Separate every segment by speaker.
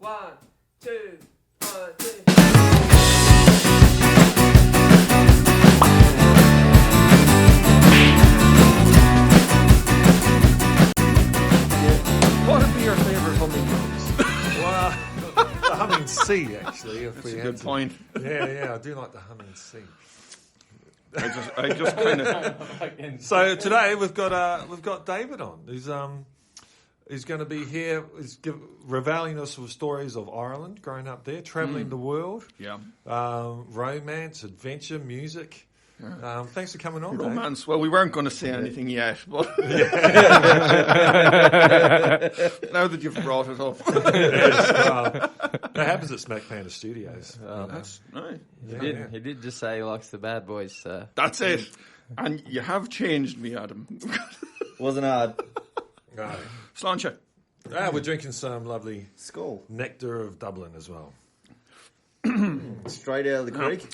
Speaker 1: 1, 2, 1, 2.
Speaker 2: What would be your favourite humming noise? Well, the humming C, actually. If
Speaker 3: That's
Speaker 2: we
Speaker 3: a
Speaker 2: had
Speaker 3: good
Speaker 2: to.
Speaker 3: point.
Speaker 2: Yeah, I do like the humming C.
Speaker 3: I just kind of.
Speaker 2: So today we've got David on. He's going to be here. He's regaling us with stories of Ireland, growing up there, travelling the world.
Speaker 3: Yeah.
Speaker 2: Romance, adventure, music. Thanks for coming on, Dave.
Speaker 3: Romance. Well, we weren't going to say anything yet, but now that you've brought it up,
Speaker 2: that happens at Smack Panda Studios.
Speaker 3: that's right.
Speaker 1: He did just say he likes the bad boys, so.
Speaker 3: That's it. And you have changed me, Adam.
Speaker 4: Wasn't hard.
Speaker 2: Right.
Speaker 3: Sláinte.
Speaker 2: We're drinking some lovely
Speaker 4: Skull.
Speaker 2: nectar of Dublin as well.
Speaker 4: Straight out of the creek.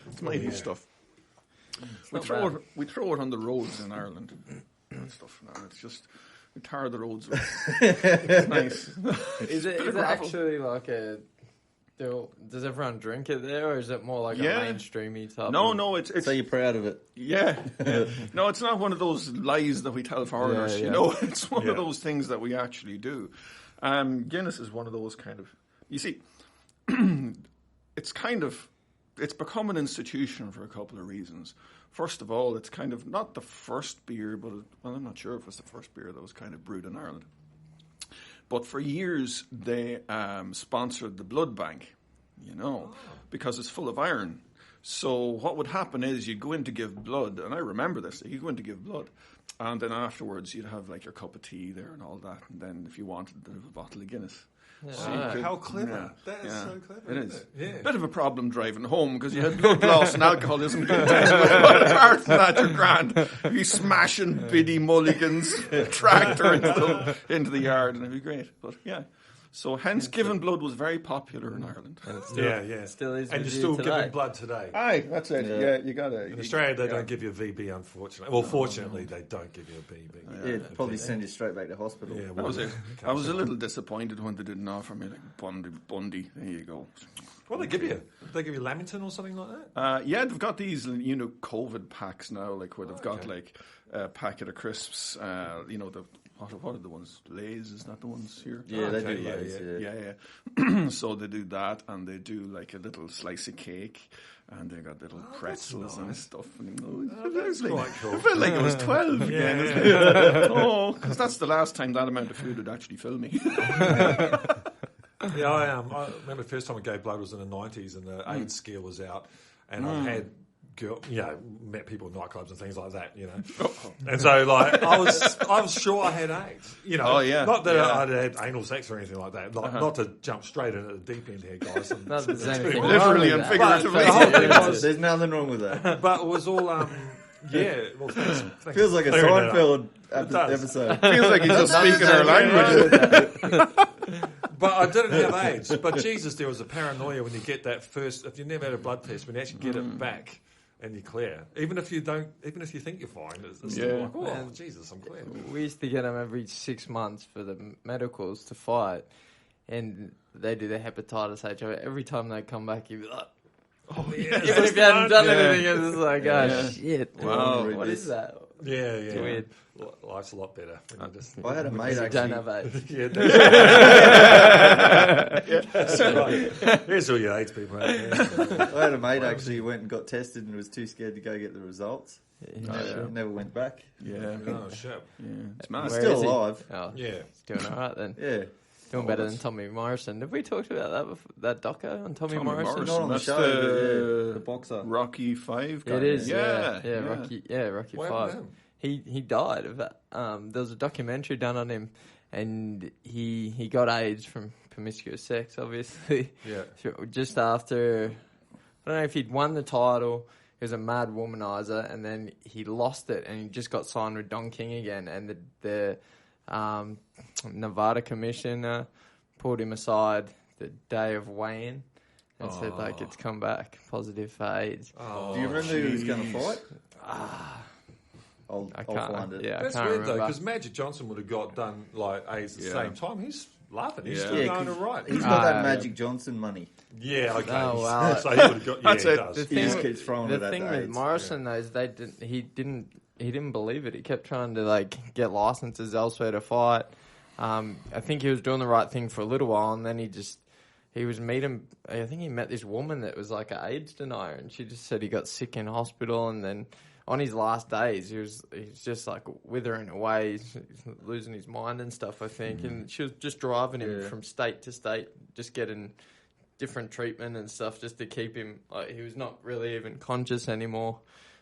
Speaker 3: It's my stuff. We throw it on the roads in Ireland. That stuff. No, it's just we tar the roads. It's nice.
Speaker 1: Is it actually like a... Does everyone drink it there, or is it more like a mainstreamy type?
Speaker 3: No, it's
Speaker 4: So you're proud of it.
Speaker 3: yeah. No, it's not one of those lies that we tell foreigners.
Speaker 1: Yeah.
Speaker 3: You know, it's one of those things that we actually do. Guinness is one of those kind of. You see, it's become an institution for a couple of reasons. First of all, it's kind of not the first beer, but I'm not sure if it's the first beer that was kind of brewed in Ireland. But for years, they sponsored the blood bank, because it's full of iron. So what would happen is you'd go in to give blood, and I remember this, you'd go in to give blood, and then afterwards you'd have like your cup of tea there and all that, and then if you wanted, a bottle of Guinness. So
Speaker 2: How clever. That is so clever.
Speaker 3: It is.
Speaker 2: Yeah.
Speaker 3: Bit of a problem driving home because you had blood loss and alcoholism. But apart from that, you're grand. You smashing Biddy Mulligan's tractor into the yard and it'd be great. But yeah. So hence giving blood was very popular in Ireland.
Speaker 1: Still is.
Speaker 2: And you're still giving blood today.
Speaker 3: Aye, that's it. Yeah, you got to.
Speaker 2: In Australia, they don't give you a VB, unfortunately. Well, fortunately, they don't give you a BB.
Speaker 4: Yeah, probably send you straight back to hospital.
Speaker 2: Yeah,
Speaker 3: That was it. I was a little disappointed when they didn't offer me like Bundy. There you go.
Speaker 2: What do they give you? Did they give you Lamington or something like that?
Speaker 3: Yeah, they've got these, COVID packs now, like where they've got like a packet of crisps. What are the ones? Lay's, is that the ones here?
Speaker 4: Yeah, they do Lay's,
Speaker 3: yeah. So they do that, and they do like a little slice of cake, and they got little pretzels and stuff. And,
Speaker 2: That's quite cool.
Speaker 3: I felt like I was 12 again. Because that's the last time that amount of food would actually fill me.
Speaker 2: Yeah, I remember the first time I gave blood was in the 90s, and the AIDS scare was out, and I had met people in nightclubs and things like that, And so, like, I was sure I had AIDS, Not that I'd had anal sex or anything like that, not to jump straight into the deep end here, guys.
Speaker 3: Literally and figuratively.
Speaker 2: The whole thing was,
Speaker 4: There's nothing wrong with that.
Speaker 2: but it was all, thanks.
Speaker 4: Feels like a Seinfeld episode.
Speaker 3: Feels like he's just speaking our language.
Speaker 2: But I didn't have AIDS. But Jesus, there was a paranoia when you get that first. If you never had a blood test, when you actually get it back and you're clear, even if you think you're fine, it's still like, Jesus, I'm clear.
Speaker 1: We used to get them every 6 months for the medicals to fight, and they do the hepatitis H. Every time they come back, you'd be like, even if you hadn't done anything, it was like, shit.
Speaker 3: Wow.
Speaker 1: What is that?
Speaker 2: Yeah.
Speaker 1: It's weird.
Speaker 2: Life's a lot better.
Speaker 4: I had a mate
Speaker 1: You don't have
Speaker 4: actually.
Speaker 1: AIDS.
Speaker 2: That's right. Here's all your AIDS people out there.
Speaker 4: I had a mate actually who went and got tested and was too scared to go get the results. Never went back.
Speaker 3: Yeah.
Speaker 2: Oh, shit.
Speaker 3: Yeah. It's mad.
Speaker 4: He's still alive.
Speaker 1: Oh,
Speaker 2: Yeah.
Speaker 1: he's doing all right then.
Speaker 4: Yeah.
Speaker 1: Doing better than Tommy Morrison. Have we talked about that before? That doco on Tommy Morrison?
Speaker 4: Not on the
Speaker 3: That's
Speaker 4: show, but the boxer.
Speaker 3: Rocky 5 guy.
Speaker 1: It is,
Speaker 3: Yeah.
Speaker 1: Rocky
Speaker 2: What
Speaker 1: 5.
Speaker 2: happened to him?
Speaker 1: He died of that. There was a documentary done on him, and he got AIDS from promiscuous sex, obviously.
Speaker 2: Yeah.
Speaker 1: Just after, I don't know if he'd won the title, he was a mad womanizer, and then he lost it, and he just got signed with Don King again, and the Nevada commissioner pulled him aside the day of weigh-in and said, like, it's come back positive for AIDS.
Speaker 4: Do you remember who was going to fight? I'll
Speaker 1: I can't
Speaker 4: find it.
Speaker 1: Yeah,
Speaker 2: That's
Speaker 1: I can't
Speaker 2: weird though,
Speaker 1: remember.
Speaker 2: because Magic Johnson would have got done like AIDS at the same time. He's laughing. He's
Speaker 3: Yeah.
Speaker 2: still going to write.
Speaker 4: He's got that Magic Johnson money.
Speaker 2: Yeah, okay.
Speaker 1: Oh, wow.
Speaker 2: So he would have got. Yeah,
Speaker 3: That's
Speaker 2: he
Speaker 3: it.
Speaker 2: does.
Speaker 4: He just keeps throwing
Speaker 1: The
Speaker 4: it at
Speaker 1: thing
Speaker 4: the
Speaker 1: with
Speaker 4: AIDS.
Speaker 1: Morrison though is he didn't believe it. He kept trying to like get licenses elsewhere to fight. I think he was doing the right thing for a little while, and then I think he met this woman that was like an AIDS denier, and she just said he got sick in hospital, and then on his last days he's just like withering away, he's losing his mind and stuff, I think, and she was just driving him from state to state, just getting different treatment and stuff just to keep him, like, he was not really even conscious anymore,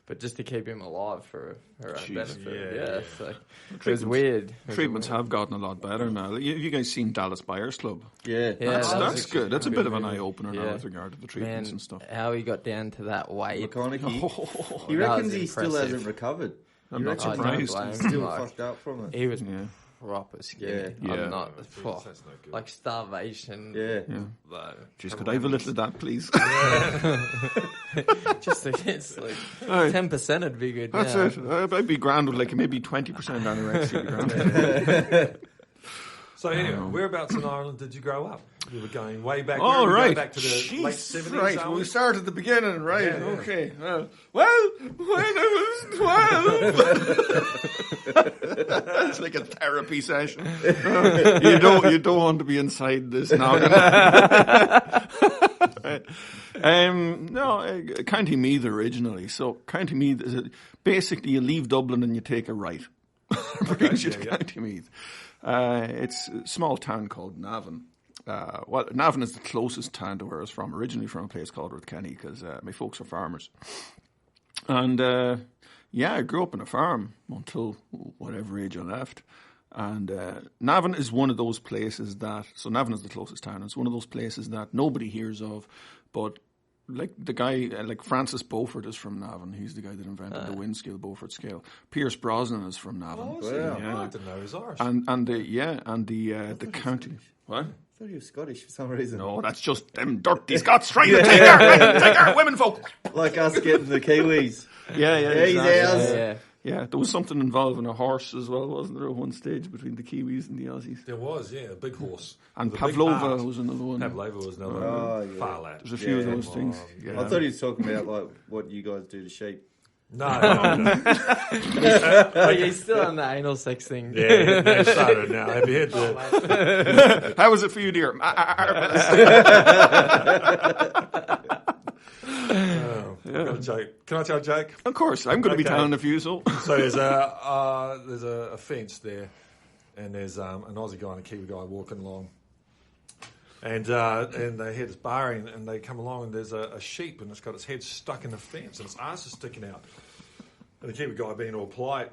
Speaker 1: but just to keep him alive for her own benefit. So it was weird.
Speaker 3: Treatments have gotten a lot better now. Have you guys seen Dallas Buyers Club?
Speaker 4: Yeah.
Speaker 3: That's good. That's a bit of an
Speaker 1: movie.
Speaker 3: eye-opener now with regard to the treatments and stuff.
Speaker 1: How he got down to that weight.
Speaker 4: McConaughey. He reckons he still hasn't recovered.
Speaker 3: I'm not
Speaker 1: I don't
Speaker 3: surprised.
Speaker 1: blame him.
Speaker 4: Still
Speaker 1: Like,
Speaker 4: fucked up from it.
Speaker 1: he was proper skinny.
Speaker 3: Yeah.
Speaker 1: I'm not.
Speaker 2: That's no good.
Speaker 1: Like starvation.
Speaker 4: Yeah.
Speaker 3: Jeez, could I have a little of that, please?
Speaker 1: Just it's like 10% would be good.
Speaker 3: That's it. I'd be grand with like maybe 20% anorexia. Grand.
Speaker 2: So anyway, whereabouts in Ireland did you grow up? You were going way back.
Speaker 3: Oh,
Speaker 2: we
Speaker 3: right.
Speaker 2: Go back to the late 70s.
Speaker 3: Right,
Speaker 2: are
Speaker 3: well,
Speaker 2: we?
Speaker 3: we start at the beginning, right?
Speaker 2: Yeah, yeah.
Speaker 3: Okay. Well, when I was 12. It's like a therapy session. You don't want to be inside this now. No, County Meath originally. So County Meath is basically you leave Dublin and you take a right. Brings you to County Meath. It's a small town called Navan. Navan is the closest town to where I was from, originally from a place called Rathkenny, because my folks are farmers. And I grew up on a farm until whatever age I left. And Navan is one of those places so Navan is the closest town. It's one of those places that nobody hears of, but like the guy, like Francis Beaufort is from Navan. He's the guy that invented the wind scale, Beaufort scale. Pierce Brosnan is from Navan.
Speaker 2: Oh, is he? I didn't know he was Irish.
Speaker 3: And the county. What?
Speaker 4: I thought he was Scottish for some reason.
Speaker 3: No, that's just them dirty Scots trying to take our women folk.
Speaker 4: Like us getting the Kiwis.
Speaker 3: Yeah,
Speaker 4: He's
Speaker 3: exactly.
Speaker 4: ours.
Speaker 3: Yeah, there was something involving a horse as well, wasn't there, at one stage between the Kiwis and the Aussies?
Speaker 2: There was, a big horse.
Speaker 3: And
Speaker 2: With a big
Speaker 3: Pavlova
Speaker 2: heart.
Speaker 3: was another one.
Speaker 2: Pavlova was another one.
Speaker 4: Oh, yeah.
Speaker 2: Far lad.
Speaker 3: There's a few of those things.
Speaker 4: I thought he was talking about like what you guys do to sheep.
Speaker 2: No.
Speaker 1: Oh, you're still on the anal sex thing.
Speaker 2: Yeah, they started now. Have you heard the...
Speaker 3: How was it for you, dear?
Speaker 2: I've got a joke. Can I tell a joke?
Speaker 3: Of course, I'm going to be
Speaker 2: Okay.
Speaker 3: telling a few, so.
Speaker 2: So there's a fence there, and there's an Aussie guy and a Kiwi guy walking along, and they hear this barring, and they come along, and there's a sheep, and it's got its head stuck in the fence, and its arse is sticking out. And the Kiwi guy, being all polite,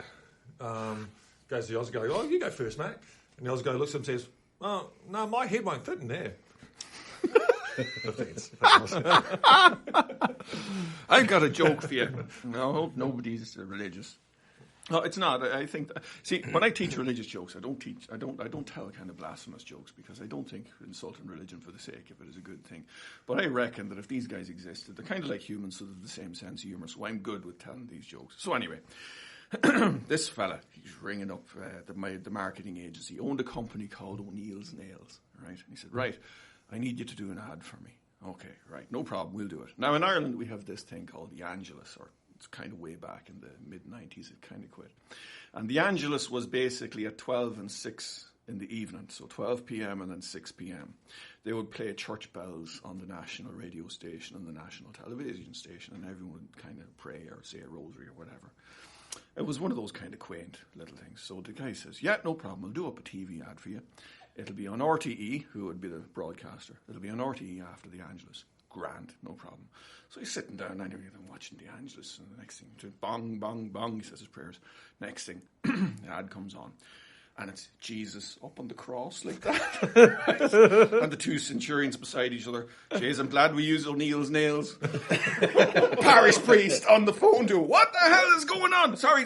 Speaker 2: goes to the Aussie guy, "Oh, you go first, mate." And the Aussie guy looks at him and says, "Oh, no, my head won't fit in there." The fence.
Speaker 3: I've got a joke for you. I hope nobody's religious. No, it's not. I think. See, when I teach religious jokes, I don't tell kind of blasphemous jokes because I don't think insulting religion for the sake of it is a good thing. But I reckon that if these guys existed, they're kind of like humans, so they're the same sense of humour. So I'm good with telling these jokes. So anyway, this fella, he's ringing up the marketing agency. He owned a company called O'Neill's Nails, right? And he said, "Right, I need you to do an ad for me." Okay, right, no problem, we'll do it. Now in Ireland we have this thing called the Angelus, or it's kind of way back in the mid-90s it kind of quit. And the Angelus was basically at 12 and 6 in the evening, so 12 p.m. and then 6 p.m. They would play church bells on the national radio station and the national television station, and everyone would kind of pray or say a rosary or whatever. It was one of those kind of quaint little things. So the guy says, "Yeah, no problem, I'll do up a TV ad for you. It'll be on RTE," who would be the broadcaster. "It'll be on RTE after the Angelus." Grand, no problem. So he's sitting down and watching the Angelus, and the next thing, bong, bong, bong, he says his prayers. Next thing, the ad comes on, and it's Jesus up on the cross like that. And the two centurions beside each other. "Jeez, I'm glad we use O'Neill's Nails." Parish priest on the phone to, "What the hell is going on? Sorry,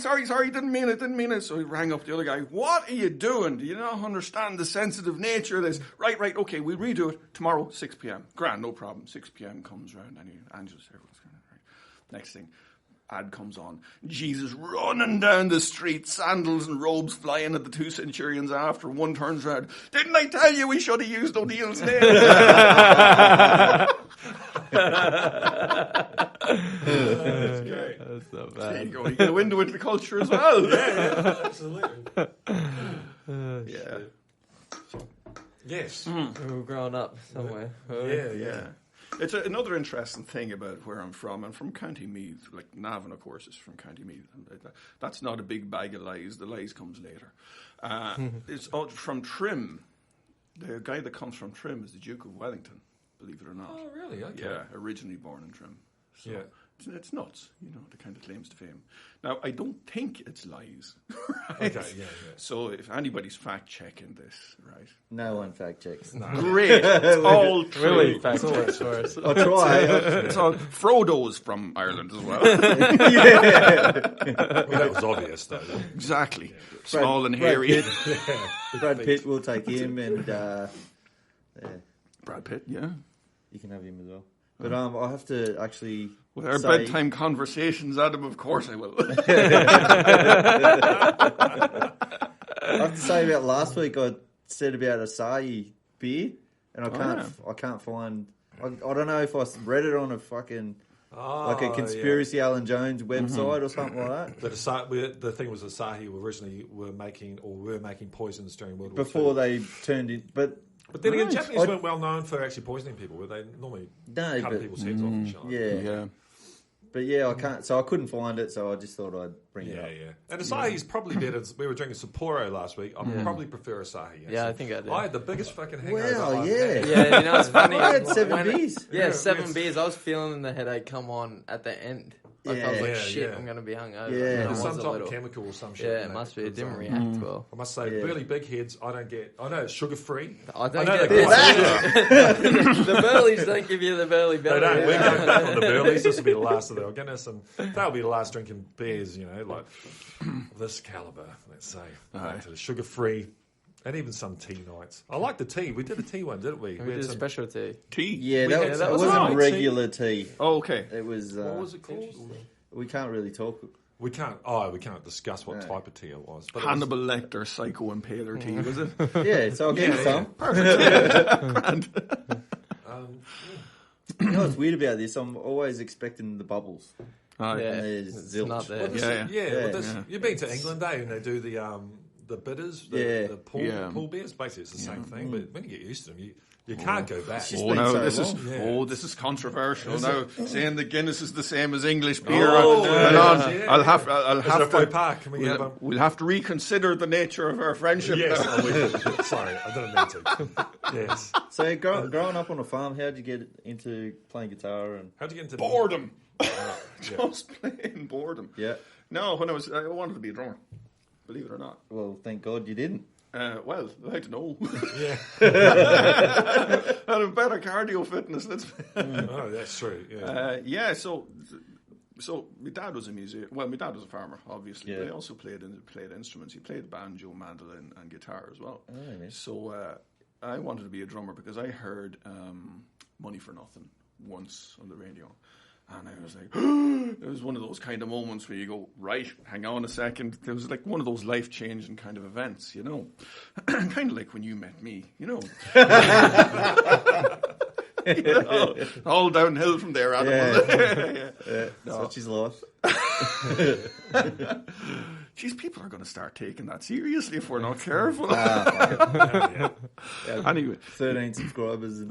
Speaker 3: didn't mean it. So he rang up the other guy. "What are you doing? Do you not understand the sensitive nature of this?" Right, okay, we'll redo it tomorrow, 6 p.m. Grand, no problem. 6 p.m. comes round, and Angelus, everyone's kind of right. Next thing, ad comes on. Jesus running down the street, sandals and robes flying at the 2 centurions after. One turns around. Didn't I tell you we should have used O'Neill's name?
Speaker 2: That's great.
Speaker 1: That's not
Speaker 3: There
Speaker 1: bad.
Speaker 3: you go. You get a window into the culture as well.
Speaker 2: Yeah, absolutely.
Speaker 3: Yeah.
Speaker 2: Yes.
Speaker 1: We were growing up somewhere.
Speaker 3: Yeah. It's another interesting thing about where I'm from. I'm from County Meath. Like Navan, of course, is from County Meath. That's not a big bag of lies. The lies comes later. It's from Trim. The guy that comes from Trim is the Duke of Wellington, believe it or not.
Speaker 2: Oh, really? Okay.
Speaker 3: Yeah, originally born in Trim. So
Speaker 2: Yeah.
Speaker 3: it's nuts, the kind of claims to fame. Now, I don't think it's lies. Right?
Speaker 2: Okay, yeah.
Speaker 3: So if anybody's fact-checking this, right?
Speaker 4: No one fact checks.
Speaker 3: Great. It's all true.
Speaker 1: Really fact checks for us.
Speaker 4: I'll try.
Speaker 3: It's all Frodo's from Ireland as well.
Speaker 2: Well, that was obvious, though.
Speaker 3: Exactly. Small and hairy.
Speaker 4: Brad Pitt will take him, and
Speaker 3: Brad Pitt, yeah.
Speaker 4: you can have him as well. But I have to actually
Speaker 3: With our
Speaker 4: say,
Speaker 3: bedtime conversations, Adam, of course I will.
Speaker 4: I have to say about last week. I said about Asahi beer, and I can't find. I don't know if I read it on a fucking like a conspiracy Alan Jones website or something like that.
Speaker 2: But the thing was, Asahi originally were making poisons during World War
Speaker 4: Before
Speaker 2: II.
Speaker 4: they turned it, but
Speaker 2: then again,
Speaker 4: Right.
Speaker 2: Japanese weren't well known for actually poisoning people. Were they normally
Speaker 4: No,
Speaker 2: cut
Speaker 4: but-
Speaker 2: people's heads off and shit like that?
Speaker 4: yeah, but yeah, I can't. So I couldn't find it. So I just thought I'd bring it
Speaker 2: Yeah,
Speaker 4: up.
Speaker 2: yeah. And Asahi's probably better. We were drinking Sapporo last week. I probably prefer Asahi. Actually.
Speaker 1: Yeah, I think I do.
Speaker 2: I had the biggest fucking hangover.
Speaker 4: Wow,
Speaker 2: I've
Speaker 4: yeah.
Speaker 2: had.
Speaker 1: Yeah, it's funny.
Speaker 4: I had 7
Speaker 1: When-
Speaker 4: beers.
Speaker 1: Yeah,
Speaker 2: Yeah,
Speaker 1: 7
Speaker 2: it's-
Speaker 1: beers. I was feeling the headache come on at the end. Like I was like,
Speaker 2: Yeah,
Speaker 1: shit,
Speaker 2: yeah.
Speaker 1: I'm going to be hungover.
Speaker 4: Yeah.
Speaker 1: And I
Speaker 2: There's
Speaker 1: was
Speaker 2: some
Speaker 1: a
Speaker 2: type
Speaker 1: little.
Speaker 2: of chemical or some shit.
Speaker 1: Yeah,
Speaker 2: in
Speaker 1: it
Speaker 2: that,
Speaker 1: must be. It
Speaker 2: because,
Speaker 1: didn't react well.
Speaker 2: I must say,
Speaker 4: Yeah.
Speaker 2: really big heads, I don't get. I know it's sugar free.
Speaker 1: I don't
Speaker 2: know
Speaker 1: get
Speaker 2: they're
Speaker 1: this. The Burleys don't give you the Burley
Speaker 2: They
Speaker 1: belly.
Speaker 2: don't. We're going back on the Burleys. This will be the last of the Guinness, and that'll be the last drinking beers, like this caliber, let's say. Back to the sugar free, and even some tea nights. I like the tea. We did a tea one, didn't we?
Speaker 1: We
Speaker 2: had
Speaker 1: did a
Speaker 2: some-
Speaker 1: specialty.
Speaker 3: Tea.
Speaker 4: Yeah,
Speaker 2: We
Speaker 4: that,
Speaker 2: had-
Speaker 4: was,
Speaker 2: that
Speaker 4: it
Speaker 2: was
Speaker 4: wasn't
Speaker 2: right.
Speaker 4: regular tea.
Speaker 3: Oh, okay.
Speaker 4: It was.
Speaker 2: What was it called?
Speaker 4: We can't really talk.
Speaker 2: We can't discuss what type of tea it was. But
Speaker 3: Hannibal Lecter Psycho Impaler tea, was it?
Speaker 4: Yeah, so I'll give you some. You know what's weird about this? I'm always expecting the bubbles.
Speaker 3: Ah,
Speaker 1: Yeah,
Speaker 4: And there's
Speaker 1: it's
Speaker 4: zilch.
Speaker 1: not there.
Speaker 3: Yeah.
Speaker 2: You've been to England, eh? And they do the bitters,
Speaker 4: Yeah.
Speaker 2: the pool beers. Basically, it's the same thing. But when you get used to them, you can't go back.
Speaker 4: just
Speaker 3: Oh,
Speaker 4: been
Speaker 3: no,
Speaker 4: so
Speaker 3: this
Speaker 4: long.
Speaker 3: is this is controversial. Now saying that Guinness is the same as English beer.
Speaker 2: Oh,
Speaker 3: Hang on.
Speaker 2: yeah.
Speaker 3: I'll have
Speaker 2: Is it a faux
Speaker 3: to.
Speaker 2: pas? Can we get one?
Speaker 3: We'll have to reconsider the nature of our friendship.
Speaker 2: Yes.
Speaker 3: now.
Speaker 2: Sorry, I didn't mean to. Yes.
Speaker 4: So growing up on a farm, how did you get into playing guitar? And
Speaker 2: How'd you get into
Speaker 3: Boredom.
Speaker 2: Yeah.
Speaker 3: Just plain boredom.
Speaker 4: yeah,
Speaker 3: No, I wanted to be a drummer. Believe it or not.
Speaker 4: well, thank God you didn't.
Speaker 3: Well, I don't know.
Speaker 2: Yeah.
Speaker 3: I have better cardio fitness.
Speaker 2: Oh, that's true. Yeah.
Speaker 3: So my dad was a musician. Well, my dad was a farmer, obviously.
Speaker 4: Yeah.
Speaker 3: But he also played instruments. He played banjo, mandolin, and guitar as well.
Speaker 4: Oh, yeah.
Speaker 3: So I wanted to be a drummer because I heard "Money for Nothing" once on the radio. And I was like, it was one of those kind of moments where you go, right, hang on a second. It was like one of those life-changing kind of events, kind of like when you met me, all downhill from there, Adam.
Speaker 4: Yeah, such is life.
Speaker 3: Geez, people are going to start taking that seriously if we're not careful. Anyway,
Speaker 4: 13 subscribers. And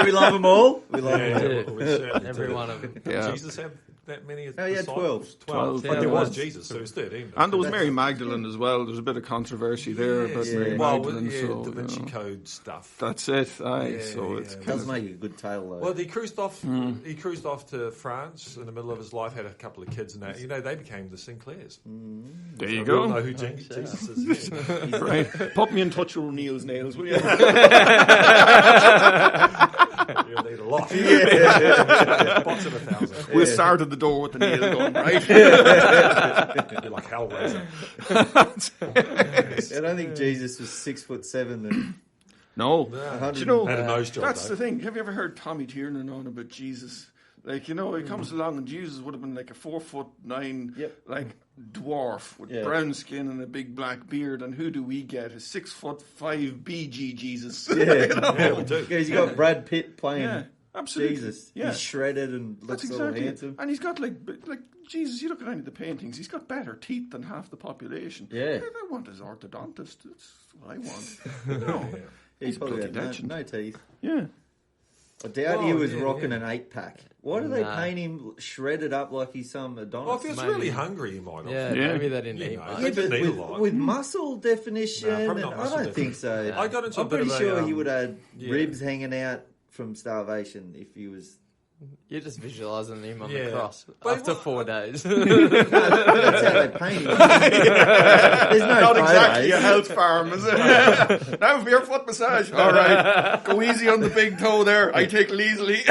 Speaker 4: we love them all. We love them.
Speaker 1: Yeah.
Speaker 2: We certainly
Speaker 1: Every
Speaker 2: do.
Speaker 1: one of them.
Speaker 3: yeah.
Speaker 2: Jesus have that many?
Speaker 4: Oh, yeah, 12.
Speaker 2: 12. But
Speaker 1: Yeah,
Speaker 2: there
Speaker 1: it
Speaker 2: was
Speaker 1: was.
Speaker 2: Jesus, so it's 13.
Speaker 3: And there was Mary Magdalene as well. There's a bit of controversy there about Mary
Speaker 2: Well,
Speaker 3: Magdalene. So,
Speaker 2: Da Vinci Code stuff.
Speaker 3: that's it. Aye,
Speaker 2: Yeah,
Speaker 3: so it's
Speaker 2: yeah.
Speaker 3: kind
Speaker 4: Does
Speaker 3: of,
Speaker 4: make a good tale, though.
Speaker 2: Well, he cruised off. He cruised off to France in the middle of his life. Had a couple of kids, and that they became the Sinclairs.
Speaker 3: there you
Speaker 2: We all know
Speaker 3: go.
Speaker 2: who Jesus is. Yeah.
Speaker 3: Right. Put me in touch with O'Neill's nails, will you?
Speaker 2: You'll need a lot. Box of 1,000.
Speaker 3: We'll start at the door with the nail gun, right?
Speaker 2: You're like Hellraiser.
Speaker 4: I don't think Jesus was 6'7" and
Speaker 3: No.
Speaker 2: No.
Speaker 3: Do you know,
Speaker 2: Had a nose job,
Speaker 3: that's
Speaker 2: though.
Speaker 3: the thing. Have you ever heard Tommy Tiernan on about Jesus? Like, you know, he comes along and Jesus would have been like a 4'9", like dwarf with
Speaker 4: Yeah.
Speaker 3: brown skin and a big black beard. And who do we get? A 6'5" BG Jesus.
Speaker 4: Yeah,
Speaker 3: You know?
Speaker 2: Yeah, we do.
Speaker 4: Because you got Brad Pitt playing
Speaker 3: Yeah, absolutely.
Speaker 4: Jesus.
Speaker 3: Yeah.
Speaker 4: He's shredded and
Speaker 3: That's
Speaker 4: looks all
Speaker 3: exactly it.
Speaker 4: handsome.
Speaker 3: And he's got like Jesus, you look at any of the paintings, he's got better teeth than half the population.
Speaker 4: Yeah.
Speaker 3: I want his orthodontist. That's what I want. You know?
Speaker 4: He's probably
Speaker 3: bloody
Speaker 4: got
Speaker 3: legend.
Speaker 4: no teeth.
Speaker 3: Yeah.
Speaker 4: I doubt he
Speaker 2: Oh,
Speaker 4: was
Speaker 2: yeah,
Speaker 4: rocking
Speaker 2: yeah.
Speaker 4: an 8-pack. Why do they
Speaker 1: Nah.
Speaker 4: paint him shredded up like he's some Adonis?
Speaker 2: Well, if he was
Speaker 1: Maybe.
Speaker 2: really hungry, he might not.
Speaker 1: Yeah,
Speaker 3: Yeah.
Speaker 1: maybe they didn't
Speaker 2: You
Speaker 1: eat
Speaker 2: know.
Speaker 1: much.
Speaker 2: They didn't eat a lot.
Speaker 4: with muscle definition,
Speaker 2: Nah, probably
Speaker 4: and
Speaker 2: not
Speaker 4: I
Speaker 2: muscle
Speaker 4: don't think so.
Speaker 2: I got into a
Speaker 4: I'm
Speaker 2: bit
Speaker 4: pretty
Speaker 2: of a,
Speaker 4: sure he would have had
Speaker 2: yeah.
Speaker 4: ribs hanging out from starvation if he was.
Speaker 1: You're just visualising him on
Speaker 2: Yeah.
Speaker 1: the cross
Speaker 2: But
Speaker 1: after
Speaker 2: what-
Speaker 1: 4 days.
Speaker 4: That's how they paint him. There's no
Speaker 3: Not exactly a
Speaker 4: photos.
Speaker 3: health farm, is it? Now for your foot massage. All right. Go easy on the big toe there. I take it easily.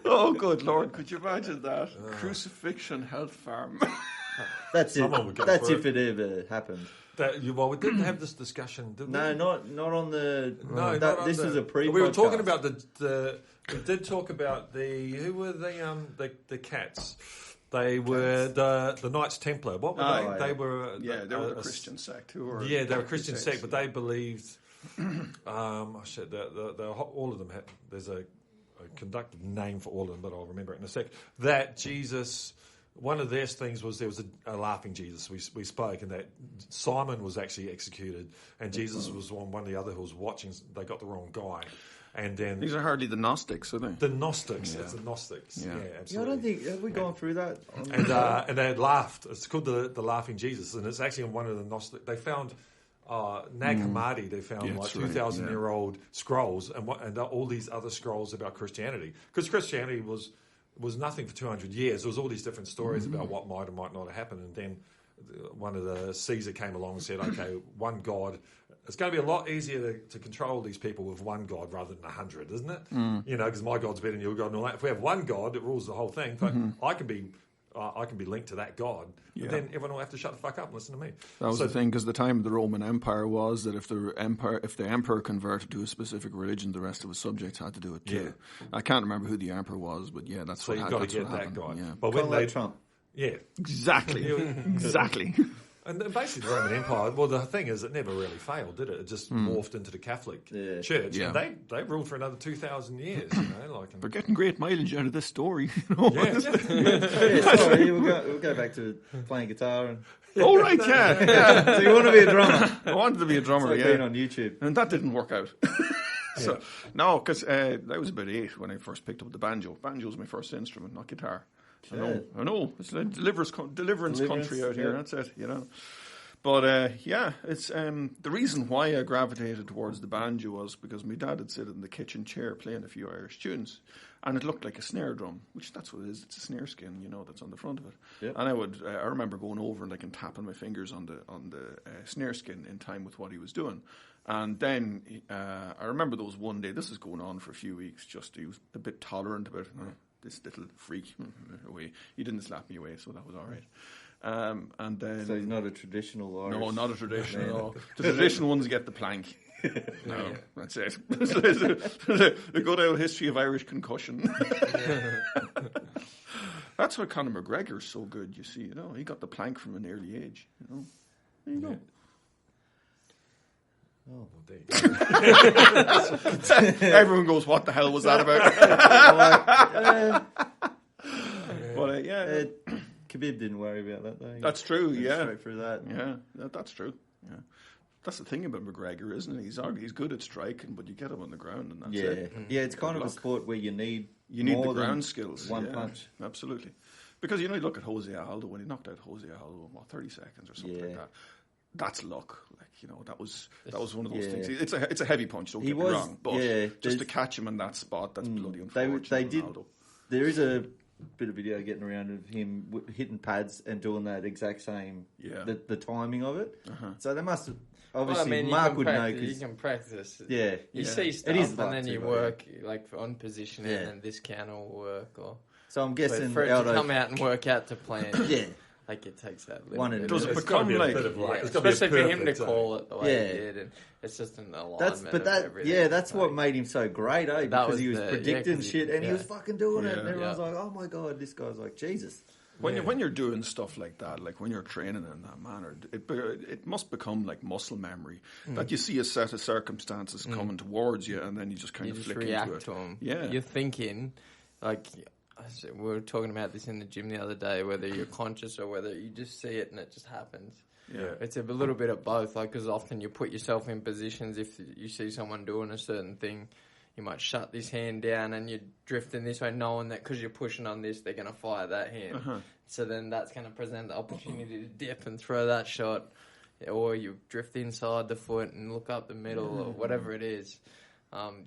Speaker 3: Oh, good Lord. Could you imagine that? Crucifixion health farm.
Speaker 4: That's it.
Speaker 2: Someone would go
Speaker 4: That's
Speaker 2: for
Speaker 4: if it ever happened.
Speaker 2: Well, we didn't have this discussion, did we?
Speaker 4: No, not on the.
Speaker 2: No,
Speaker 4: that,
Speaker 2: not on
Speaker 4: this
Speaker 2: the-
Speaker 4: was a pre.
Speaker 2: We were talking about the. We did talk about who were the cats? They were the Knights Templar. What were
Speaker 3: Oh,
Speaker 2: they?
Speaker 4: yeah.
Speaker 2: They were
Speaker 3: Yeah, they were the Christian sect. Who were
Speaker 2: Yeah, they were a Christian
Speaker 3: sects,
Speaker 2: sect, but they believed. Shit, all of them had. There's a conductive name for all of them, but I'll remember it in a sec. That Jesus. One of their things was there was a laughing Jesus. We spoke, and that Simon was actually executed, and Jesus was one of the other who was watching. They got the wrong guy, and then
Speaker 3: These are hardly the Gnostics, are they?
Speaker 2: the Gnostics. It's the Gnostics.
Speaker 3: Yeah.
Speaker 2: Yeah,
Speaker 4: Yeah, I
Speaker 2: absolutely.
Speaker 4: don't think have we gone through that.
Speaker 2: And they had laughed. It's called the laughing Jesus, and it's actually in one of the Gnostic. They found Nag Hammadi. They found
Speaker 3: Yeah,
Speaker 2: like
Speaker 3: that's right,
Speaker 2: 2,000-year-old scrolls, and all these other scrolls about Christianity, because Christianity was nothing for 200 years. There was all these different stories about what might or might not have happened, and then one of the Caesar came along and said, "Okay, one God. It's going to be a lot easier to control these people with one God rather than 100, isn't it? You know, because my God's better than your God and all that. If we have one God, it rules the whole thing. But I can be linked to that God.
Speaker 3: Yeah.
Speaker 2: And then everyone will have to shut the fuck up and listen to me.
Speaker 3: That was the thing, because the time of the Roman Empire was that if the emperor converted to a specific religion, the rest of his subjects had to do it too.
Speaker 2: Yeah.
Speaker 3: I can't remember who the emperor was, but yeah, that's
Speaker 2: So
Speaker 3: what
Speaker 2: you've
Speaker 3: happened.
Speaker 2: got to get that guy.
Speaker 3: Yeah.
Speaker 2: But
Speaker 4: Kind
Speaker 2: when
Speaker 4: of
Speaker 2: they,
Speaker 4: like Trump.
Speaker 2: yeah,
Speaker 3: Exactly. Exactly.
Speaker 2: and then basically the Roman Empire. Well, the thing is, it never really failed, did it? It just morphed into the Catholic Church.
Speaker 3: Yeah.
Speaker 2: And they ruled for another 2,000 years. You know, like.
Speaker 3: We're getting great mileage out of this story. You know?
Speaker 2: Yeah.
Speaker 4: Yeah, sorry, we'll go back to playing guitar. And,
Speaker 3: Oh, right, yeah.
Speaker 4: so you want to be a drummer?
Speaker 3: I wanted to be a drummer,
Speaker 4: Like
Speaker 3: yeah.
Speaker 4: being on YouTube.
Speaker 3: And that didn't work out. So, no, because I was about 8 when I first picked up the banjo. Banjo was my first instrument, not guitar. I know. It's like deliverance country out here.
Speaker 4: yeah.
Speaker 3: That's it, you know. But yeah, it's the reason why I gravitated towards the banjo was because my dad had sit in the kitchen chair playing a few Irish tunes, and it looked like a snare drum, which that's what it is. It's a snare skin, you know, that's on the front of it.
Speaker 4: Yep.
Speaker 3: And I remember going over and tapping my fingers on the snare skin in time with what he was doing. And then I remember there was one day. This is going on for a few weeks. Just he was a bit tolerant about this little freak away. He didn't slap me away, so that was all right. And then
Speaker 4: So he's not a traditional Irish.
Speaker 3: no, not a traditional. No. The traditional ones get the plank. No, that's it. The good old history of Irish concussion. That's why Conor McGregor's so good. You see, you know, he got the plank from an early age. You know, there you go.
Speaker 2: Oh, well, there you go.
Speaker 3: Everyone goes, "What the hell was that about?" But yeah,
Speaker 4: Khabib didn't worry about that though.
Speaker 3: that's true.
Speaker 4: Went
Speaker 3: Yeah,
Speaker 4: straight through that.
Speaker 3: yeah, that's true. Yeah, that's the thing about McGregor, isn't it? He's good at striking, but you get him on the ground, and that's it.
Speaker 4: Yeah, it's kind of a
Speaker 3: luck.
Speaker 4: sport where you need
Speaker 3: The
Speaker 4: more than
Speaker 3: ground skills.
Speaker 4: one
Speaker 3: yeah,
Speaker 4: punch.
Speaker 3: Absolutely. Because, you know, you look at Jose Aldo, when he knocked out Jose Aldo in, 30 seconds or something like that. That's luck. Like, you know, that was one of those things. It's a heavy punch, don't get me wrong. But just to catch him in that spot, that's bloody unfortunate.
Speaker 4: They did.
Speaker 3: Ronaldo.
Speaker 4: There is a bit of video getting around of him hitting pads and doing that exact same.
Speaker 3: Yeah.
Speaker 4: The timing of it. So they must have.
Speaker 1: Well,
Speaker 4: Obviously,
Speaker 1: I mean,
Speaker 4: Mark would know
Speaker 1: you
Speaker 4: because
Speaker 1: can practice.
Speaker 4: yeah,
Speaker 1: You see stuff,
Speaker 4: It is
Speaker 1: and
Speaker 4: luck
Speaker 1: then
Speaker 4: too,
Speaker 1: you
Speaker 4: though.
Speaker 1: work like on positioning, and this can all work. Or
Speaker 4: So I'm
Speaker 1: but
Speaker 4: guessing
Speaker 1: for it to
Speaker 4: Aldo.
Speaker 1: come out and work out to plan.
Speaker 4: Yeah,
Speaker 1: Like it takes that little
Speaker 4: One
Speaker 1: bit.
Speaker 4: and
Speaker 3: Does it
Speaker 2: It's got to
Speaker 3: become
Speaker 2: be a
Speaker 3: like...
Speaker 2: bit of like, it's got to be a
Speaker 1: Especially for him to
Speaker 2: perfect,
Speaker 1: call it the way
Speaker 4: Yeah.
Speaker 1: he did, and it's just an alignment.
Speaker 4: That's what made him so great, eh? Because he was predicting
Speaker 1: 'cause
Speaker 4: shit, and he
Speaker 1: yeah.
Speaker 4: was fucking doing it, and
Speaker 3: Yeah.
Speaker 4: everyone's like, "Oh my god, this guy's like Jesus."
Speaker 3: When you're doing stuff like that, like when you're training in that manner, it must become like muscle memory. That you see a set of circumstances coming towards you, and then you just kind
Speaker 1: You
Speaker 3: of
Speaker 1: just
Speaker 3: flick
Speaker 1: react
Speaker 3: into it.
Speaker 1: to them.
Speaker 3: Yeah.
Speaker 1: You're thinking, like, we were talking about this in the gym the other day, whether you're conscious or whether you just see it and it just happens.
Speaker 3: Yeah.
Speaker 1: It's a little bit of both, like, because often you put yourself in positions, if you see someone doing a certain thing, you might shut this hand down and you're drifting this way, knowing that because you're pushing on this, they're going to fire that hand. So then that's going to present the opportunity to dip and throw that shot, or you drift inside the foot and look up the middle, or whatever it is.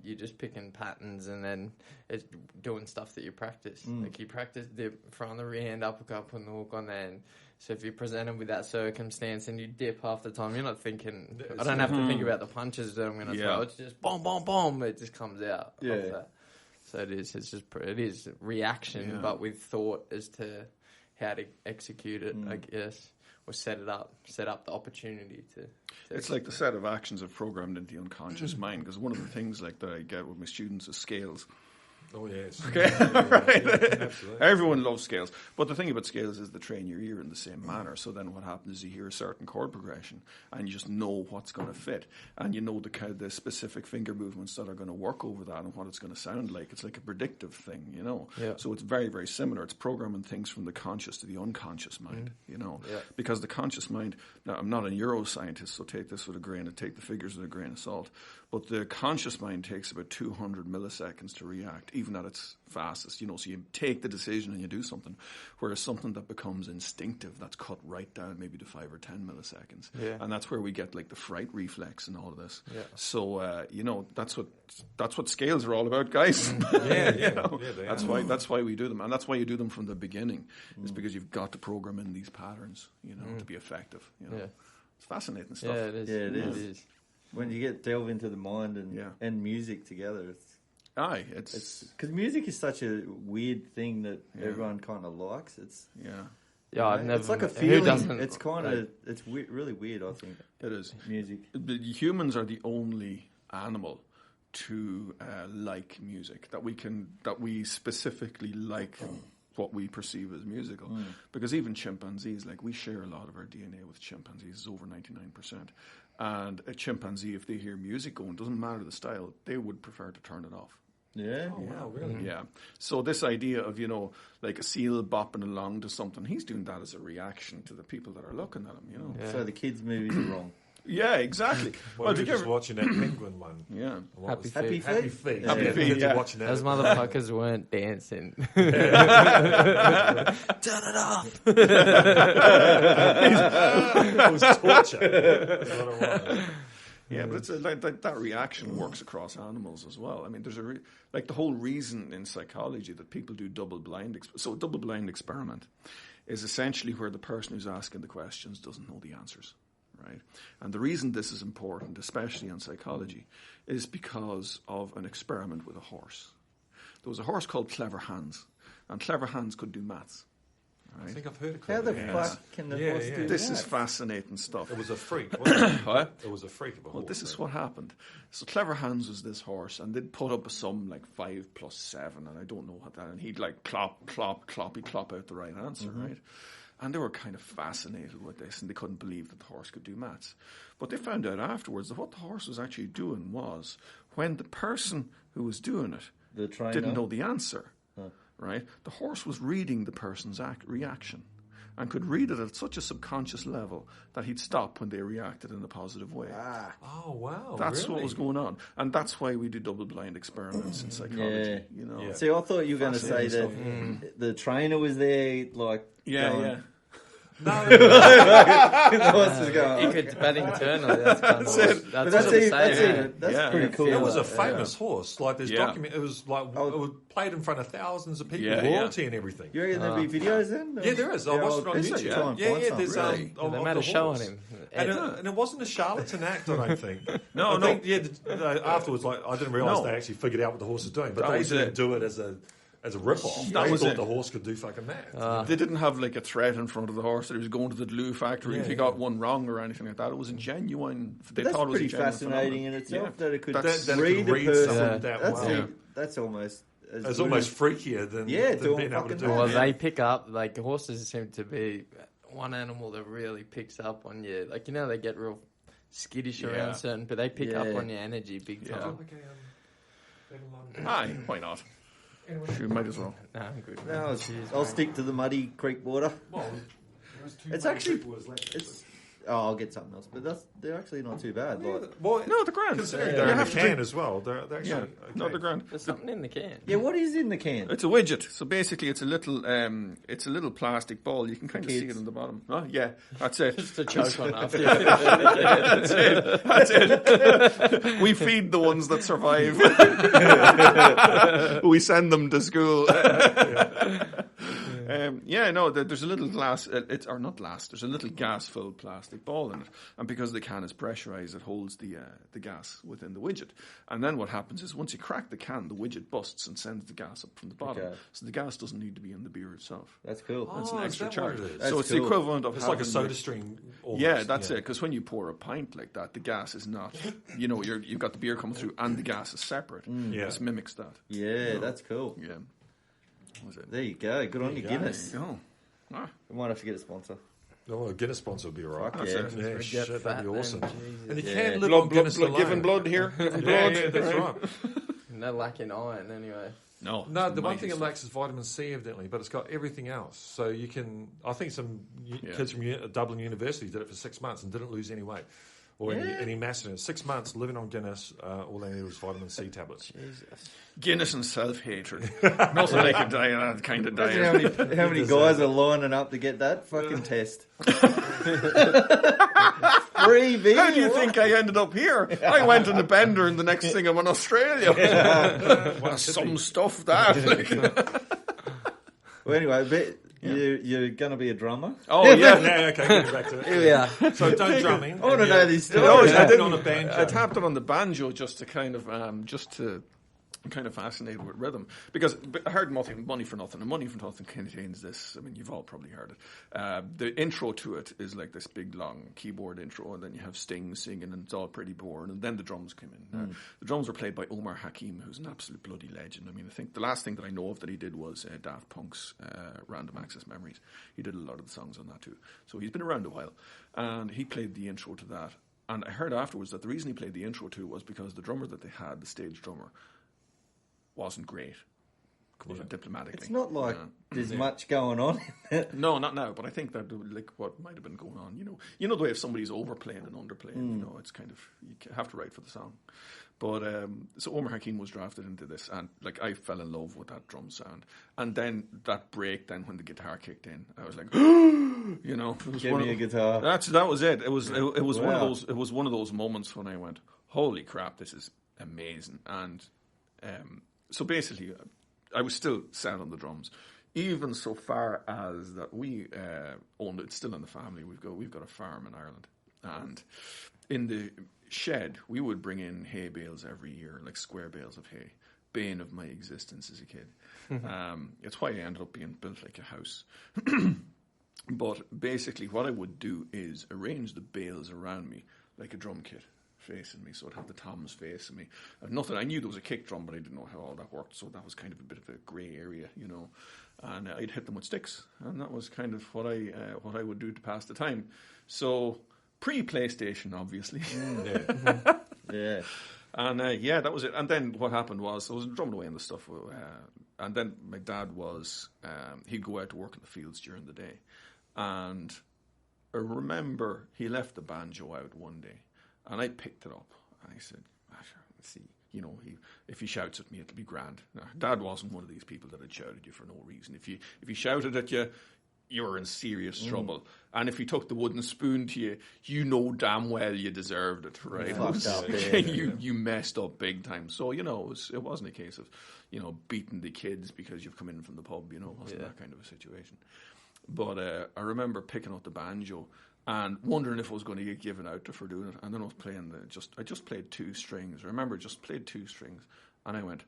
Speaker 1: You're just picking patterns, and then it's doing stuff that you practice. Like you practice dip, front of the rear hand, uppercut, putting the hook on there. And so if you're presented with that circumstance and you dip half the time, you're not thinking, I don't have to think about the punches that I'm going to throw. It's just boom, boom, boom. It just comes out.
Speaker 4: Yeah.
Speaker 1: Of that. So it is reaction, but with thought as to how to execute it, I guess, or set up the opportunity to
Speaker 3: It's like the set of actions are programmed into the unconscious mind, because one of the things like that I get with my students is scales.
Speaker 2: Oh, yes.
Speaker 3: Okay,
Speaker 2: right. Absolutely.
Speaker 3: Everyone loves scales. But the thing about scales is they train your ear in the same manner. So then what happens is you hear a certain chord progression and you just know what's going to fit. And you know the specific finger movements that are going to work over that and what it's going to sound like. It's like a predictive thing, you know.
Speaker 1: Yeah.
Speaker 3: So it's very, very similar. It's programming things from the conscious to the unconscious mind, you know.
Speaker 1: Yeah.
Speaker 3: Because the conscious mind, now I'm not a neuroscientist, so take this with a grain of, take the figures with a grain of salt. But the conscious mind takes about 200 milliseconds to react, even at its fastest, you know, so you take the decision and you do something, whereas something that becomes instinctive, that's cut right down maybe to 5 or 10 milliseconds.
Speaker 1: Yeah.
Speaker 3: And that's where we get like the fright reflex and all of this.
Speaker 1: Yeah.
Speaker 3: So, you know, that's what scales are all about, guys.
Speaker 2: Yeah,
Speaker 3: You know,
Speaker 2: they
Speaker 3: that's why we do them. And that's why you do them from the beginning, is because you've got to program in these patterns, you know, to be effective. You know,
Speaker 1: Yeah.
Speaker 3: It's fascinating stuff.
Speaker 1: Yeah, it is.
Speaker 4: Yeah, it is. When you delve into the mind and music together, it's because music is such a weird thing that everyone kind of likes. It's
Speaker 1: I've never.
Speaker 4: It's like a
Speaker 1: Who
Speaker 4: feeling.
Speaker 1: doesn't?
Speaker 4: It's kind of really weird. I think
Speaker 3: It is.
Speaker 4: music.
Speaker 3: The humans are the only animal to like music that we specifically like what we perceive as musical. Because even chimpanzees, like we share a lot of our DNA with chimpanzees, it's over 99%. And a chimpanzee, if they hear music going, doesn't matter the style, they would prefer to turn it off.
Speaker 4: Yeah.
Speaker 2: Oh, wow, really?
Speaker 3: Yeah. So this idea of, you know, like a seal bopping along to something, he's doing that as a reaction to the people that are looking at him, you know.
Speaker 1: Yeah.
Speaker 4: So the kids' movies are wrong.
Speaker 3: Yeah, exactly.
Speaker 2: Well, we were
Speaker 3: did you
Speaker 2: just
Speaker 3: ever-
Speaker 2: watching that penguin one.
Speaker 3: Yeah.
Speaker 2: And what
Speaker 1: Happy
Speaker 2: was-
Speaker 1: Feet.
Speaker 2: Happy Feet.
Speaker 4: Happy
Speaker 2: Yeah,
Speaker 3: Feet,
Speaker 2: kids
Speaker 3: yeah.
Speaker 2: are watching that.
Speaker 1: Those motherfuckers weren't dancing.
Speaker 2: Turn
Speaker 1: it off.
Speaker 2: It was torture. That's what it was.
Speaker 3: Yeah, but it's like that reaction works across animals as well. I mean, there's the whole reason in psychology that people do double-blind. So a double-blind experiment is essentially where the person who's asking the questions doesn't know the answers, right? And the reason this is important, especially in psychology, is because of an experiment with a horse. There was a horse called Clever Hans, and Clever Hans could do maths.
Speaker 2: I think I've heard of
Speaker 4: How the
Speaker 2: Clever.
Speaker 4: fuck can the horse do
Speaker 3: This
Speaker 4: that?
Speaker 3: is fascinating stuff.
Speaker 2: It was a freak, wasn't it?
Speaker 3: What?
Speaker 2: It was a freak of a
Speaker 3: Well,
Speaker 2: horse.
Speaker 3: this is what happened. So Clever Hans was this horse, and they'd put up a sum like 5 + 7, and I don't know what that, and he'd like clop out the right answer, right? And they were kind of fascinated with this, and they couldn't believe that the horse could do maths. But they found out afterwards that what the horse was actually doing was, when the person who was doing it
Speaker 4: The trainer?
Speaker 3: didn't know the answer, right? The horse was reading the person's reaction, and could read it at such a subconscious level that he'd stop when they reacted in a positive way.
Speaker 2: Oh, wow.
Speaker 3: That's
Speaker 2: really?
Speaker 3: what was going on. And that's why we do double-blind experiments in psychology, you know.
Speaker 2: Yeah.
Speaker 4: See, I thought you were going to say that the trainer was there, like, going,
Speaker 2: No,
Speaker 4: the horse is going,
Speaker 1: You could bat internally. That's kind of
Speaker 4: But
Speaker 1: that's
Speaker 4: that's
Speaker 1: what I'm saying.
Speaker 4: even, that's
Speaker 3: Yeah.
Speaker 4: pretty cool.
Speaker 2: it was a
Speaker 4: like,
Speaker 2: famous horse. Like, there's
Speaker 3: Yeah.
Speaker 2: document. It was like it was played in front of thousands of people,
Speaker 3: Yeah,
Speaker 2: royalty and everything.
Speaker 4: You reckon there'd be videos then?
Speaker 2: Yeah, there is. I watched it on
Speaker 3: is it?
Speaker 2: YouTube.
Speaker 3: Try
Speaker 4: and
Speaker 2: Yeah,
Speaker 4: find some.
Speaker 2: there's
Speaker 3: Really?
Speaker 2: of
Speaker 1: They
Speaker 2: the
Speaker 1: made a show on
Speaker 2: horse.
Speaker 1: him.
Speaker 2: And it wasn't a charlatan act, I don't think.
Speaker 3: No,
Speaker 2: I
Speaker 3: no.
Speaker 2: think, afterwards, like I didn't realise
Speaker 3: No.
Speaker 2: they actually figured out what the horse was doing, but
Speaker 3: That
Speaker 2: they
Speaker 3: was
Speaker 2: didn't
Speaker 3: it.
Speaker 2: do it as a as a rip-off.
Speaker 3: That
Speaker 2: They
Speaker 3: was
Speaker 2: thought
Speaker 3: it.
Speaker 2: the horse could do fucking that.
Speaker 3: They didn't have like a threat in front of the horse that he was going to the glue factory if he got one wrong or anything like that. It was a genuine. They
Speaker 4: That's
Speaker 3: thought it was
Speaker 4: pretty
Speaker 3: a genuine
Speaker 4: fascinating
Speaker 3: phenomenon.
Speaker 4: in itself that it could
Speaker 3: That it
Speaker 4: read
Speaker 2: could
Speaker 4: a
Speaker 2: read
Speaker 4: person.
Speaker 2: someone that well.
Speaker 4: That's almost.
Speaker 2: It's almost freakier than,
Speaker 4: doing
Speaker 2: being able to
Speaker 4: fucking
Speaker 2: do
Speaker 4: that.
Speaker 1: Well,
Speaker 2: it.
Speaker 1: they pick up, like, horses seem to be one animal that really picks up on you. Like, they get real skittish around certain, but they pick up on your energy big time.
Speaker 3: Aye, why not? You might as well.
Speaker 1: No, I'm good.
Speaker 4: No, I'll stick to the muddy creek water.
Speaker 2: Well,
Speaker 4: It's actually. I'll get something else, but they're actually not too bad. Like,
Speaker 3: No, the grand.
Speaker 2: Considering they're in the can as well, they're actually okay.
Speaker 3: No, the grand.
Speaker 1: There's something in the can.
Speaker 4: yeah, what is in the can?
Speaker 3: It's a widget. So basically, it's a little plastic ball. You can kind of see it on the bottom. Oh, yeah, that's it.
Speaker 1: Just to choke on after.
Speaker 3: That's it. That's it. We feed the ones that survive. We send them to school. There's a little glass, or not glass, there's a little gas-filled plastic ball in it. And because the can is pressurized, it holds the gas within the widget. And then what happens is once you crack the can, the widget busts and sends the gas up from the bottom.
Speaker 4: Okay.
Speaker 3: So the gas doesn't need to be in the beer itself.
Speaker 4: That's cool.
Speaker 3: That's
Speaker 2: Oh,
Speaker 3: an
Speaker 2: is
Speaker 3: extra
Speaker 2: that what
Speaker 3: charge.
Speaker 2: it is?
Speaker 3: So it's
Speaker 4: cool.
Speaker 3: the equivalent of
Speaker 2: It's like a
Speaker 3: having
Speaker 2: soda stream. Almost.
Speaker 3: Yeah, that's it. Because when you pour a pint like that, the gas is not. You've got the beer coming through, and the gas is separate.
Speaker 2: Yeah.
Speaker 3: This mimics that.
Speaker 4: Yeah, that's cool.
Speaker 3: Yeah. What was it?
Speaker 4: There you go. Good on you, Guinness.
Speaker 3: Oh. Ah.
Speaker 4: We might have to get a sponsor.
Speaker 2: No, a Guinness sponsor would be all right.
Speaker 4: Fuck
Speaker 3: That's
Speaker 4: yeah.
Speaker 3: it.
Speaker 2: Yeah,
Speaker 1: Get
Speaker 2: shit,
Speaker 1: fat
Speaker 2: that'd be
Speaker 1: then,
Speaker 2: awesome.
Speaker 1: Jesus.
Speaker 2: And you
Speaker 4: Yeah.
Speaker 2: can live on Guinness alone.
Speaker 3: Giving blood here. Giving
Speaker 2: Yeah,
Speaker 3: blood.
Speaker 2: yeah, that's right.
Speaker 1: No lack in iron, anyway.
Speaker 3: No,
Speaker 2: No, the one
Speaker 3: mighty
Speaker 2: thing it
Speaker 3: stuff.
Speaker 2: lacks is vitamin C, evidently, but it's got everything else. So you can. I think some kids from Dublin University did it for 6 months and didn't lose any weight or any mass in it. 6 months living on Guinness, all they needed was vitamin C tablets.
Speaker 1: Jesus.
Speaker 3: Guinness and self-hatred. Nothing like a diet, that kind of
Speaker 4: Imagine
Speaker 3: diet.
Speaker 4: how many guys are lining up to get that fucking test. Free beer.
Speaker 3: How do you think I ended up here? I went on the bender, and the next thing I'm in Australia. Well, some stuff that.
Speaker 4: Well, anyway, but you're going to be a drummer?
Speaker 3: Oh yeah.
Speaker 2: Yeah, okay, getting back to it.
Speaker 4: Here we are.
Speaker 2: So don't drumming.
Speaker 4: I want to know these
Speaker 3: No,
Speaker 4: stories.
Speaker 3: I didn't.
Speaker 2: on a banjo.
Speaker 3: I tapped it on the banjo just to kind of I'm kind of fascinated with rhythm because I heard Money for Nothing, and Money for Nothing contains this. I mean, you've all probably heard it. The intro to it is like this big long keyboard intro, and then you have Sting singing, and it's all pretty boring, and then the drums come in. The drums were played by Omar Hakim, who's an absolute bloody legend. I mean, I think the last thing that I know of that he did was Daft Punk's Random Access Memories. He did a lot of the songs on that too. So he's been around a while, and he played the intro to that. And I heard afterwards that the reason he played the intro to was because the drummer that they had, the stage drummer, wasn't great. Wasn't diplomatically.
Speaker 4: It's not like there's much going on in it.
Speaker 3: No, not now. But I think that like what might have been going on. You know the way if somebody's overplaying and underplaying. It's kind of you have to write for the song. But so Omar Hakim was drafted into this, and like I fell in love with that drum sound. And then that break, then when the guitar kicked in, I was like, it was
Speaker 4: Give me a guitar.
Speaker 3: That was it. It was
Speaker 4: Wow.
Speaker 3: one of those moments when I went, holy crap, this is amazing. And so basically, I was still set on the drums, even so far as that we owned it. It's still in the family. We've got a farm in Ireland, and in the shed we would bring in hay bales every year, like square bales of hay. Bane of my existence as a kid. It's why I ended up being built like a house. But basically, what I would do is arrange the bales around me like a drum kit facing me, so I'd have the toms facing me. I knew there was a kick drum, but I didn't know how all that worked, so that was kind of a bit of a grey area, And I'd hit them with sticks, and that was kind of what I would do to pass the time. So pre-PlayStation, obviously.
Speaker 4: Yeah.
Speaker 3: And that was it. And then what happened was I was drumming away on the stuff, and then my dad was he'd go out to work in the fields during the day, and I remember he left the banjo out one day. And I picked it up, and I said, sure, let's see. If he shouts at me, it'll be grand. Now, Dad wasn't one of these people that had shouted at you for no reason. If he shouted at you, you were in serious trouble. And if he took the wooden spoon to you, you know damn well you deserved it, right?
Speaker 4: Fucked up, yeah.
Speaker 3: you messed up big time. So, it wasn't a case of, beating the kids because you've come in from the pub, it wasn't that kind of a situation. But I remember picking up the banjo and wondering if I was going to get given out for doing it. And then I was playing I just played 2 strings. I remember just played 2 strings. And I went,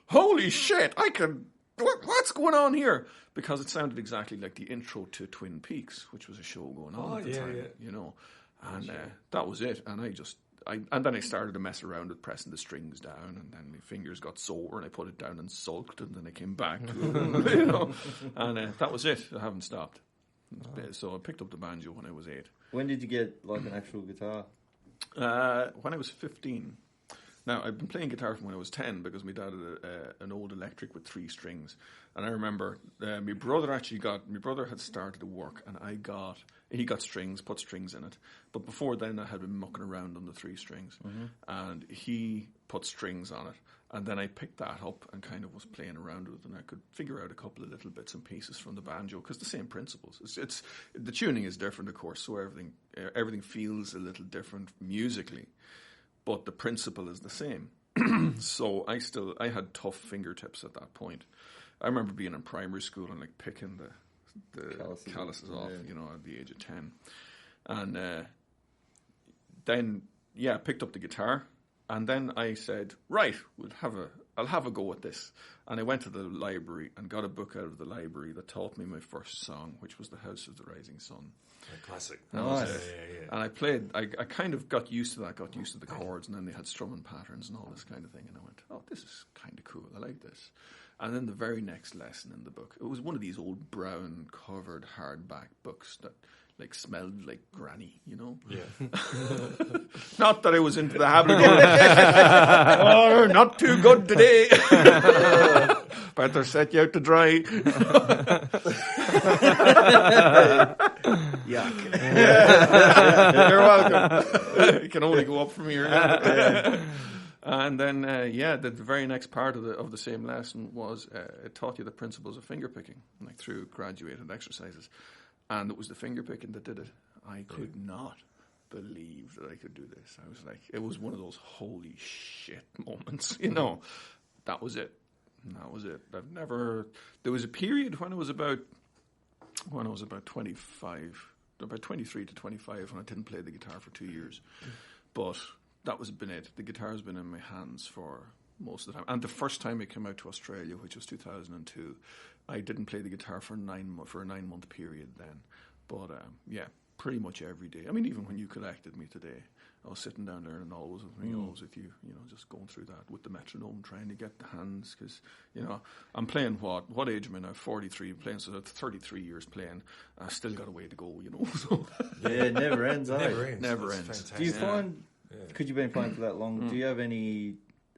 Speaker 3: holy shit, I can what's going on here? Because it sounded exactly like the intro to Twin Peaks, which was a show going on at the time, you know. And that was it. And and then I started to mess around with pressing the strings down, and then my fingers got sore, and I put it down and sulked, and then I came back to it, you know. And that was it. I haven't stopped. So I picked up the banjo when I was 8.
Speaker 4: When did you get like an actual guitar?
Speaker 3: When I was 15. Now, I've been playing guitar from when I was 10 because my dad had an old electric with 3 strings. And I remember my brother had started to work, and he got strings, put strings in it. But before then, I had been mucking around on the 3 strings. And he put strings on it. And then I picked that up and kind of was playing around with it, and I could figure out a couple of little bits and pieces from the banjo, because the same principles. It's the tuning is different, of course, so everything feels a little different musically, but the principle is the same. So I had tough fingertips at that point. I remember being in primary school and like picking the calluses off, you know, at the age of 10, and then I picked up the guitar. And then I said, right, I'll have a go at this. And I went to the library and got a book out of the library that taught me my first song, which was The House of the Rising Sun.
Speaker 2: A classic.
Speaker 3: Nice. And I played, I kind of got used to that, got used to the chords, and then they had strumming patterns and all this kind of thing. And I went, oh, this is kind of cool. I like this. And then the very next lesson in the book, it was one of these old brown covered hardback books that like smelled like granny, you know?
Speaker 2: Yeah.
Speaker 3: Not that I was into the habit of going, oh, not too good today. Better set you out to dry.
Speaker 4: Yuck.
Speaker 3: You're welcome. It can only go up from here. And then, the very next part of the same lesson was it taught you the principles of finger picking, like through graduated exercises. And it was the finger picking that did it. I could not believe that I could do this. I was like, it was one of those holy shit moments, you know. That was it. There was a period when I was about 25, about 23 to 25, when I didn't play the guitar for 2 years. But that was been it. The guitar has been in my hands for most of the time. And the first time I came out to Australia, which was 2002, I didn't play the guitar for a 9-month period then. But pretty much every day. I mean, even when you collected me today, I was sitting down there and always with you, you know, just going through that with the metronome, trying to get the hands, because, you know, I'm playing what age am I now? 43, playing, so that's 33 years playing. I still got a way to go, you know. So.
Speaker 4: Yeah, it never ends,
Speaker 3: Never ends.
Speaker 2: Fantastic.
Speaker 4: Do you find, because you've been playing for that long, do you have any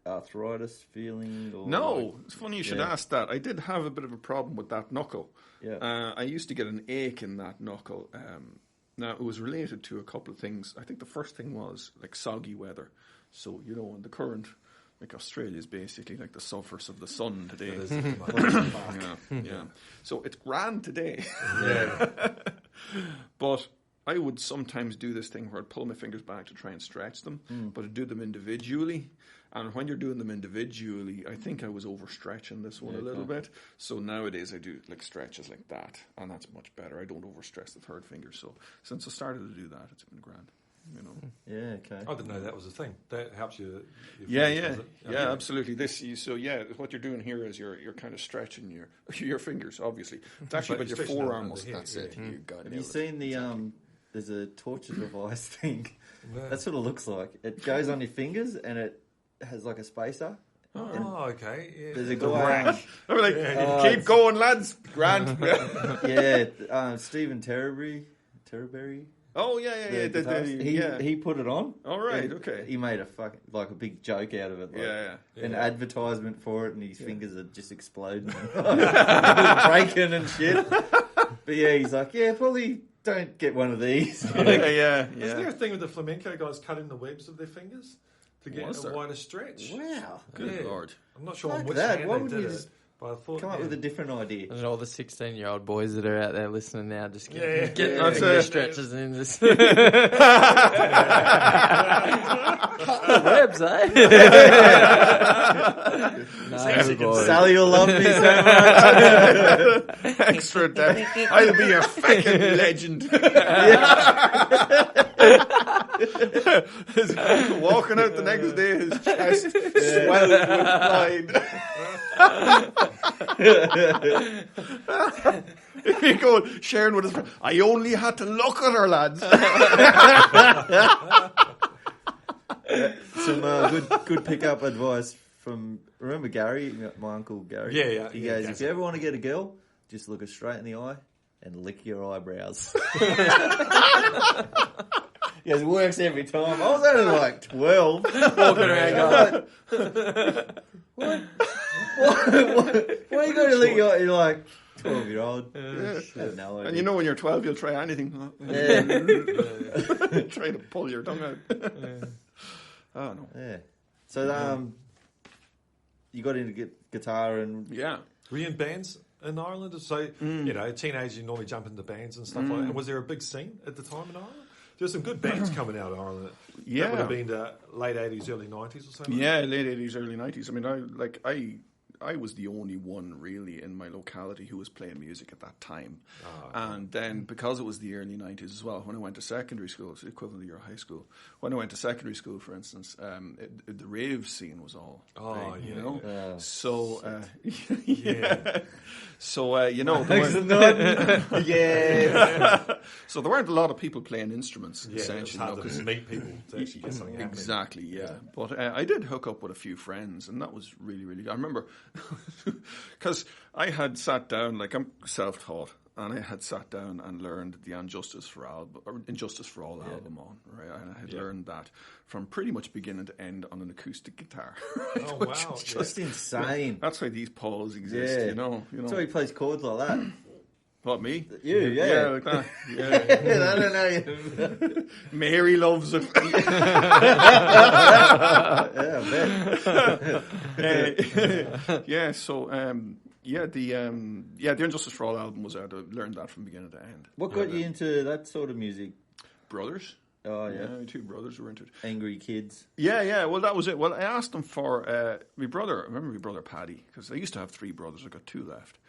Speaker 4: arthritis feeling? Or
Speaker 3: no, it's funny you should ask that. I did have a bit of a problem with that knuckle. Yeah. I used to get an ache in that knuckle. Now, it was related to a couple of things. I think the first thing was like soggy weather. So, you know, in the current, like Australia is basically like the surface of the sun today. Yeah. So it's grand today.
Speaker 2: Yeah.
Speaker 3: But I would sometimes do this thing where I'd pull my fingers back to try and stretch them, but I'd do them individually. And when you're doing them individually, I think I was overstretching this one a little bit. So nowadays I do like stretches like that, and that's much better. I don't overstress the third finger. So since I started to do that, it's been grand. You know.
Speaker 4: Yeah. Okay.
Speaker 2: I didn't know that was a thing. That helps you.
Speaker 3: Yeah, absolutely. What you're doing here is you're kind of stretching your fingers. Obviously, it's actually about your forearm muscle. That's it. You got
Speaker 4: Have you seen the There's a torture device thing. That's what it looks like. It goes on your fingers and it has like a spacer.
Speaker 2: Oh, okay. Yeah.
Speaker 4: There's a guy.
Speaker 3: I'm like, keep going, lads. Grand.
Speaker 4: Stephen Terryberry.
Speaker 3: Oh yeah.
Speaker 4: He put it on.
Speaker 3: All right. Okay.
Speaker 4: He made a big joke out of it. Like, an advertisement for it, and his fingers are just exploding, breaking and shit. But yeah, he's like, probably don't get one of these.
Speaker 2: Isn't there a thing with the flamenco guys cutting the webs of their fingers to get a wider stretch?
Speaker 4: Wow.
Speaker 3: Good Lord.
Speaker 2: I'm not sure on
Speaker 4: Like
Speaker 2: which
Speaker 4: that.
Speaker 2: hand
Speaker 4: Why
Speaker 2: they
Speaker 4: wouldn't
Speaker 2: did
Speaker 4: you
Speaker 2: it.
Speaker 4: just
Speaker 2: But I thought,
Speaker 4: come up with a different idea?
Speaker 1: And all the 16-year-old boys that are out there listening now just getting
Speaker 3: That's
Speaker 1: their stretches in this. Cut the webs, eh? No, boy.
Speaker 4: Sally will love me so much.
Speaker 3: Extra depth. I'll be a fucking legend. Walking out the next day, his chest swelled with pride. He go sharing with his friend. I only had to look at her, lads.
Speaker 4: Some good pickup advice from, remember Gary, my uncle Gary?
Speaker 2: Yeah.
Speaker 4: He goes, if you ever want to get a girl, just look her straight in the eye and lick your eyebrows. He goes, it works every time. I was only like 12. Walking around going, what? Why are you going to lick your eye? You're like, 12-year-old. No idea.
Speaker 3: And you know when you're 12, you'll try anything.
Speaker 4: Yeah.
Speaker 3: Try to pull your tongue out. Oh, no.
Speaker 4: Yeah. So, you got into guitar and...
Speaker 3: Yeah.
Speaker 2: Were you in bands in Ireland? So, you know, teenagers, you normally jump into bands and stuff like that. And was there a big scene at the time in Ireland? There were some good bands coming out of Ireland.
Speaker 3: Yeah.
Speaker 2: That would have been the late 80s, early 90s or something.
Speaker 3: Yeah, late 80s, early 90s. I mean, I was the only one really in my locality who was playing music at that time. And then because it was the early 90s as well, when I went to secondary school, it's the equivalent of your high school. When I went to secondary school, for instance, the rave scene was all big, you know?
Speaker 4: Yeah.
Speaker 3: So, So, you know...
Speaker 4: Yeah.
Speaker 3: So there weren't a lot of people playing instruments,
Speaker 2: Yeah,
Speaker 3: essentially.
Speaker 2: it was hard to meet people to actually get something happening.
Speaker 3: Exactly, yeah. But I did hook up with a few friends, and that was really, really good. I remember, because I had sat down, like I'm self-taught, and I had sat down and learned the Injustice for All album on, right? And I had learned that from pretty much beginning to end on an acoustic guitar. Right?
Speaker 2: Oh,
Speaker 3: Which
Speaker 2: wow.
Speaker 3: is
Speaker 4: Just insane.
Speaker 3: That's why these Pauls exist, you know.
Speaker 4: That's why he plays chords like that.
Speaker 3: What, me?
Speaker 4: You, yeah.
Speaker 3: Like that. Yeah.
Speaker 4: I don't know.
Speaker 3: Mary loves it. The Injustice for All album was out. I learned that from beginning to end.
Speaker 4: What got you into that sort of music?
Speaker 3: Brothers.
Speaker 4: Oh, yeah.
Speaker 3: Two brothers were into it.
Speaker 4: Angry kids.
Speaker 3: Yeah, well, that was it. Well, I asked them for my brother. I remember my brother Paddy, because I used to have three brothers. I got two left.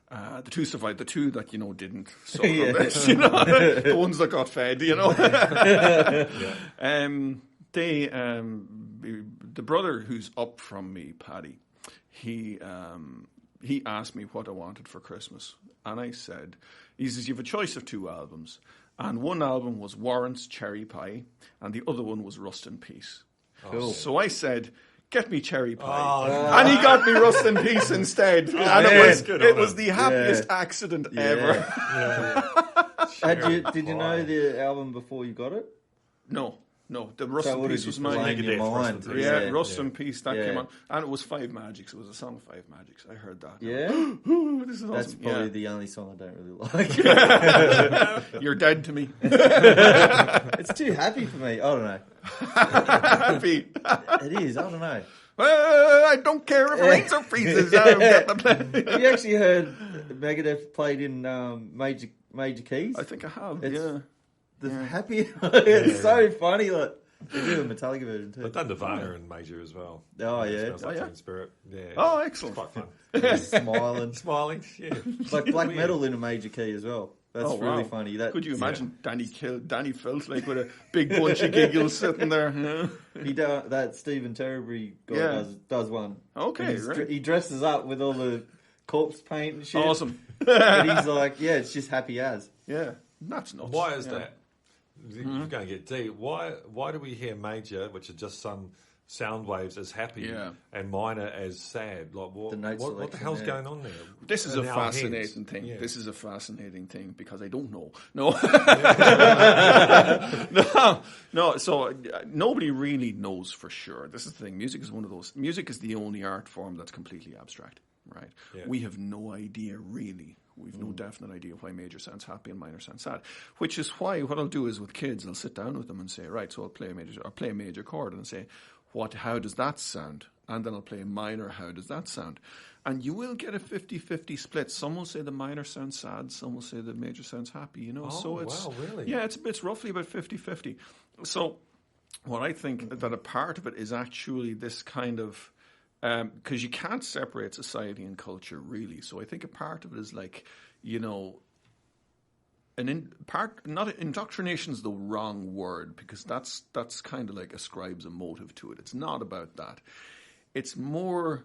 Speaker 3: The two survived. The two that, you know, didn't suffer this, you know, the ones that got fed, you know. The brother who's up from me, Paddy, he asked me what I wanted for Christmas, and I said, he says, you have a choice of two albums, and one album was Warrant's Cherry Pie, and the other one was Rust in Peace.
Speaker 4: Cool.
Speaker 3: So I said, get me Cherry Pie. And he got me Rust in Peace instead. And it was the happiest accident ever.
Speaker 4: Did you know the album before you got it?
Speaker 3: No. The Rust in Peace was mine. Rust in Peace, that came on. And it was Five Magics. It was a song of Five Magics. I heard that.
Speaker 4: Yeah?
Speaker 3: This is awesome.
Speaker 4: That's probably the only song I don't really like.
Speaker 3: You're dead to me.
Speaker 4: It's too happy for me. I don't know.
Speaker 3: Happy.
Speaker 4: It is. I don't know.
Speaker 3: I don't care if it rains or freezes.
Speaker 4: Have you actually heard Megadeth played in major keys?
Speaker 3: I think I have,
Speaker 4: The happy. It's so funny. Like, they do a Metallica version too.
Speaker 2: They've done Nirvana and Major as well.
Speaker 4: Oh, yeah.
Speaker 2: Smells like Teen Spirit. Yeah.
Speaker 3: Oh, excellent.
Speaker 2: It's quite fun.
Speaker 4: Smiling.
Speaker 2: Yeah.
Speaker 4: Like black metal in a major key as well. That's really funny.
Speaker 3: Could you imagine Danny felt like with a big bunch of giggles sitting there?
Speaker 4: That Stephen Terbury guy does one.
Speaker 3: Okay, right.
Speaker 4: He dresses up with all the corpse paint and shit.
Speaker 3: Awesome.
Speaker 4: And he's like, it's just happy as.
Speaker 3: Yeah, that's nuts.
Speaker 2: Why is that? You're going to get deep. Why do we hear major, which are just some sound waves, as happy and minor as sad? Like what the hell's going on there?
Speaker 3: This is a fascinating thing.
Speaker 2: Yeah.
Speaker 3: This is a fascinating thing because I don't know. No. No. So nobody really knows for sure. This is the thing. Music is one of those. Music is the only art form that's completely abstract. Right? Yeah. We have no idea really. We've no definite idea why major sounds happy and minor sounds sad. Which is why what I'll do is with kids, I'll sit down with them and say, right, so I'll play a major chord and say, how does that sound? And then I'll play a minor, how does that sound? And you will get a 50-50 split. Some will say the minor sounds sad, some will say the major sounds happy, you know.
Speaker 2: Oh,
Speaker 3: so it's,
Speaker 2: wow, really?
Speaker 3: Yeah, it's roughly about 50-50. So what I think that a part of it is actually this kind of, because you can't separate society and culture really. So I think a part of it is like, you know, indoctrination is the wrong word because that's kind of like ascribes a motive to it. It's not about that. It's more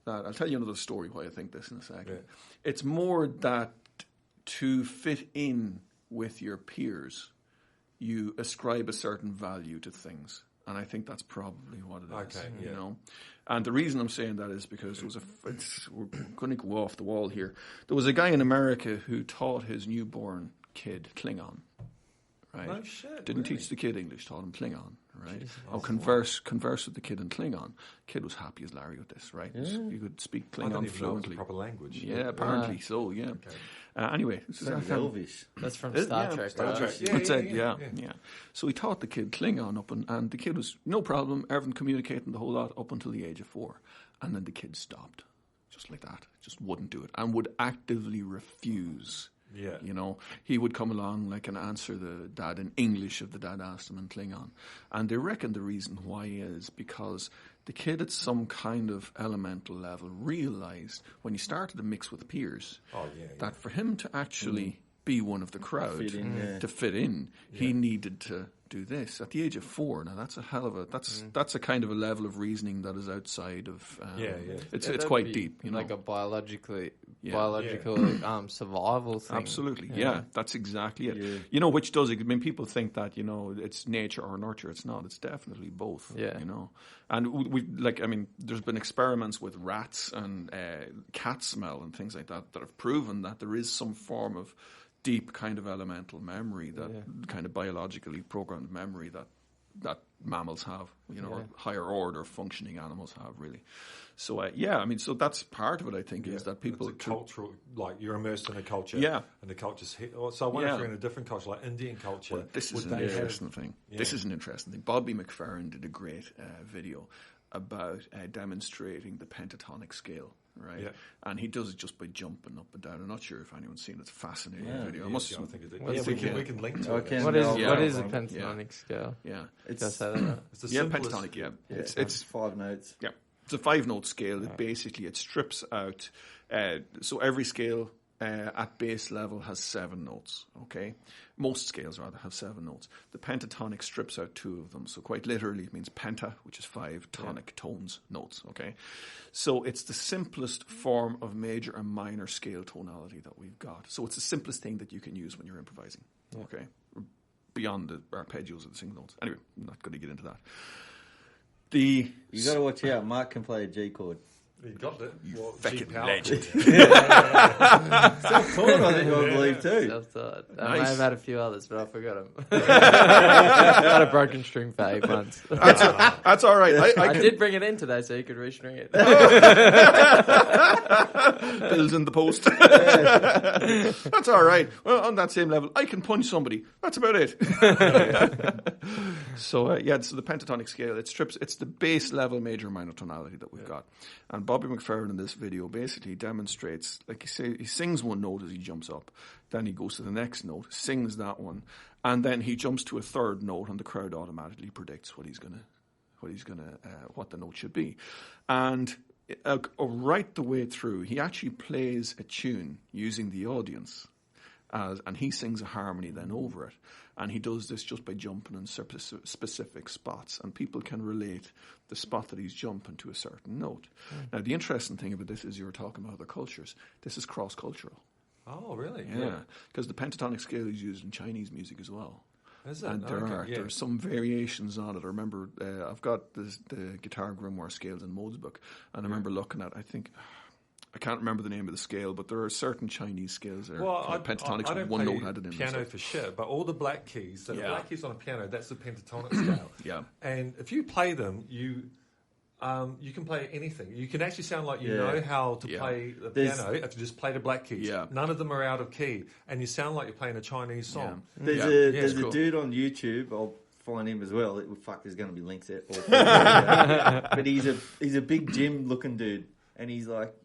Speaker 3: that, I'll tell you another story why I think this in a second.
Speaker 2: Yeah.
Speaker 3: It's more that to fit in with your peers, you ascribe a certain value to things. And I think that's probably what it is, you know. And the reason I'm saying that is because we're going to go off the wall here. There was a guy in America who taught his newborn kid Klingon, right?
Speaker 2: No shit,
Speaker 3: Didn't
Speaker 2: really?
Speaker 3: teach the kid English, taught him Klingon, right?
Speaker 2: Jesus.
Speaker 3: Converse with the kid in Klingon. Kid was happy as Larry with this, right?
Speaker 4: Yeah.
Speaker 3: You could speak
Speaker 2: I don't
Speaker 3: Klingon
Speaker 2: even know it's a
Speaker 3: fluently.
Speaker 2: proper language.
Speaker 3: Yeah, apparently so, yeah.
Speaker 2: Okay.
Speaker 3: Anyway, this is
Speaker 4: Sounds Elvish.
Speaker 1: That's from
Speaker 3: Yeah,
Speaker 1: Star Trek.
Speaker 2: Star
Speaker 1: right?
Speaker 2: Trek.
Speaker 3: That's it, yeah. So he taught the kid Klingon and the kid was no problem, everyone communicating the whole lot up until the age of 4. And then the kid stopped, just like that, just wouldn't do it, and would actively refuse.
Speaker 2: Yeah.
Speaker 3: You know, he would come along and answer the dad in English if the dad asked him in Klingon. And they reckon the reason why is because the kid at some kind of elemental level realised when he started to mix with peers that for him to actually be one of the crowd, to fit in, he needed to do this. At the age of 4, now that's a hell of a, that's a kind of a level of reasoning that is outside of, it's quite deep. You know?
Speaker 1: Like a biological survival thing.
Speaker 3: Absolutely, yeah, that's exactly it. Yeah. You know, which does, I mean, people think that, you know, it's nature or nurture. It's not. It's definitely both, you know. And we like, I mean, there's been experiments with rats and cat smell and things like that have proven that there is some form of deep kind of elemental memory, that kind of biologically programmed memory that mammals have, you know, or higher order functioning animals have, really. So, I mean, so that's part of it, I think, is that people...
Speaker 2: It's a cultural, like, you're immersed in a culture, and the culture's hit. So I wonder if you're in a different culture, like Indian culture...
Speaker 3: Well, this is an interesting thing. Yeah. This is an interesting thing. Bobby McFerrin did a great video about demonstrating the pentatonic scale, right? Yeah. And he does it just by jumping up and down. I'm not sure if anyone's seen it. It's a fascinating video.
Speaker 2: I think we can link to it.
Speaker 1: What is a pentatonic scale?
Speaker 3: Yeah.
Speaker 1: It's the simplest.
Speaker 3: Pentatonic,
Speaker 4: It's 5 notes.
Speaker 3: Yeah. It's a 5-note scale. It strips out... so every scale... at base level has 7 notes, okay? Most scales, rather, have 7 notes. The pentatonic strips out 2 of them. So quite literally, it means penta, which is 5, tonic, tones, notes, okay? So it's the simplest form of major and minor scale tonality that we've got. So it's the simplest thing that you can use when you're improvising, okay? Beyond the arpeggios of the single notes. Anyway, I'm not going to get into that. You
Speaker 4: got to watch out. Mark can play a G chord.
Speaker 2: You got it.
Speaker 3: Fucking legend.
Speaker 4: Self-taught, I think, I believe, too.
Speaker 1: Self-taught. I may have had a few others, but I forgot them. Had a broken string for 8 months.
Speaker 3: That's all right.
Speaker 1: I did bring it in today so you could restring it.
Speaker 3: Bills in the post. That's all right. Well, on that same level, I can punch somebody. That's about it. So, so the pentatonic scale, it's the base level major minor tonality that we've got. And Bobby McFerrin in this video basically demonstrates, like he sings one note as he jumps up, then he goes to the next note, sings that one, and then he jumps to a third note, and the crowd automatically predicts what the note should be. And right the way through, he actually plays a tune using the audience, and he sings a harmony then over it. And he does this just by jumping in specific spots. And people can relate the spot that he's jumping to a certain note. Now, the interesting thing about this is you were talking about other cultures. This is cross-cultural.
Speaker 2: Oh, really?
Speaker 3: Yeah. Because the pentatonic scale is used in Chinese music as well.
Speaker 2: Is it?
Speaker 3: And there are some variations on it. I remember I've got the Guitar Grimoire Scales and Modes book. And I remember looking at, I can't remember the name of the scale, but there are certain Chinese scales there.
Speaker 2: Well,
Speaker 3: pentatonics
Speaker 2: I
Speaker 3: with
Speaker 2: don't
Speaker 3: one
Speaker 2: play
Speaker 3: note added in.
Speaker 2: piano for shit, but all the black keys, so the black keys on a piano, that's the pentatonic scale.
Speaker 3: Yeah.
Speaker 2: And if you play them, you can play anything. You can actually sound like you know how to play the piano if you just play the black keys. Yeah. None of them are out of key, and you sound like you're playing a Chinese song.
Speaker 4: Yeah. There's a dude on YouTube. I'll find him as well. There's going to be links there. But he's a big gym looking dude, and he's like,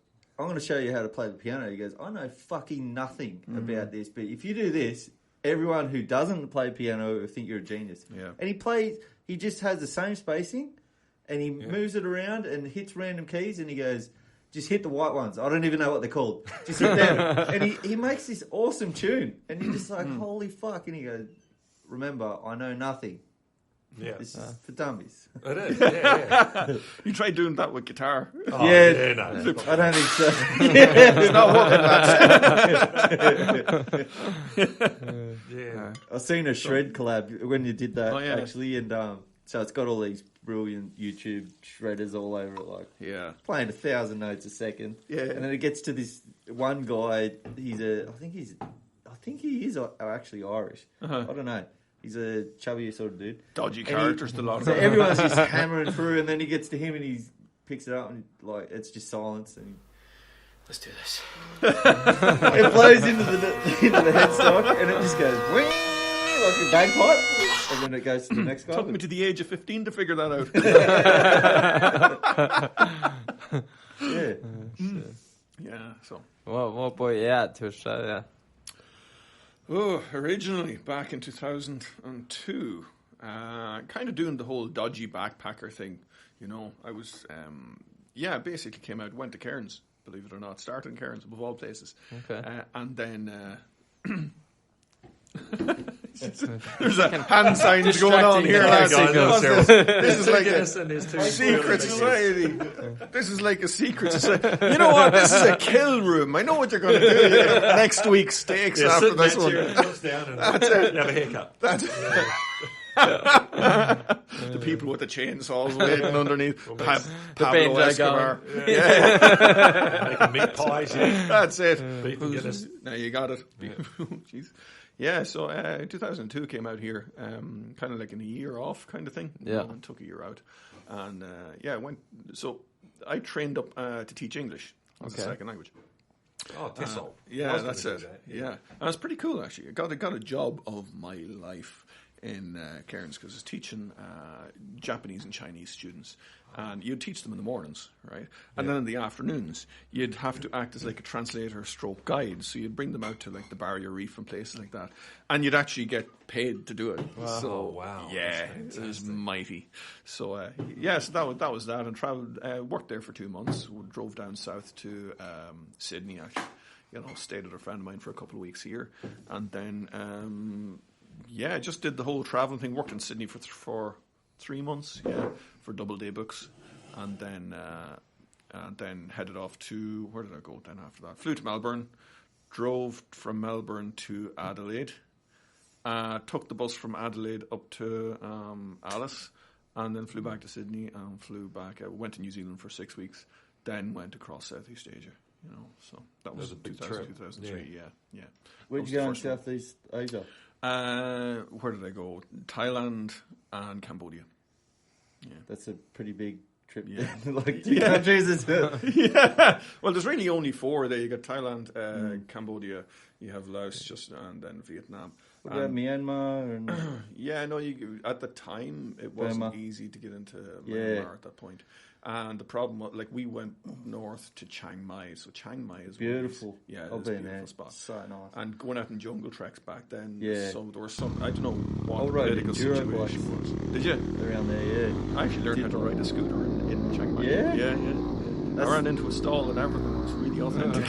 Speaker 4: I'm going to show you how to play the piano. He goes, I know fucking nothing about this, but if you do this, everyone who doesn't play piano will think you're a genius. Yeah. And he just has the same spacing, and he moves it around and hits random keys, and he goes, just hit the white ones. I don't even know what they're called. Just hit them. And he makes this awesome tune, and you're just like, holy fuck. And he goes, remember, I know nothing.
Speaker 2: Yeah.
Speaker 4: This is for dummies.
Speaker 2: It is. Yeah.
Speaker 3: You tried doing that with guitar.
Speaker 2: Oh,
Speaker 4: Yeah.
Speaker 2: no.
Speaker 4: I don't think so.
Speaker 3: It's not working, lads.
Speaker 2: Yeah.
Speaker 4: I've seen a shred collab when you did that,
Speaker 3: Oh, yeah.
Speaker 4: actually, and so it's got all these brilliant YouTube shredders all over it, like
Speaker 3: Yeah.
Speaker 4: playing 1,000 notes a second.
Speaker 3: Yeah.
Speaker 4: And then it gets to this one guy. I think he is actually Irish.
Speaker 3: Uh-huh.
Speaker 4: I don't know. He's a chubby sort of dude.
Speaker 3: Dodgy
Speaker 4: And
Speaker 3: characters, the lot of
Speaker 4: So
Speaker 3: them.
Speaker 4: everyone's just hammering through, and then he gets to him and he picks it up, and like it's just silence, and
Speaker 1: Let's do this.
Speaker 4: it flows into the headstock, and it just goes wing like a bagpipe, and then it goes to the next guy.
Speaker 3: Took me to the age of 15 to figure that out.
Speaker 4: Yeah.
Speaker 3: Yeah, so.
Speaker 1: What brought you out to Australia?
Speaker 3: Oh, originally back in 2002, kind of doing the whole dodgy backpacker thing. You know, I was, basically came out, went to Cairns, believe it or not, started in Cairns, above all places.
Speaker 1: Okay.
Speaker 3: And then there's a hand signs going on here, lads. This is like a secret society. This is like a secret society. You know what? This is a kill room. I know what you're going to do next week. Steaks after this one.
Speaker 2: That's it. You have a haircut.
Speaker 3: That's the people with the chainsaws waiting underneath. Pablo Escobar.
Speaker 2: Making meat pies. Yeah.
Speaker 3: That's it.
Speaker 2: Beef and Guinness.
Speaker 3: Now you got it. Jeez. Yeah, so 2002 came out here, kind of like in a year off kind of thing.
Speaker 1: Yeah.
Speaker 3: And took a year out. And went. So I trained up to teach English as a second language.
Speaker 2: Oh, that's all.
Speaker 3: Yeah, that's it. Yeah. And it's pretty cool, actually. I got a job of my life in Cairns because I was teaching Japanese and Chinese students. And you'd teach them in the mornings, right? And then in the afternoons, you'd have to act as like a translator stroke guide. So you'd bring them out to like the Barrier Reef and places like that. And you'd actually get paid to do it.
Speaker 2: Wow.
Speaker 3: So,
Speaker 2: Wow.
Speaker 3: Yeah, it was mighty. So, so that was that. And travelled, worked there for 2 months. Drove down south to Sydney, actually. You know, stayed with a friend of mine for a couple of weeks here. And then, just did the whole travelling thing. Worked in Sydney for 3 months, for double day books, and then headed off to, where did I go then after that? Flew to Melbourne, drove from Melbourne to Adelaide, took the bus from Adelaide up to Alice, and then flew back to Sydney and flew back. Went to New Zealand for 6 weeks, then went across Southeast Asia. You know, so that was
Speaker 2: a big
Speaker 3: 2003.
Speaker 2: trip.
Speaker 3: Yeah.
Speaker 4: Where'd you go in Southeast Asia?
Speaker 3: Where did I go? Thailand and Cambodia. Yeah.
Speaker 4: That's a pretty big trip.
Speaker 3: Yeah.
Speaker 4: Like 2 countries, isn't it?
Speaker 3: Yeah. Well, there's really only 4 there. You got Thailand, Cambodia, you have Laos, and then Vietnam.
Speaker 4: What about Myanmar? And
Speaker 3: At the time, it wasn't easy to get into Myanmar at that point. And the problem was, like, we went north to Chiang Mai, so Chiang Mai is
Speaker 4: beautiful.
Speaker 3: It's
Speaker 4: I've
Speaker 3: a
Speaker 4: been
Speaker 3: beautiful
Speaker 4: there.
Speaker 3: spot.
Speaker 4: So nice.
Speaker 3: And going out in jungle treks back then,
Speaker 4: Yeah.
Speaker 3: so there was some, I don't know what
Speaker 4: I
Speaker 3: the
Speaker 4: rode
Speaker 3: political
Speaker 4: enduro
Speaker 3: situation
Speaker 4: bikes.
Speaker 3: was. Did you?
Speaker 4: Around there, yeah.
Speaker 3: I actually learned how to ride a scooter in Chiang Mai.
Speaker 4: Yeah?
Speaker 3: Yeah. I ran into a stall and everything. It was really authentic.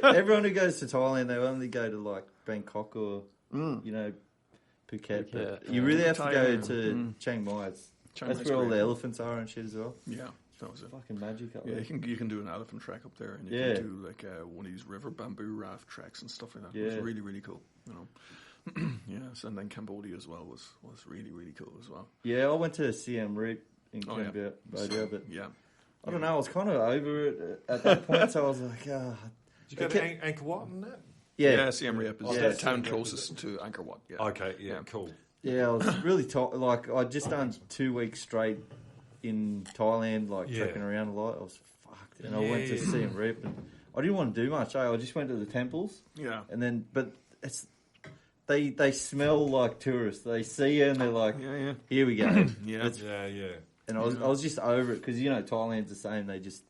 Speaker 4: Everyone who goes to Thailand, they only go to like Bangkok or Phuket. But you really have to go to Chiang Mai. That's where all the elephants are and shit as well.
Speaker 3: Yeah, that was it.
Speaker 4: Fucking magic up
Speaker 3: Yeah,
Speaker 4: there.
Speaker 3: you can do an elephant trek up there, and you can do like one of these river bamboo raft treks and stuff like that.
Speaker 4: Yeah.
Speaker 3: It was really, really cool. You know. Yes, and then Cambodia as well was really, really cool as well.
Speaker 4: Yeah, I went to Siem Reap in Cambodia, but I don't know. I was kind of over it at that point, so I was like,
Speaker 2: Did you go to Angkor Wat and that?
Speaker 3: Yeah, Siem Reap is the town closest to Angkor Wat. Yeah.
Speaker 2: Okay, yeah, cool.
Speaker 4: Yeah, I was really like I'd just done 2 weeks straight in Thailand, like trekking around a lot. I was fucked, and I went to Siem Reap, and I didn't want to do much. I just went to the temples.
Speaker 3: Yeah,
Speaker 4: and then it's they smell like tourists. They see you and they're like, here we go.
Speaker 3: yeah.
Speaker 4: And I was just over it because Thailand's the same. They just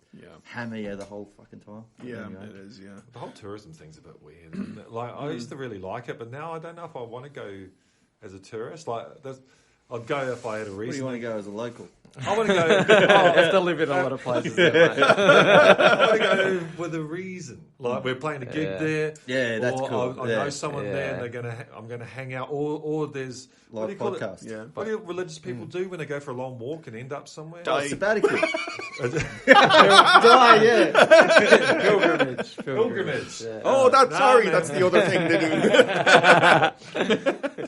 Speaker 4: hammer you the whole fucking time.
Speaker 3: Yeah, it is. Yeah,
Speaker 2: the whole tourism thing's a bit weird. Like I used to really like it, but now I don't know if I want to go as a tourist. Like I'd go if I had a
Speaker 4: Where do
Speaker 2: reason.
Speaker 4: you want to go as a local?
Speaker 2: I want to go.
Speaker 1: I have to live in a lot of places.
Speaker 2: I want to go with a reason. Like we're playing a gig there.
Speaker 4: Yeah, that's
Speaker 2: or
Speaker 4: cool.
Speaker 2: I know someone there, and I'm gonna hang out. Or there's what do you call
Speaker 4: podcast.
Speaker 2: it?
Speaker 3: Yeah.
Speaker 2: What do religious people do when they go for a long walk and end up somewhere?
Speaker 4: Sabbatical.
Speaker 1: Pilgrimage.
Speaker 2: Yeah.
Speaker 3: Oh,
Speaker 2: man.
Speaker 3: that's the other thing they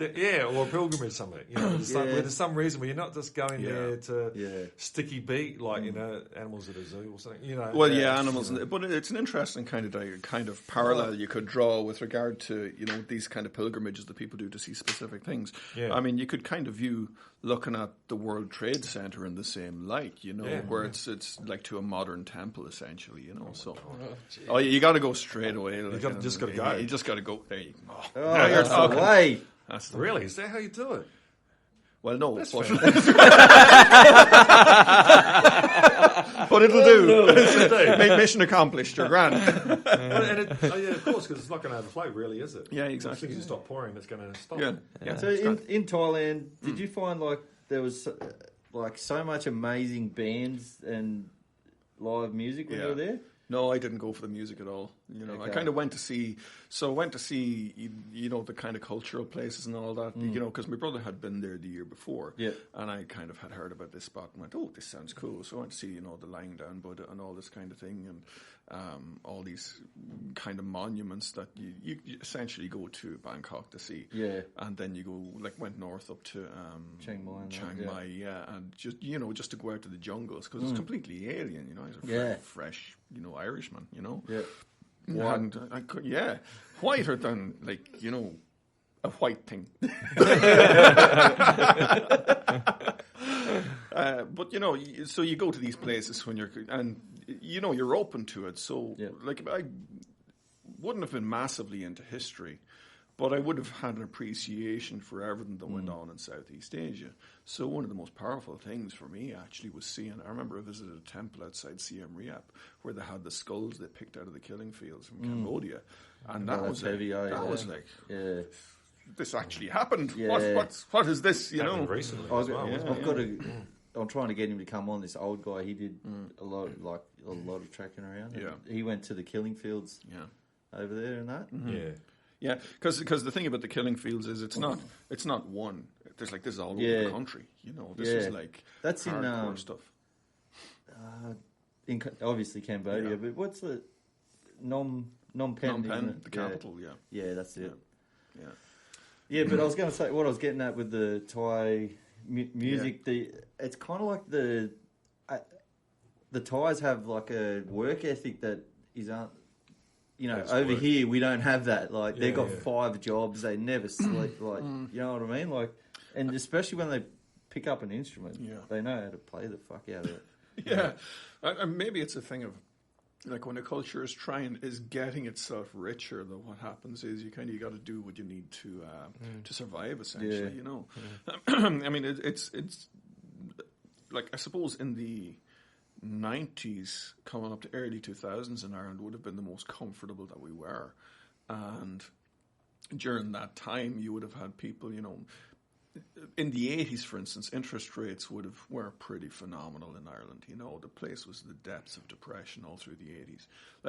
Speaker 3: do.
Speaker 2: Yeah, or a pilgrimage somewhere. You know, there's some reason where you're not just going there to sticky beat like animals at a zoo or something. You know.
Speaker 3: Well, animals, but it's an interesting kind of parallel you could draw with regard to these kind of pilgrimages that people do to see specific things.
Speaker 2: Yeah.
Speaker 3: I mean, you could kind of view looking at the World Trade Center in the same light, where it's like to a modern temple essentially, So, you got to go straight away.
Speaker 2: You just got to go.
Speaker 3: You just got to go. There you go.
Speaker 4: Oh, that's the way.
Speaker 3: That's the
Speaker 2: Really? Is that how you do it?
Speaker 3: Well, no,
Speaker 2: That's
Speaker 3: but,
Speaker 2: fair.
Speaker 3: but it'll do.
Speaker 2: It'll do.
Speaker 3: Mission accomplished. You're grand.
Speaker 2: Of course, because it's not going to overflow, really, is it?
Speaker 3: Yeah, exactly.
Speaker 2: As soon as you stop pouring, it's going to stop.
Speaker 3: Yeah.
Speaker 4: So in Thailand, did you find like there was like so much amazing bands and live music when you were there?
Speaker 3: No, I didn't go for the music at all. I kind of went to see the kind of cultural places and all that, because my brother had been there the year before.
Speaker 4: Yeah.
Speaker 3: And I kind of had heard about this spot and went, oh, this sounds cool. So I went to see, the lying down Buddha and all this kind of thing and all these kind of monuments that you essentially go to Bangkok to see.
Speaker 4: Yeah.
Speaker 3: And then you go, went north up to Chiang Mai, and just to go out to the jungles because it's completely alien, He's a fresh, Irishman,
Speaker 4: Yeah.
Speaker 3: And whiter than a white thing. But so you go to these places when you're open to it. So I wouldn't have been massively into history, but I would have had an appreciation for everything that went on in Southeast Asia. So one of the most powerful things for me actually was seeing, I remember I visited a temple outside Siem Reap where they had the skulls they picked out of the killing fields from Cambodia. And that was heavy. This actually happened.
Speaker 4: Yeah.
Speaker 3: What is this,
Speaker 2: Recently as well.
Speaker 4: I'm trying to get him to come on. This old guy, he did a lot of tracking around.
Speaker 3: Yeah.
Speaker 4: He went to the killing fields over there and that.
Speaker 2: Mm-hmm. Yeah.
Speaker 3: Yeah, because the thing about the killing fields is it's not one. This is all over the country. This is like
Speaker 4: that's
Speaker 3: hardcore
Speaker 4: in
Speaker 3: stuff.
Speaker 4: In obviously Cambodia, but what's the Phnom Penh?
Speaker 3: Phnom Penh, the capital.
Speaker 4: Yeah, that's it.
Speaker 3: Yeah.
Speaker 4: But I was going to say what I was getting at with the Thai music. It's kind of like the Thais have like a work ethic that is over here we don't have that. Like they've got 5 jobs, they never sleep. Like you know what I mean? Like, and especially when they pick up an instrument, they know how to play the fuck out of it.
Speaker 3: Yeah, maybe it's a thing of like when a culture is getting itself richer. Though what happens is you got to do what you need to survive. Essentially, I mean, it's like I suppose in the 90s coming up to early 2000s in Ireland would have been the most comfortable that we were, and during that time you would have had people, in the 80s, for instance, interest rates were pretty phenomenal in Ireland. The place was the depths of depression all through the 80s.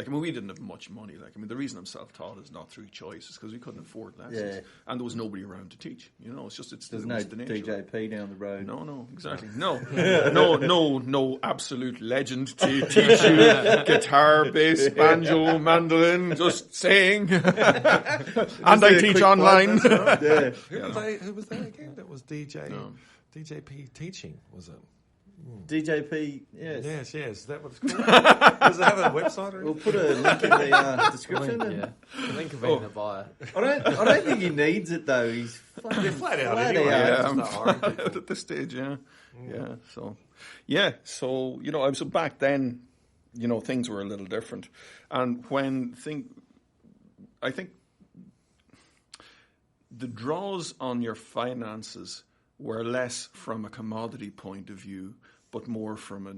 Speaker 3: We didn't have much money. The reason I'm self-taught is not through choice, is because we couldn't afford lessons, and there was nobody around to teach. There's
Speaker 4: no DJP down the road.
Speaker 3: No, exactly. No absolute legend to teach you guitar, bass, banjo, mandolin, just saying. And I teach online.
Speaker 2: Who was that again? That was DJP teaching, was it?
Speaker 4: DJP, yes.
Speaker 2: Yes. Is that what it's called? Does it have a website or anything?
Speaker 4: We'll put a link in the description.
Speaker 1: The link will be in the bio.
Speaker 4: I don't think he needs it though. He's
Speaker 2: flat out anyway.
Speaker 3: At this stage, So so back then, things were a little different, and I think the draws on your finances were less from a commodity point of view, but more from a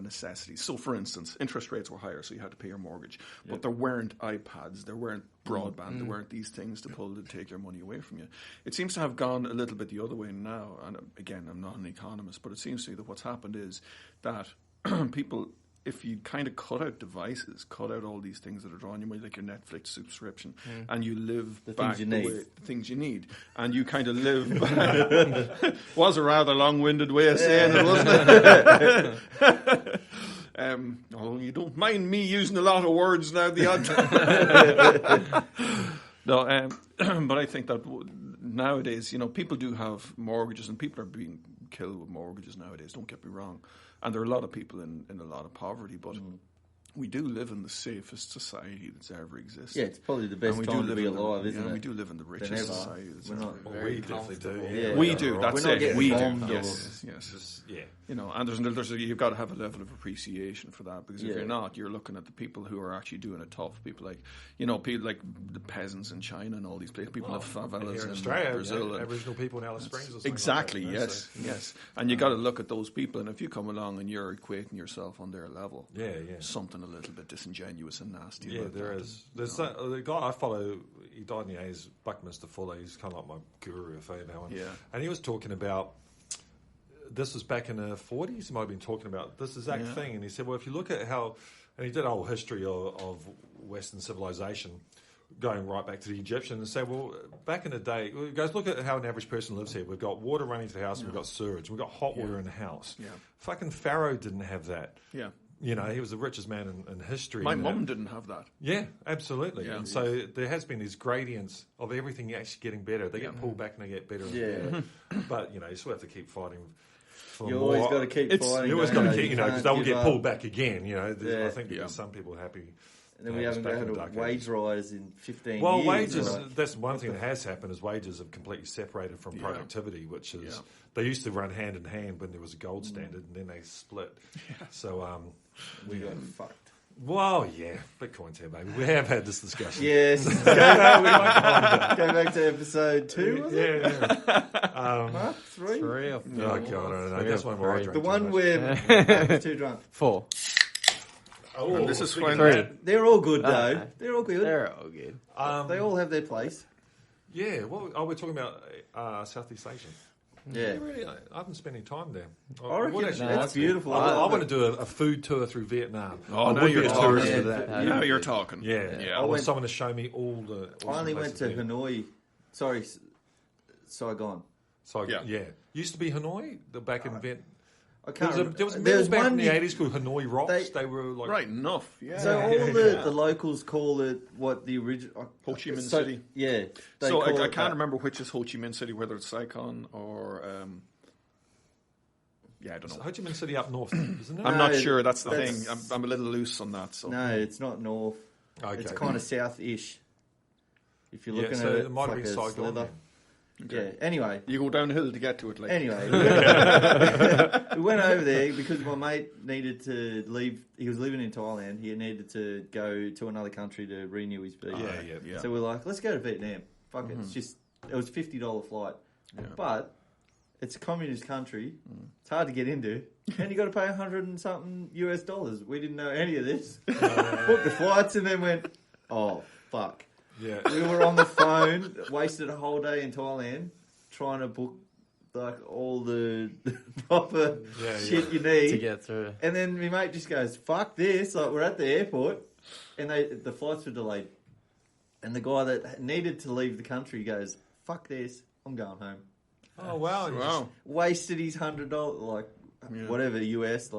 Speaker 3: necessity. So, for instance, interest rates were higher, so you had to pay your mortgage. But there weren't iPads, there weren't broadband, there weren't these things to take your money away from you. It seems to have gone a little bit the other way now. And again, I'm not an economist, but it seems to me that what's happened is that people, if you kind of cut out devices, cut out all these things that are drawing you money, like your Netflix subscription, and you live
Speaker 4: the
Speaker 3: back
Speaker 4: things you need.
Speaker 3: the things you need, and you kind of live back. Was a rather long-winded way of saying it, wasn't it? Oh, you don't mind me using a lot of words now, the odd time. No, but I think that nowadays, people do have mortgages, and people are being killed with mortgages nowadays. Don't get me wrong. And there are a lot of people in a lot of poverty, but we do live in the safest society that's ever existed.
Speaker 4: Yeah, it's probably the best time to be alive, isn't it?
Speaker 3: We do live in the richest society that's ever existed.
Speaker 2: We definitely do.
Speaker 4: Yeah.
Speaker 3: We do. That's it. We do.
Speaker 4: Yes.
Speaker 3: Yes. And there's you've got to have a level of appreciation for that, because if you're not, you're looking at the people who are actually doing it tough. People like people like the peasants in China and all these places. People have favelas
Speaker 2: in
Speaker 3: in
Speaker 2: Australia,
Speaker 3: Brazil,
Speaker 2: Aboriginal people in Alice Springs. Or something
Speaker 3: exactly.
Speaker 2: Like that,
Speaker 3: yes. And you got to look at those people, and if you come along and you're equating yourself on their level, something a little bit disingenuous and nasty.
Speaker 2: Yeah, there is. There's the guy I follow. He died in the 80s, Buckminster Fuller. He's kind of like my guru, if I know him. And he was talking about. This was back in the 40s. He might have been talking about this exact thing, and he said, "Well, if you look at how," and he did a whole history of Western civilization, going right back to the Egyptians, and say, "Well, back in the day, he goes, look at how an average person lives here. We've got water running to the house, and we've got sewage, we've got hot water in the house. Fucking Pharaoh didn't have that. He was the richest man in history.
Speaker 3: My mum didn't have that.
Speaker 2: Yeah, absolutely. And so there has been these gradients of everything actually getting better. They get pulled back and they get better and better. But, you still have to keep fighting.
Speaker 4: You always got to keep fighting.
Speaker 2: You always got to keep, because they will get pulled back again. I think there's some people happy.
Speaker 4: And then we haven't had a wage rise in 15 years.
Speaker 2: Well, wages, that's one thing that has happened, is wages have completely separated from productivity, which is, they used to run hand in hand when there was a gold standard, and then they split. So,
Speaker 4: we got fucked.
Speaker 2: Well, yeah, Bitcoin's here, baby. We have had this discussion.
Speaker 4: Yes. Go back to episode 2, was it? Mark, 3?
Speaker 1: 3 or 4.
Speaker 2: Oh, God, I don't know. That's one where I drank
Speaker 4: the one where Mark's too drunk.
Speaker 1: 4.
Speaker 2: Oh,
Speaker 3: and this is when
Speaker 1: 3.
Speaker 4: They're all good, though. They're all good.
Speaker 1: They're all good.
Speaker 4: They all have their place.
Speaker 2: Yeah, we're talking about Southeast Asia.
Speaker 4: Yeah.
Speaker 2: Really, I haven't spent any time there.
Speaker 4: I reckon it's beautiful.
Speaker 2: I want to do a food tour through Vietnam.
Speaker 3: Oh,
Speaker 2: I
Speaker 3: now
Speaker 2: would
Speaker 3: you're
Speaker 2: be a
Speaker 3: talking.
Speaker 2: tourist for that.
Speaker 3: Now you're talking.
Speaker 2: Yeah. I want someone to show me all the.
Speaker 4: I only went to Hanoi. Sorry, Saigon.
Speaker 2: Used to be Hanoi, back in Vietnam.
Speaker 4: I can't
Speaker 2: There was mills back in the 80s called Hanoi Rocks. They were like...
Speaker 3: Right enough,
Speaker 4: So all the locals call it what the original...
Speaker 3: Ho Chi Minh City.
Speaker 4: Yeah.
Speaker 3: So I can't remember which is Ho Chi Minh City, whether it's Saigon or... I don't know.
Speaker 2: Ho Chi Minh City up north, isn't it?
Speaker 3: I'm not sure. That's the thing. I'm a little loose on that. So.
Speaker 4: No, it's not north.
Speaker 2: Okay.
Speaker 4: It's kind of south-ish. If you're looking at it,
Speaker 2: it might
Speaker 4: it's
Speaker 2: be
Speaker 4: like a
Speaker 2: Saigon.
Speaker 4: slither. Okay. Yeah, anyway.
Speaker 3: You go downhill to get to it. Like.
Speaker 4: Anyway. We went over there because my mate needed to leave. He was living in Thailand. He needed to go to another country to renew his visa.
Speaker 2: Yeah.
Speaker 4: So we're like, let's go to Vietnam. Fuck it. It was $50 flight. Yeah. But it's a communist country. It's hard to get into. And you got to pay $100 and something US dollars. We didn't know any of this. Booked the flights and then went, oh, fuck.
Speaker 2: Yeah.
Speaker 4: We were on the phone, wasted a whole day in Thailand trying to book like all the proper shit you need
Speaker 1: to get through.
Speaker 4: And then my mate just goes, "Fuck this!" Like we're at the airport, and the flights were delayed, and the guy that needed to leave the country goes, "Fuck this! I'm going home."
Speaker 2: Oh wow!
Speaker 4: Wasted his $100, whatever US,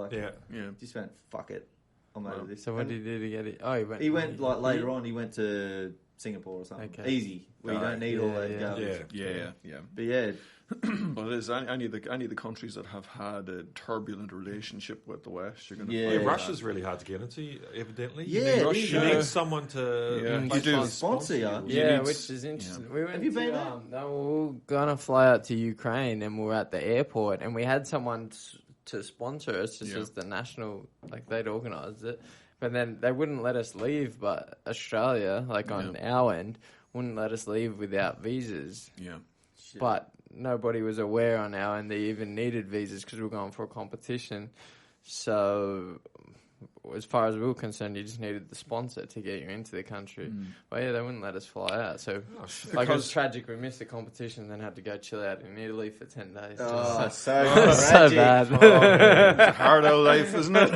Speaker 4: just went, "Fuck it, I'm over this."
Speaker 1: So what did he do to get it? Oh,
Speaker 4: he went like later on. He went to Singapore or something. Okay. Easy, where you don't need all that garbage.
Speaker 3: Yeah.
Speaker 4: But yeah.
Speaker 3: But it is any of the countries that have had a turbulent relationship with the West, you're going to find
Speaker 2: Russia's really hard to get into, evidently.
Speaker 4: Yeah,
Speaker 2: you need someone to
Speaker 3: you do
Speaker 4: sponsor you.
Speaker 1: Yeah, which is interesting. We went
Speaker 4: have you been there?
Speaker 1: We were gonna fly out to Ukraine, and we were at the airport, and we had someone to sponsor us, just as the national, like they'd organised it. But then they wouldn't let us leave, but Australia, on our end, wouldn't let us leave without visas.
Speaker 3: Yeah.
Speaker 1: But nobody was aware on our end they even needed visas because we were going for a competition. So, as far as we were concerned, you just needed the sponsor to get you into the country. Well, yeah, they wouldn't let us fly out. So, it was tragic. We missed the competition, then had to go chill out in Italy for 10 days.
Speaker 4: Oh,
Speaker 1: so
Speaker 4: tragic.
Speaker 1: bad.
Speaker 3: Hard old life, isn't it?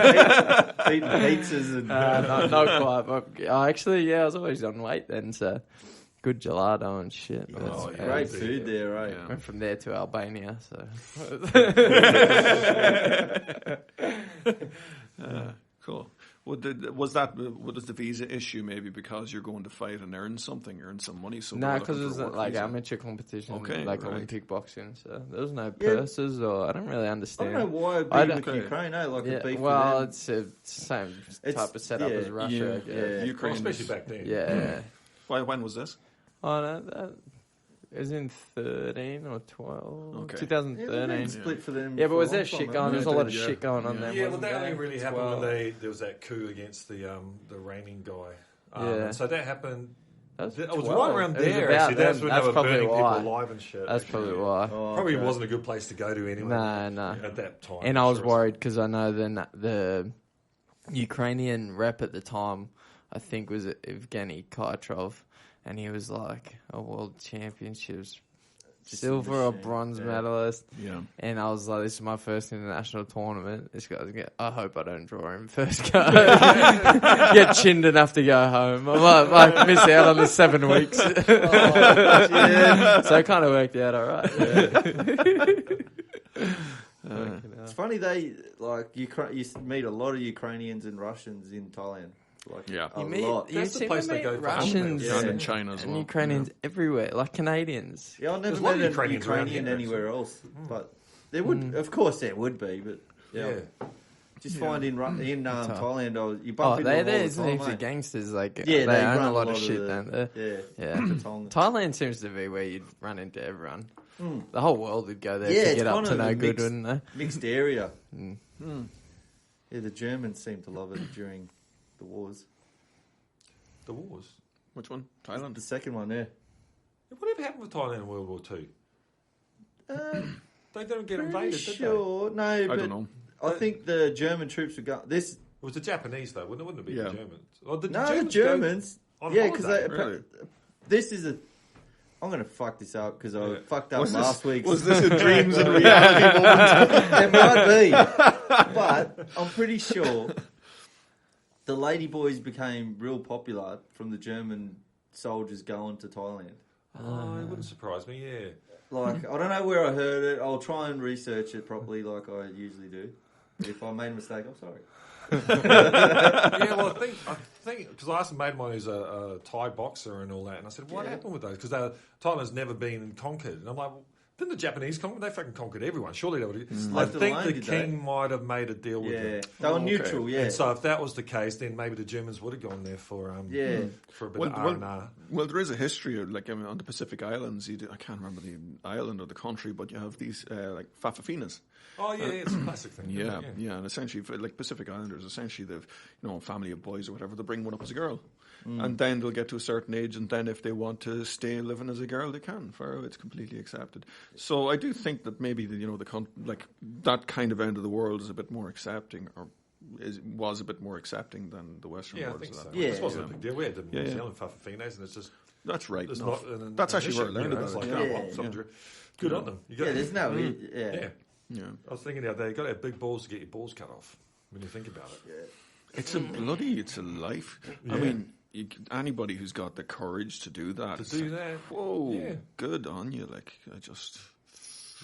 Speaker 4: Eating pizzas and...
Speaker 1: not quite. But actually, I was always on weight then, so good gelato and shit.
Speaker 4: Great food there, right?
Speaker 3: Yeah.
Speaker 1: Went from there to Albania, so...
Speaker 3: Cool. Was the visa issue maybe because you're going to fight and earn some money? So
Speaker 1: no, because it was like amateur competition, Olympic boxing. So there was no purses, or I don't really understand.
Speaker 4: I don't know why it'd be with Ukraine, like a beef.
Speaker 1: Well, it's the same type of setup as Russia.
Speaker 3: Ukraine,
Speaker 2: especially back then.
Speaker 1: Yeah.
Speaker 3: When was this?
Speaker 1: Oh no, it was in 13 or 12.
Speaker 3: Okay.
Speaker 1: 2013.
Speaker 4: Split for them.
Speaker 1: Yeah, but was there shit going? There's a lot of shit going on there.
Speaker 2: Yeah, well, that only really happened when there was that coup against the reigning guy.
Speaker 1: Yeah.
Speaker 2: So that happened.
Speaker 1: It
Speaker 2: was right around there, actually. That's when they were burning people alive and shit.
Speaker 1: That's probably why.
Speaker 2: Probably wasn't a good place to go to anyway.
Speaker 1: No.
Speaker 2: At that time.
Speaker 1: And I was worried because I know the Ukrainian rep at the time, I think, was Evgeny Kaitrov. And he was like a world championships silver or bronze medalist. Yeah. And I was like, this is my first international tournament. This guy's I hope I don't draw him first go. Get chinned enough to go home. I might miss out on the 7 weeks. So it kind of worked out all right. Yeah.
Speaker 4: It's funny you meet a lot of Ukrainians and Russians in Thailand. Lot.
Speaker 1: You see Russians
Speaker 3: and China as well.
Speaker 1: And Ukrainians everywhere, like Canadians.
Speaker 4: Yeah, I've never met a Ukrainian anywhere else. But there would, of course, there would be. But just find in Thailand, you bump into
Speaker 1: there's
Speaker 4: all the
Speaker 1: heaps
Speaker 4: time,
Speaker 1: of gangsters. Like
Speaker 4: they
Speaker 1: own a lot of shit down there.
Speaker 4: Yeah.
Speaker 1: Thailand seems to be where you'd run into everyone. The whole world would go there to get up to no good, wouldn't they?
Speaker 4: Mixed area. Yeah, the Germans seem to love it during the wars.
Speaker 2: The wars?
Speaker 3: Which one? Thailand?
Speaker 4: The second one, yeah.
Speaker 2: Whatever happened with Thailand in World War II? They don't get invaded, did they?
Speaker 4: No,
Speaker 3: I don't know.
Speaker 4: I think the German troops would go... It
Speaker 2: was the Japanese, though, wouldn't it be the Germans?
Speaker 4: The Germans. Because
Speaker 3: really?
Speaker 4: this is a... I'm going to fuck this up because I fucked up last week.
Speaker 3: Was this a dreams and reality moment?
Speaker 4: It might be. But I'm pretty sure the lady boys became real popular from the German soldiers going to Thailand.
Speaker 2: Oh, it wouldn't surprise me, yeah.
Speaker 4: I don't know where I heard it. I'll try and research it properly like I usually do. If I made a mistake, I'm sorry.
Speaker 2: Well, I think because I asked a mate of mine who's a Thai boxer and all that, and I said, what happened with those? Because Thailand's never been conquered. And I'm like, well, didn't the Japanese conquer? They fucking conquered everyone. Surely they would. I think the king might have made a deal with them.
Speaker 4: They were neutral,
Speaker 2: And so if that was the case, then maybe the Germans would have gone there for a bit of R&R.
Speaker 3: Well, there is a history of, on the Pacific Islands. I can't remember the island or the country, but you have these fafafinas.
Speaker 2: Oh yeah, it's a classic thing.
Speaker 3: Yeah, and essentially, Pacific Islanders, essentially they've a family of boys or whatever. They bring one up as a girl. And then they'll get to a certain age, and then if they want to stay living as a girl, they can. It's completely accepted. So I do think that maybe that kind of end of the world is a bit more accepting, or was a bit more accepting than the Western world.
Speaker 2: I think so. This wasn't a big deal. We had the New Zealand fafafinas, and it's just
Speaker 3: that's right.
Speaker 2: It's
Speaker 3: that's actually where I learned about
Speaker 2: it. Good on them.
Speaker 4: There's no
Speaker 2: Yeah. I was thinking the other day, you've got to have big balls to get your balls cut off when you think about it.
Speaker 4: Yeah.
Speaker 3: It's a life. Yeah. I mean, anybody who's got the courage to do that. Whoa, good on you.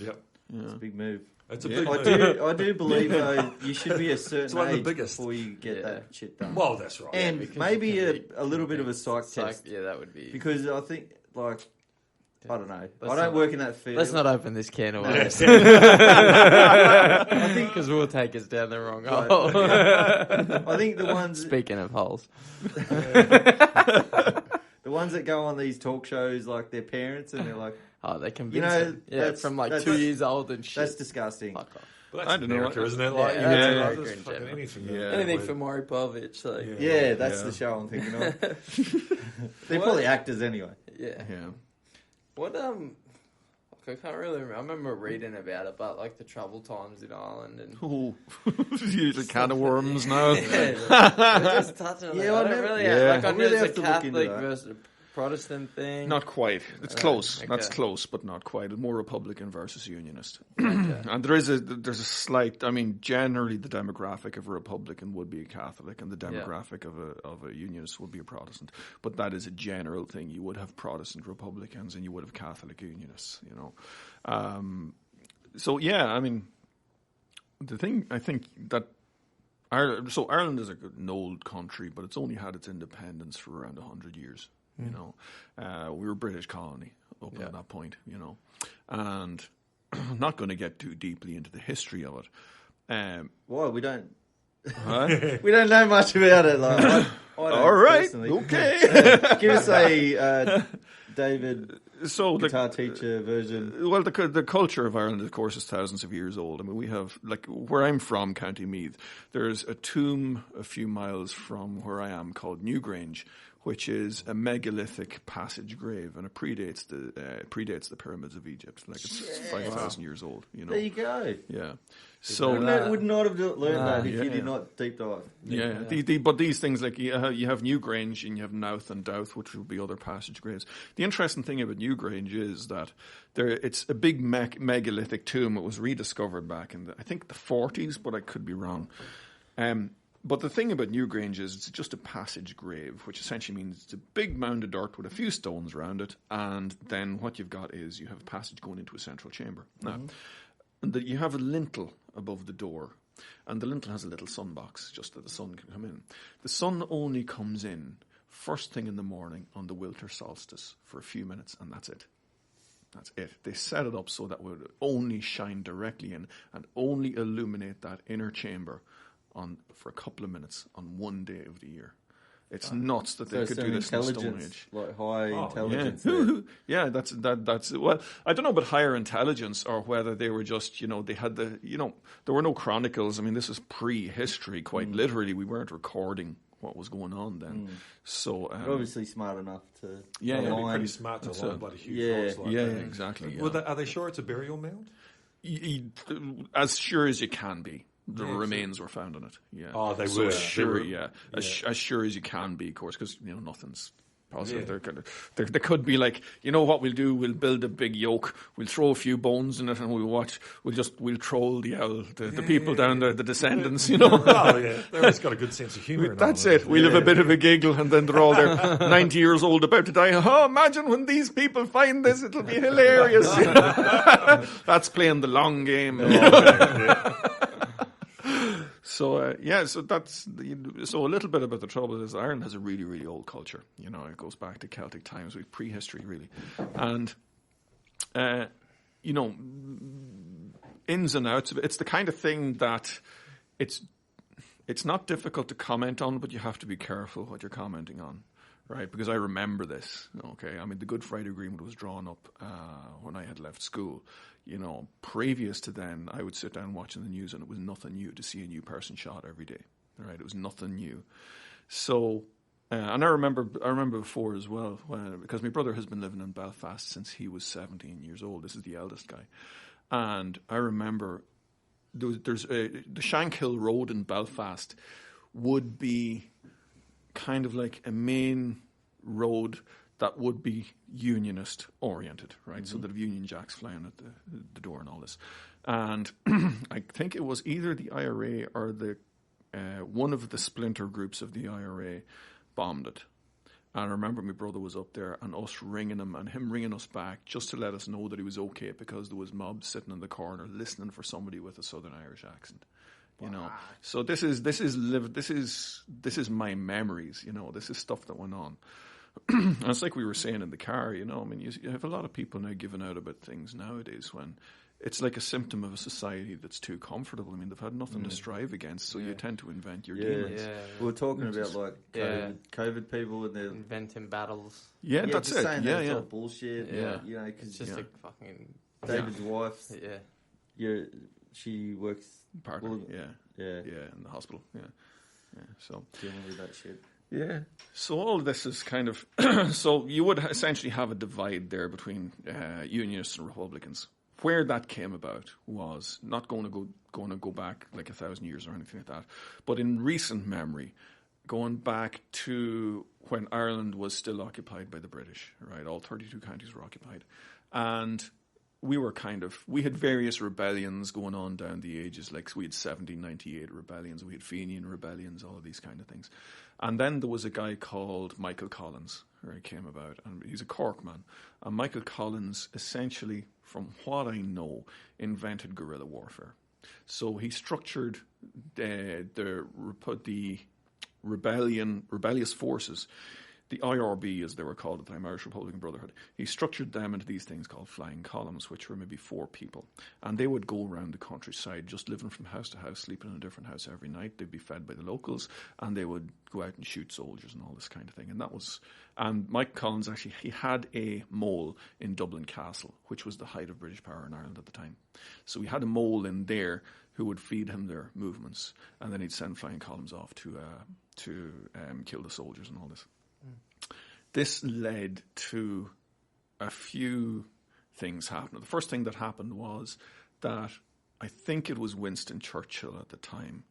Speaker 2: Yep.
Speaker 4: It's a big move.
Speaker 2: It's a big move.
Speaker 4: I do believe, though, you should be a certain age before you get that shit done.
Speaker 2: Well, that's right.
Speaker 4: And maybe a little bit of a psych test.
Speaker 1: Yeah, that would be...
Speaker 4: Because I think, I don't know. I don't work in that field.
Speaker 1: Let's not open this can of worms. I think because we'll take us down the wrong hole.
Speaker 4: I think the ones...
Speaker 1: Speaking of holes.
Speaker 4: The ones that go on these talk shows, like their parents, and they're like...
Speaker 1: Oh, they convince them. Yeah, from 2 years old and shit.
Speaker 4: That's disgusting.
Speaker 2: But that's America, isn't it?
Speaker 1: Anything for Maury Povich.
Speaker 4: That's the show I'm thinking of. They're probably actors anyway.
Speaker 1: Yeah. What I I can't really remember. I remember reading about it, but like the trouble times in Ireland and
Speaker 3: Usually can of worms now.
Speaker 1: just touching on
Speaker 4: Yeah,
Speaker 1: that.
Speaker 4: I
Speaker 1: I don't
Speaker 4: never-
Speaker 1: really
Speaker 3: Yeah.
Speaker 1: like. I
Speaker 4: I
Speaker 1: know
Speaker 4: really
Speaker 1: it's a
Speaker 4: have to look into
Speaker 1: Catholic
Speaker 4: that.
Speaker 1: versus a Protestant thing.
Speaker 3: Not quite. It's close.
Speaker 1: okay.
Speaker 3: That's close, but not quite. It's more Republican versus Unionist. And there's a slight. I mean, generally the demographic of a Republican would be a Catholic, and the demographic of a Unionist would be a Protestant. But that is a general thing. You would have Protestant Republicans, and you would have Catholic Unionists. You know. So yeah, I mean, the thing I think that. Ireland is an old country, but it's only had its independence for around 100 years. You know, we were a British colony up at that point. You know, and I'm not going to get too deeply into the history of it.
Speaker 4: Why we don't?
Speaker 3: Huh?
Speaker 4: We don't know much about it. Like, I don't
Speaker 3: All right,
Speaker 4: personally.
Speaker 3: okay.
Speaker 4: Give us a David
Speaker 3: So
Speaker 4: guitar teacher version.
Speaker 3: Well, the culture of Ireland, of course, is thousands of years old. I mean, we have, like, where I'm from, County Meath, there's a tomb a few miles from where I am called Newgrange, which is a megalithic passage grave, and it predates the pyramids of Egypt. Like, it's 5,000 years old. You know.
Speaker 4: There you go.
Speaker 3: Yeah. So
Speaker 4: Would not have learned that if you
Speaker 3: yeah.
Speaker 4: did not deep dive.
Speaker 3: yeah. But these things, like you have Newgrange and you have Nouth and Douth, which would be other passage graves. The interesting thing about Newgrange is that it's a big megalithic tomb. It was rediscovered back in I think the 40s, but I could be wrong. But the thing about Newgrange is it's just a passage grave, which essentially means it's a big mound of dirt with a few stones around it, and then what you've got is you have a passage going into a central chamber. Now, you have a lintel above the door, and the lintel has a little sun box just that the sun can come in. The sun only comes in first thing in the morning on the winter solstice for a few minutes, and that's it. That's it. They set it up so that it would only shine directly in and only illuminate that inner chamber for a couple of minutes on one day of the year. It's nuts that they could do this in the Stone Age.
Speaker 4: Like high intelligence.
Speaker 3: Yeah, that's well, I don't know about higher intelligence or whether they were just, they had there were no chronicles. I mean, this is pre-history, quite literally. We weren't recording what was going on then. So
Speaker 4: They're obviously smart enough to
Speaker 3: yeah,
Speaker 2: It'd be
Speaker 4: align.
Speaker 2: pretty smart to align bloody huge
Speaker 4: Yeah.
Speaker 2: rocks like
Speaker 3: yeah,
Speaker 2: that.
Speaker 3: exactly. Yeah.
Speaker 2: Are they sure it's a burial mound?
Speaker 3: As sure as you can be. The remains were found on it. Yeah.
Speaker 2: Oh, they
Speaker 3: so
Speaker 2: were.
Speaker 3: sure.
Speaker 2: They were.
Speaker 3: Yeah. As sure as you can be, of course, because nothing's positive. There could be like, what we'll do? We'll build a big yoke. We'll throw a few bones in it, and we'll troll the owl, the people down there, the descendants.
Speaker 2: Oh yeah, they've always got a good sense of humour.
Speaker 3: That's it. We'll have a bit of a giggle, and then they're all there, 90 years old, about to die. Oh, imagine when these people find this, it'll be hilarious. That's playing the long game. So so a little bit about the trouble is Ireland has a really, really old culture. It goes back to Celtic times, with prehistory really, and ins and outs of it. It's the kind of thing that it's not difficult to comment on, but you have to be careful what you're commenting on. Right, because I remember this. Okay, I mean the Good Friday Agreement was drawn up when I had left school. Previous to then, I would sit down watching the news, and it was nothing new to see a new person shot every day. Right, it was nothing new. So, and I remember before as well, because my brother has been living in Belfast since he was 17 years old. This is the eldest guy, and I remember there's the Shankill Road in Belfast would be kind of like a main road that would be unionist oriented, right? So that have Union Jacks flying at the door and all this. And I think it was either the IRA or the one of the splinter groups of the IRA bombed it. And I remember my brother was up there and us ringing him and him ringing us back just to let us know that he was okay, because there was mobs sitting in the corner listening for somebody with a Southern Irish accent. So this is my memories. This is stuff that went on. And it's like we were saying in the car. I mean, you have a lot of people now giving out about things nowadays when it's like a symptom of a society that's too comfortable. I mean, they've had nothing to strive against, so you tend to invent your demons.
Speaker 4: Yeah. We were talking about like COVID people and their
Speaker 1: inventing battles.
Speaker 3: Yeah, that's
Speaker 4: just
Speaker 3: it.
Speaker 4: Saying
Speaker 3: Yeah,
Speaker 4: it's
Speaker 3: yeah.
Speaker 4: all bullshit.
Speaker 1: Yeah.
Speaker 4: Because
Speaker 1: It's just like fucking
Speaker 4: David's wife.
Speaker 1: Yeah.
Speaker 4: She works.
Speaker 3: Partner.
Speaker 4: Well,
Speaker 3: Yeah, in the hospital. Yeah. So
Speaker 4: dealing with that shit.
Speaker 3: Yeah. So all of this is kind of so you would essentially have a divide there between Unionists and Republicans. Where that came about was not going to go back like 1,000 years or anything like that, but in recent memory, going back to when Ireland was still occupied by the British. Right, all 32 counties were occupied, and we had various rebellions going on down the ages. Like we had 1798 rebellions, we had Fenian rebellions, all of these kind of things. And then there was a guy called Michael Collins, who came about, and he's a Cork man. And Michael Collins, essentially, from what I know, invented guerrilla warfare. So he structured the rebellious forces, the IRB as they were called at the time, Irish Republican Brotherhood. He structured them into these things called flying columns, which were maybe 4 people. And they would go around the countryside, just living from house to house, sleeping in a different house every night. They'd be fed by the locals, and they would go out and shoot soldiers and all this kind of thing. And Mike Collins, actually, he had a mole in Dublin Castle, which was the height of British power in Ireland at the time. So he had a mole in there who would feed him their movements, and then he'd send flying columns off to kill the soldiers and all this. This led to a few things happening. The first thing that happened was that I think it was Winston Churchill at the time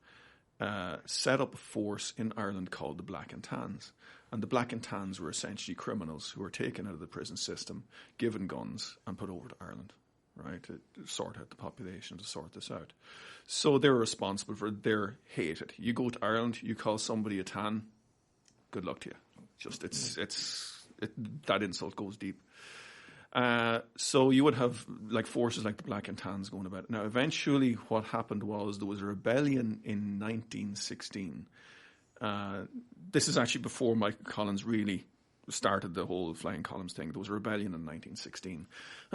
Speaker 3: set up a force in Ireland called the Black and Tans. And the Black and Tans were essentially criminals who were taken out of the prison system, given guns, and put over to Ireland, right, to sort out the population, to sort this out. So they were responsible for their hated. You go to Ireland, you call somebody a tan, good luck to you. Just that insult goes deep. So you would have like forces like the Black and Tans going about it. Now, eventually, what happened was there was a rebellion in 1916. This is actually before Michael Collins really started the whole flying columns thing. There was a rebellion in 1916.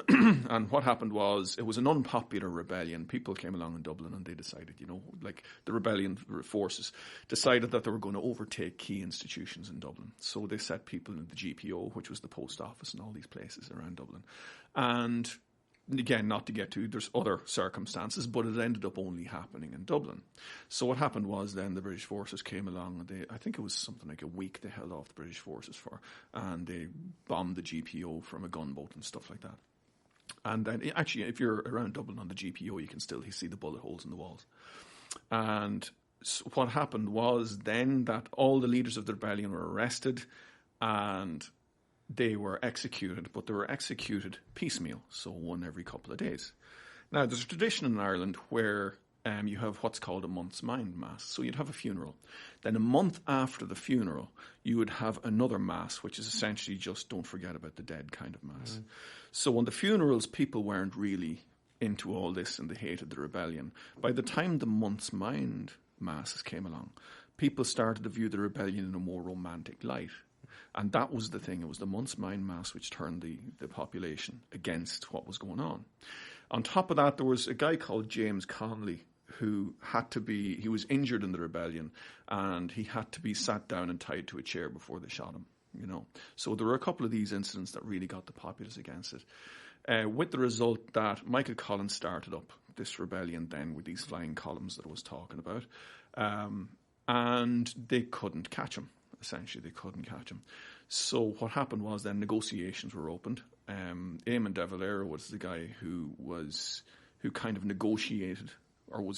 Speaker 3: And what happened was it was an unpopular rebellion. People came along in Dublin and they decided, like the rebellion forces decided that they were going to overtake key institutions in Dublin. So they set people in the GPO, which was the post office and all these places around Dublin. And again, not to get to, there's other circumstances, but it ended up only happening in Dublin. So what happened was then the British forces came along, and I think it was something like a week they held off the British forces for, and they bombed the GPO from a gunboat and stuff like that. And then, actually, if you're around Dublin on the GPO, you can still see the bullet holes in the walls. And so what happened was then that all the leaders of the rebellion were arrested, and they were executed, but they were executed piecemeal, so one every couple of days. Now, there's a tradition in Ireland where you have what's called a month's mind mass. So you'd have a funeral. Then a month after the funeral, you would have another mass, which is essentially just don't forget about the dead kind of mass. Mm-hmm. So on the funerals, people weren't really into all this and they hated the rebellion. By the time the month's mind masses came along, people started to view the rebellion in a more romantic light. And that was the thing. It was the month's mind mass which turned the population against what was going on. On top of that, there was a guy called James Connolly who he was injured in the rebellion, and he had to be sat down and tied to a chair before they shot him, So there were a couple of these incidents that really got the populace against it. With the result that Michael Collins started up this rebellion then with these flying columns that I was talking about, and they couldn't catch him. Essentially, they couldn't catch him. So what happened was then negotiations were opened. Eamon de Valera was the guy who kind of negotiated, I'm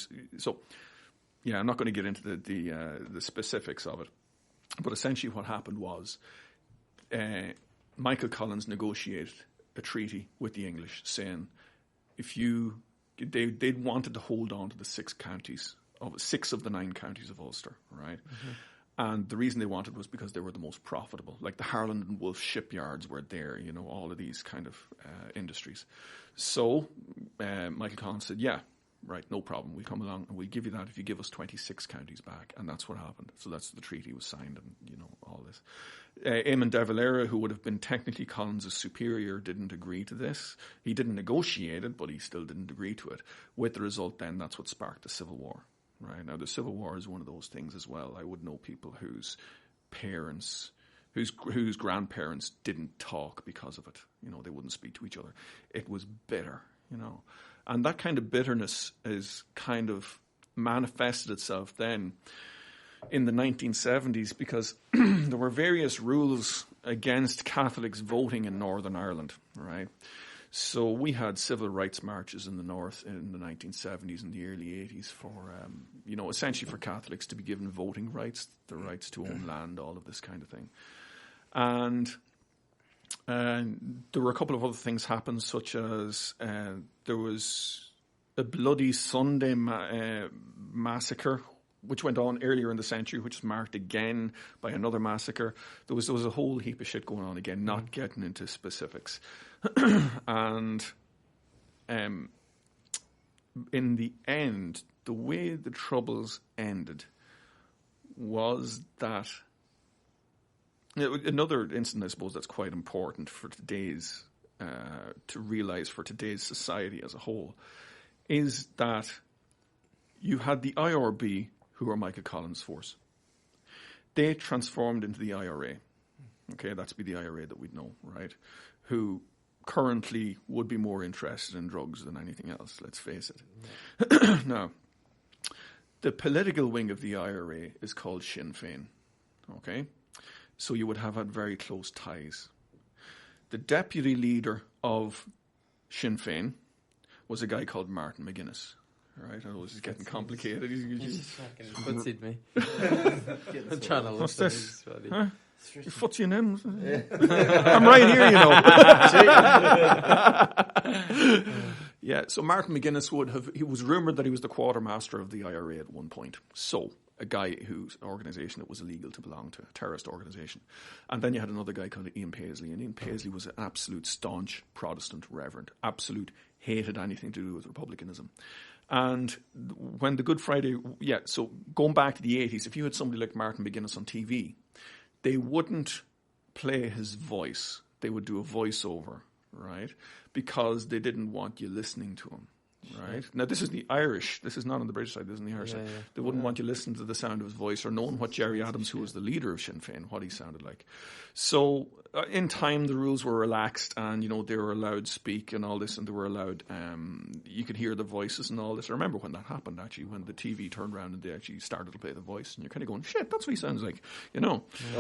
Speaker 3: not going to get into the specifics of it, but essentially what happened was Michael Collins negotiated a treaty with the English saying they wanted to hold on to the 6 of the 9 counties of Ulster, right? Mm-hmm. And the reason they wanted was because they were the most profitable. Like the Harland and Wolff shipyards were there, all of these kind of industries. So Michael Collins said, yeah, right, no problem. We'll come along and we'll give you that if you give us 26 counties back. And that's what happened. So that's the treaty was signed and, all this. Eamon de Valera, who would have been technically Collins' superior, didn't agree to this. He didn't negotiate it, but he still didn't agree to it. With the result then, that's what sparked the Civil War. Right now, the Civil War is one of those things as well. I would know people whose grandparents didn't talk because of it. They wouldn't speak to each other. It was bitter, and that kind of bitterness is kind of manifested itself then in the 1970s because there were various rules against Catholics voting in Northern Ireland, right? So we had civil rights marches in the north in the 1970s and the early 80s for, essentially for Catholics to be given voting rights, the rights to own land, all of this kind of thing. And there were a couple of other things happened, such as there was a Bloody Sunday massacre, which went on earlier in the century, which was marked again by another massacre. There was a whole heap of shit going on again, not getting into specifics. And in the end, the way the Troubles ended was that another incident, I suppose, that's quite important for today's to realise for today's society as a whole, is that you had the IRB, who are Michael Collins' force. They transformed into the IRA. Okay, that's be the IRA that we'd know, right? Who currently would be more interested in drugs than anything else, let's face it. Now, the political wing of the IRA is called Sinn Féin, okay? So you would have had very close ties. The deputy leader of Sinn Féin was a guy called Martin McGuinness. Right, I was getting complicated.
Speaker 1: He's just fucking footsied me. I'm trying to
Speaker 3: What's
Speaker 1: look
Speaker 3: this?
Speaker 1: at this.
Speaker 3: Huh? You're footsying in. Yeah. I'm right here, you know. Yeah, so Martin McGuinness he was rumoured that he was the quartermaster of the IRA at one point. So, a guy whose organisation it was illegal to belong to, a terrorist organisation. And then you had another guy called Ian Paisley, and Ian Paisley was an absolute staunch Protestant reverend, hated anything to do with republicanism. And when the Good Friday, so going back to the 80s, if you had somebody like Martin McGuinness on TV, they wouldn't play his voice. They would do a voiceover, right? Because they didn't want you listening to him, right? Now, this is the Irish. This is not on the British side. This is on the Irish side. Yeah. They wouldn't want you listening to the sound of his voice or knowing what Gerry Adams, who was the leader of Sinn Féin, what he sounded like. So in time, the rules were relaxed and, they were allowed to speak and all this, and they were allowed, you could hear the voices and all this. I remember when that happened, actually, when the TV turned around and they actually started to play the voice, and you're kind of going, shit, that's what he sounds like,
Speaker 4: I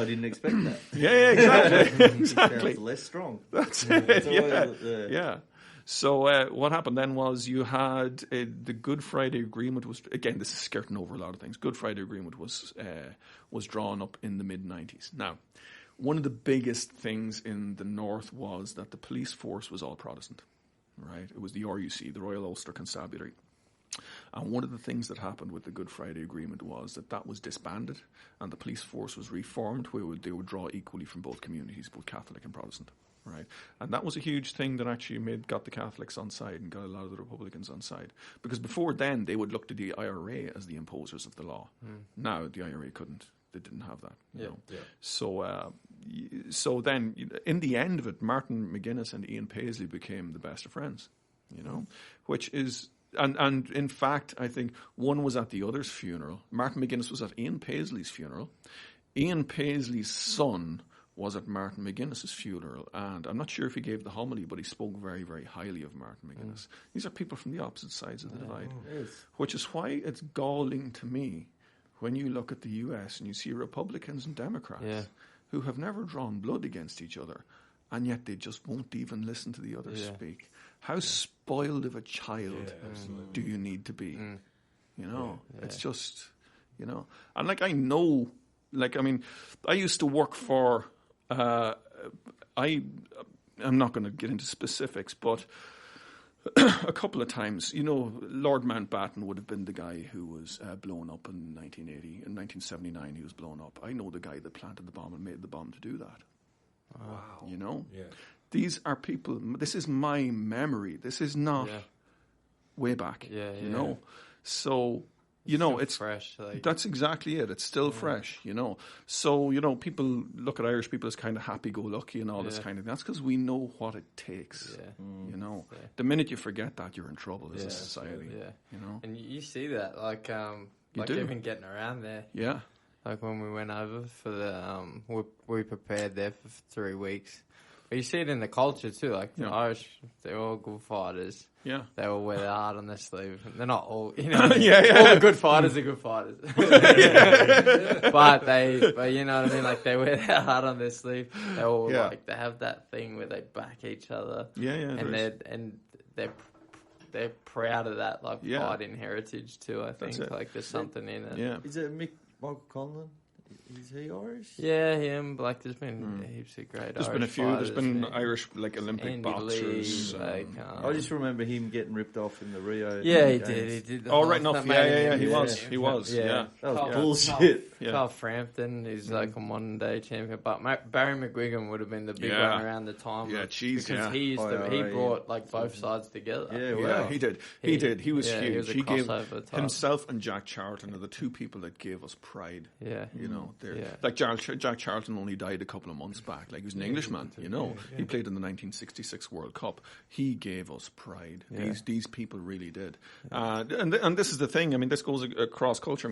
Speaker 4: didn't expect that.
Speaker 3: Yeah, exactly. Exactly.
Speaker 4: Sounds less strong.
Speaker 3: That's it, yeah. So what happened then was you had the Good Friday Agreement was, again, this is skirting over a lot of things. Good Friday Agreement was drawn up in the mid-90s. Now, one of the biggest things in the North was that the police force was all Protestant, right? It was the RUC, the Royal Ulster Constabulary. And one of the things that happened with the Good Friday Agreement was that was disbanded and the police force was reformed where they would draw equally from both communities, both Catholic and Protestant. Right, and that was a huge thing that actually got the Catholics on side and got a lot of the Republicans on side. Because before then, they would look to the IRA as the imposers of the law. Now, the IRA couldn't. They didn't have that. You know? So then, in the end of it, Martin McGuinness and Ian Paisley became the best of friends, which is... And in fact, I think one was at the other's funeral. Martin McGuinness was at Ian Paisley's funeral. Ian Paisley's son was at Martin McGuinness's funeral, and I'm not sure if he gave the homily, but he spoke very, very highly of Martin McGuinness. These are people from the opposite sides of the divide, which is why it's galling to me when you look at the US and you see Republicans and Democrats who have never drawn blood against each other, and yet they just won't even listen to the other speak. How spoiled of a child do you need to be? It's just, and I know, I used to work for... I'm not going to get into specifics, but a couple of times, Lord Mountbatten would have been the guy who was blown up in 1980. In 1979, he was blown up. I know the guy that planted the bomb and made the bomb to do that. Wow. These are people, this is my memory. This is not way back, So... it's
Speaker 1: fresh.
Speaker 3: That's exactly it. It's still fresh, So, people look at Irish people as kind of happy-go-lucky and all this kind of thing. That's because we know what it takes, The minute you forget that, you're in trouble as a society,
Speaker 1: And you see that, even getting around there.
Speaker 3: Yeah.
Speaker 1: Like when we went over for the, we prepared there for 3 weeks But you see it in the culture too. Like the
Speaker 3: Yeah.
Speaker 1: Irish, they're all good fighters.
Speaker 3: Yeah.
Speaker 1: They all wear their heart on their sleeve. They're not all,
Speaker 3: Yeah,
Speaker 1: all the good fighters are good fighters. but you know what I mean? Like they wear their heart on their sleeve. They all like, they have that thing where they back each other.
Speaker 3: Yeah,
Speaker 1: And they're proud of that, like pride in heritage too, I think. Like there's something in it.
Speaker 3: Yeah.
Speaker 4: Is it Michael Conlon? Is he Irish?
Speaker 1: Yeah, him. Like, there's been heaps of great
Speaker 3: There's
Speaker 1: Irish
Speaker 3: been a few.
Speaker 1: fighters,
Speaker 3: There's been
Speaker 1: man.
Speaker 3: Irish, like, Olympic
Speaker 1: Andy
Speaker 3: boxers.
Speaker 1: Lee,
Speaker 4: I just remember him getting ripped off in the Rio.
Speaker 1: Yeah, he
Speaker 4: games.
Speaker 1: did.
Speaker 3: Oh, right enough. Yeah, he
Speaker 4: Yeah.
Speaker 3: was. He was, yeah.
Speaker 4: That was
Speaker 1: Carl-
Speaker 4: bullshit.
Speaker 3: Yeah.
Speaker 1: Carl Frampton, who's like a modern day champion, but Barry McGuigan would have been the big
Speaker 3: Yeah.
Speaker 1: one around the time.
Speaker 3: Yeah, jeez,
Speaker 1: because
Speaker 3: yeah.
Speaker 1: he used to, he
Speaker 4: IRA,
Speaker 1: brought like both sides together.
Speaker 4: Yeah,
Speaker 3: Yeah,
Speaker 4: wow.
Speaker 3: he did. He did. He was
Speaker 1: yeah,
Speaker 3: huge.
Speaker 1: he was a
Speaker 3: He gave
Speaker 1: crossover type.
Speaker 3: himself and Jack Charlton are the two people that gave us pride.
Speaker 1: Yeah.
Speaker 3: You know, they're
Speaker 1: Yeah.
Speaker 3: like Jack Charlton only died a couple of months back. Like, he was an Englishman, you know. He played in the 1966 World Cup. He gave us pride.
Speaker 1: Yeah.
Speaker 3: These people really did. And this is the thing. I mean, this goes across culture. I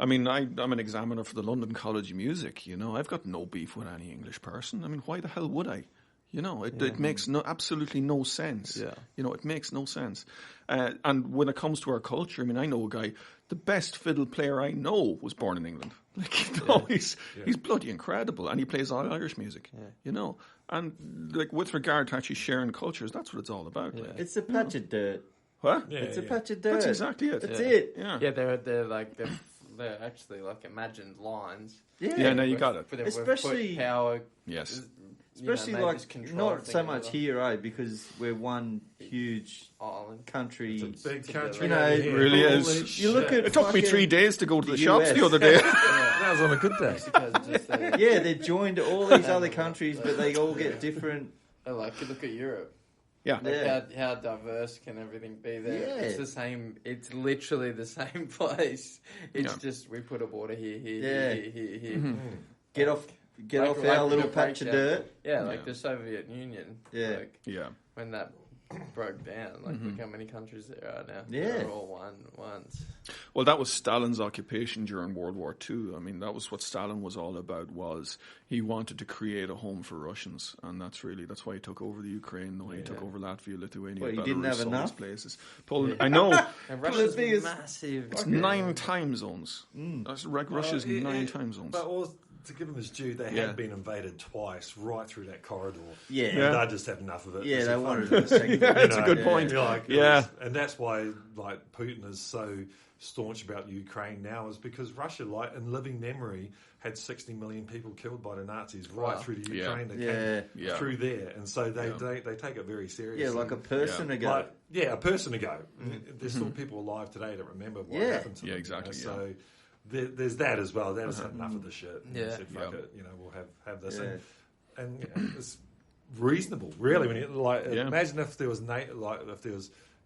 Speaker 3: mean, I'm an examiner for the London College of Music. You know, I've got no beef with any English person. I mean, why the hell would I? You know, it makes absolutely no sense.
Speaker 1: Yeah.
Speaker 3: You know, it makes no sense. And when it comes to our culture, I mean, I know a guy, the best fiddle player I know was born in England. Like, you know, he's bloody incredible, and he plays all Irish music, you know. And, like, with regard to actually sharing cultures, that's what it's all about.
Speaker 1: Yeah.
Speaker 3: Like.
Speaker 4: It's a patch of dirt.
Speaker 3: What?
Speaker 2: Yeah,
Speaker 4: It's a
Speaker 2: yeah.
Speaker 4: patch of dirt.
Speaker 3: That's exactly it.
Speaker 4: That's it.
Speaker 3: Yeah.
Speaker 1: Yeah, they're actually like imagined lines.
Speaker 3: Yeah, no, you got it.
Speaker 1: With
Speaker 4: Especially-
Speaker 1: put power.
Speaker 3: Yes.
Speaker 4: Especially
Speaker 1: they
Speaker 4: like
Speaker 1: just control
Speaker 4: not so
Speaker 1: everything
Speaker 4: much
Speaker 1: together.
Speaker 4: here, eh? Because we're one huge
Speaker 1: Island.
Speaker 4: country.
Speaker 2: It's a big
Speaker 1: together.
Speaker 2: country.
Speaker 4: You know,
Speaker 2: over
Speaker 4: it
Speaker 2: here.
Speaker 3: really
Speaker 2: Holy
Speaker 3: is.
Speaker 4: You look
Speaker 2: shit.
Speaker 4: at
Speaker 3: It took me
Speaker 4: fucking
Speaker 3: 3 days to go to the
Speaker 4: the
Speaker 3: shops
Speaker 4: US.
Speaker 3: the other day.
Speaker 2: That was on a good day.
Speaker 1: Mexico's just
Speaker 4: Yeah, they're joined to all these other countries, but they all get different.
Speaker 1: like you look at Europe.
Speaker 3: Yeah.
Speaker 1: Like
Speaker 4: Yeah.
Speaker 1: how diverse can everything be there?
Speaker 4: Yeah.
Speaker 1: It's the same. It's literally the same place. It's
Speaker 3: Yeah.
Speaker 1: just we put a border here,
Speaker 4: Yeah.
Speaker 1: here.
Speaker 4: Get off our little patch of dirt.
Speaker 1: Yeah, like
Speaker 3: Yeah.
Speaker 1: the Soviet Union.
Speaker 4: Yeah.
Speaker 1: Like
Speaker 3: Yeah.
Speaker 1: when that broke down, like look how many countries there are now.
Speaker 4: Yeah.
Speaker 1: They're all ones.
Speaker 3: Well, that was Stalin's occupation during World War II. I mean, that was what Stalin was all about. Was he wanted to create a home for Russians, and that's why he took over the Ukraine, the way he took over Latvia, Lithuania,
Speaker 4: Well, he
Speaker 3: Belarus,
Speaker 4: didn't have
Speaker 3: all these
Speaker 4: enough?
Speaker 3: places. Poland, I know.
Speaker 1: And Russia's
Speaker 4: biggest-
Speaker 1: massive.
Speaker 3: It's 9 time zones. That's like Russia's
Speaker 2: Well,
Speaker 3: 9 time zones.
Speaker 2: But also, to give them his due, they
Speaker 3: Yeah.
Speaker 2: had been invaded twice right through that corridor.
Speaker 4: Yeah.
Speaker 2: And they just had enough of it.
Speaker 4: Yeah,
Speaker 2: It's
Speaker 4: they
Speaker 2: a
Speaker 4: wanted
Speaker 2: fun-
Speaker 4: a second.
Speaker 3: That's a
Speaker 2: know,
Speaker 3: good point.
Speaker 2: You're like,
Speaker 3: Yeah.
Speaker 2: and that's why like Putin is so staunch about Ukraine now, is because Russia, like in living memory, had 60 million people killed by the Nazis right
Speaker 1: Wow.
Speaker 2: through to
Speaker 3: Yeah.
Speaker 2: Ukraine. They
Speaker 4: Yeah.
Speaker 2: came
Speaker 3: Yeah.
Speaker 2: through there, and so they take it very seriously.
Speaker 4: Yeah, like a person
Speaker 3: Yeah.
Speaker 4: ago.
Speaker 2: Like, yeah, a person ago. There's still people alive today that remember what
Speaker 4: Yeah.
Speaker 2: happened to
Speaker 3: Yeah,
Speaker 2: them.
Speaker 3: exactly,
Speaker 2: You know? So there's that as well. They just had enough of the shit. And
Speaker 1: Yeah.
Speaker 2: said, fuck
Speaker 3: Yeah.
Speaker 2: it, you know, we'll have this.
Speaker 4: Yeah.
Speaker 2: And it's reasonable, really. When you
Speaker 3: Yeah.
Speaker 2: imagine if there was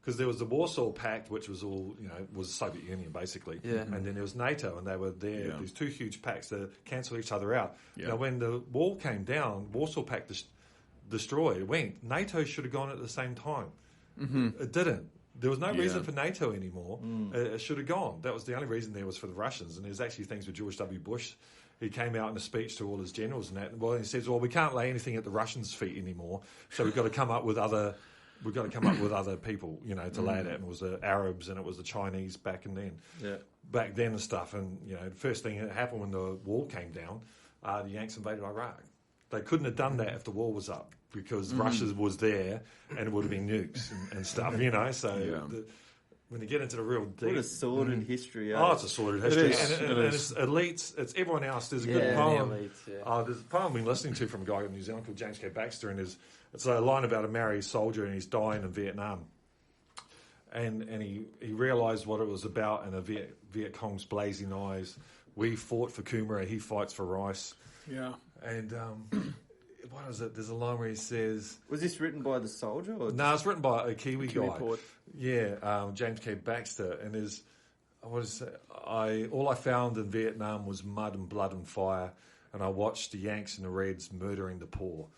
Speaker 2: because there was the Warsaw Pact, which was all, you know, was the Soviet Union basically,
Speaker 1: Yeah.
Speaker 2: and then there was NATO, and they were there.
Speaker 3: Yeah.
Speaker 2: These two huge pacts to cancel each other out.
Speaker 3: Yeah.
Speaker 2: Now, when the wall came down, Warsaw Pact destroyed. It went. NATO should have gone at the same time. It didn't. There was no reason for NATO anymore. It should have gone. That was the only reason there was for the Russians. And there's actually things with George W. Bush. He came out in a speech to all his generals and that. Well, he says, "Well, we can't lay anything at the Russians' feet anymore. So we've got to come up with other. We've got to come up with other people, you know, to lay it at." And it was the Arabs and it was the Chinese back then and stuff. And you know, the first thing that happened when the wall came down, the Yanks invaded Iraq. They couldn't have done that if the wall was up, because Russia was there and it would have been nukes and stuff, you know. So when you get into the real deep...
Speaker 4: What a sordid history.
Speaker 2: Oh, it's a sordid history.
Speaker 3: is.
Speaker 2: And
Speaker 3: It
Speaker 2: it's elites. It's everyone else. There's a good
Speaker 4: Yeah.
Speaker 2: poem.
Speaker 1: The elites, yeah.
Speaker 2: There's a poem I've been listening to from a guy in New Zealand called James K. Baxter, and it's a line about a Maori soldier and he's dying in Vietnam. And he realised what it was about in the Viet Cong's blazing eyes. We fought for Coomera, he fights for rice.
Speaker 3: Yeah.
Speaker 2: And what is it? There's a line where he says...
Speaker 4: Was this written by the soldier? Or
Speaker 2: No, it's written by a Kiwi
Speaker 3: Kiwi
Speaker 2: guy.
Speaker 3: poet.
Speaker 2: Yeah, James K. Baxter. And there's... all I found in Vietnam was mud and blood and fire, and I watched the Yanks and the Reds murdering the poor.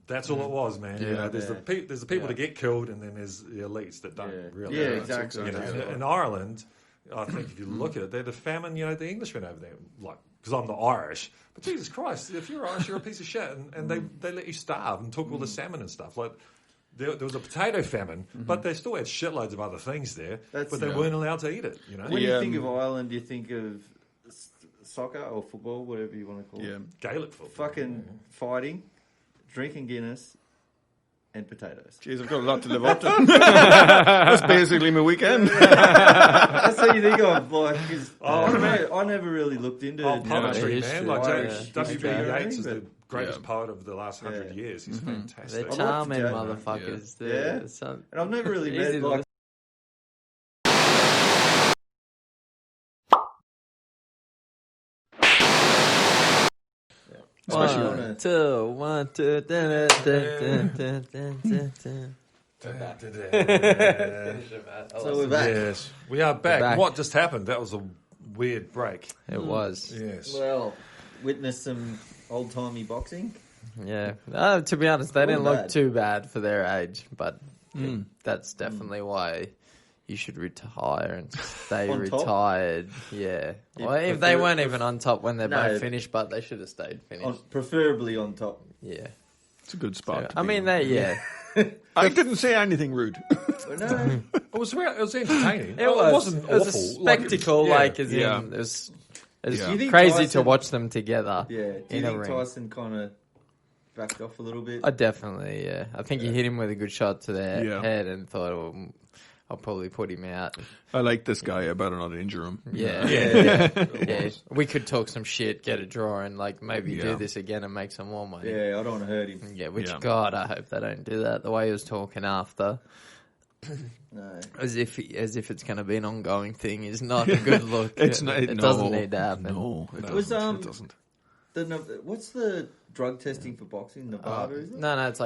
Speaker 2: That's all it was, man. You know, there's the people that get killed, and then there's the elites that don't really.
Speaker 4: Yeah,
Speaker 2: know.
Speaker 4: exactly.
Speaker 2: You know,
Speaker 3: Exactly.
Speaker 2: in Ireland, I think if you look at it, they're the famine, the Englishmen over there, like, because I'm the Irish. But Jesus Christ, if you're Irish, you're a piece of shit, and they let you starve and took all the salmon and stuff. Like, there was a potato famine, but they still had shitloads of other things there, but they weren't allowed to eat it,
Speaker 4: When you think of Ireland, you think of soccer or football, whatever you want to call it.
Speaker 2: Gaelic football.
Speaker 4: Fucking fighting, drinking Guinness, and potatoes.
Speaker 3: Jeez, I've got a lot to live up to. That's basically my weekend.
Speaker 4: That's what you think of. Like, I never really looked into
Speaker 2: poetry, man. Like
Speaker 4: Irish
Speaker 2: W.B.
Speaker 4: history,
Speaker 2: Yeats is the greatest poet of the last 100 years. He's fantastic.
Speaker 1: They're charming motherfuckers.
Speaker 4: Yeah. And I've never really met, like...
Speaker 1: One, two.
Speaker 4: So we're back.
Speaker 2: Yes, we are back. What just happened? That was a weird break.
Speaker 1: It was.
Speaker 2: Yes.
Speaker 4: Well, witnessed some old-timey boxing.
Speaker 1: Yeah. To be honest, they didn't look too bad for their age, but that's definitely why you should retire and stay retired. Yeah. Well, if they weren't even on top when they're both finished, but they should have stayed finished.
Speaker 4: Preferably on top.
Speaker 1: Yeah.
Speaker 3: It's a good spot.
Speaker 1: I mean,
Speaker 3: I didn't say anything rude.
Speaker 4: No.
Speaker 2: It was entertaining.
Speaker 1: It was.
Speaker 2: Wasn't
Speaker 1: It was
Speaker 2: awful.
Speaker 1: a spectacle, it was crazy to watch them together.
Speaker 4: Yeah. Do you think Tyson kind of backed off a little bit?
Speaker 1: I definitely, I think he hit him with a good shot to the head and thought, I'll probably put him out.
Speaker 3: I like this guy. I better not injure him.
Speaker 1: Yeah. We could talk some shit, get a draw, and maybe do this again and make some more money.
Speaker 4: Yeah, I don't want to hurt him.
Speaker 1: Yeah, God, I hope they don't do that. The way he was talking after,
Speaker 4: no,
Speaker 1: as if it's going to be an ongoing thing, is not a good look.
Speaker 3: It
Speaker 1: doesn't need to happen.
Speaker 3: No, it doesn't.
Speaker 4: What's the drug testing for boxing? Nevada, is it?
Speaker 1: No, it's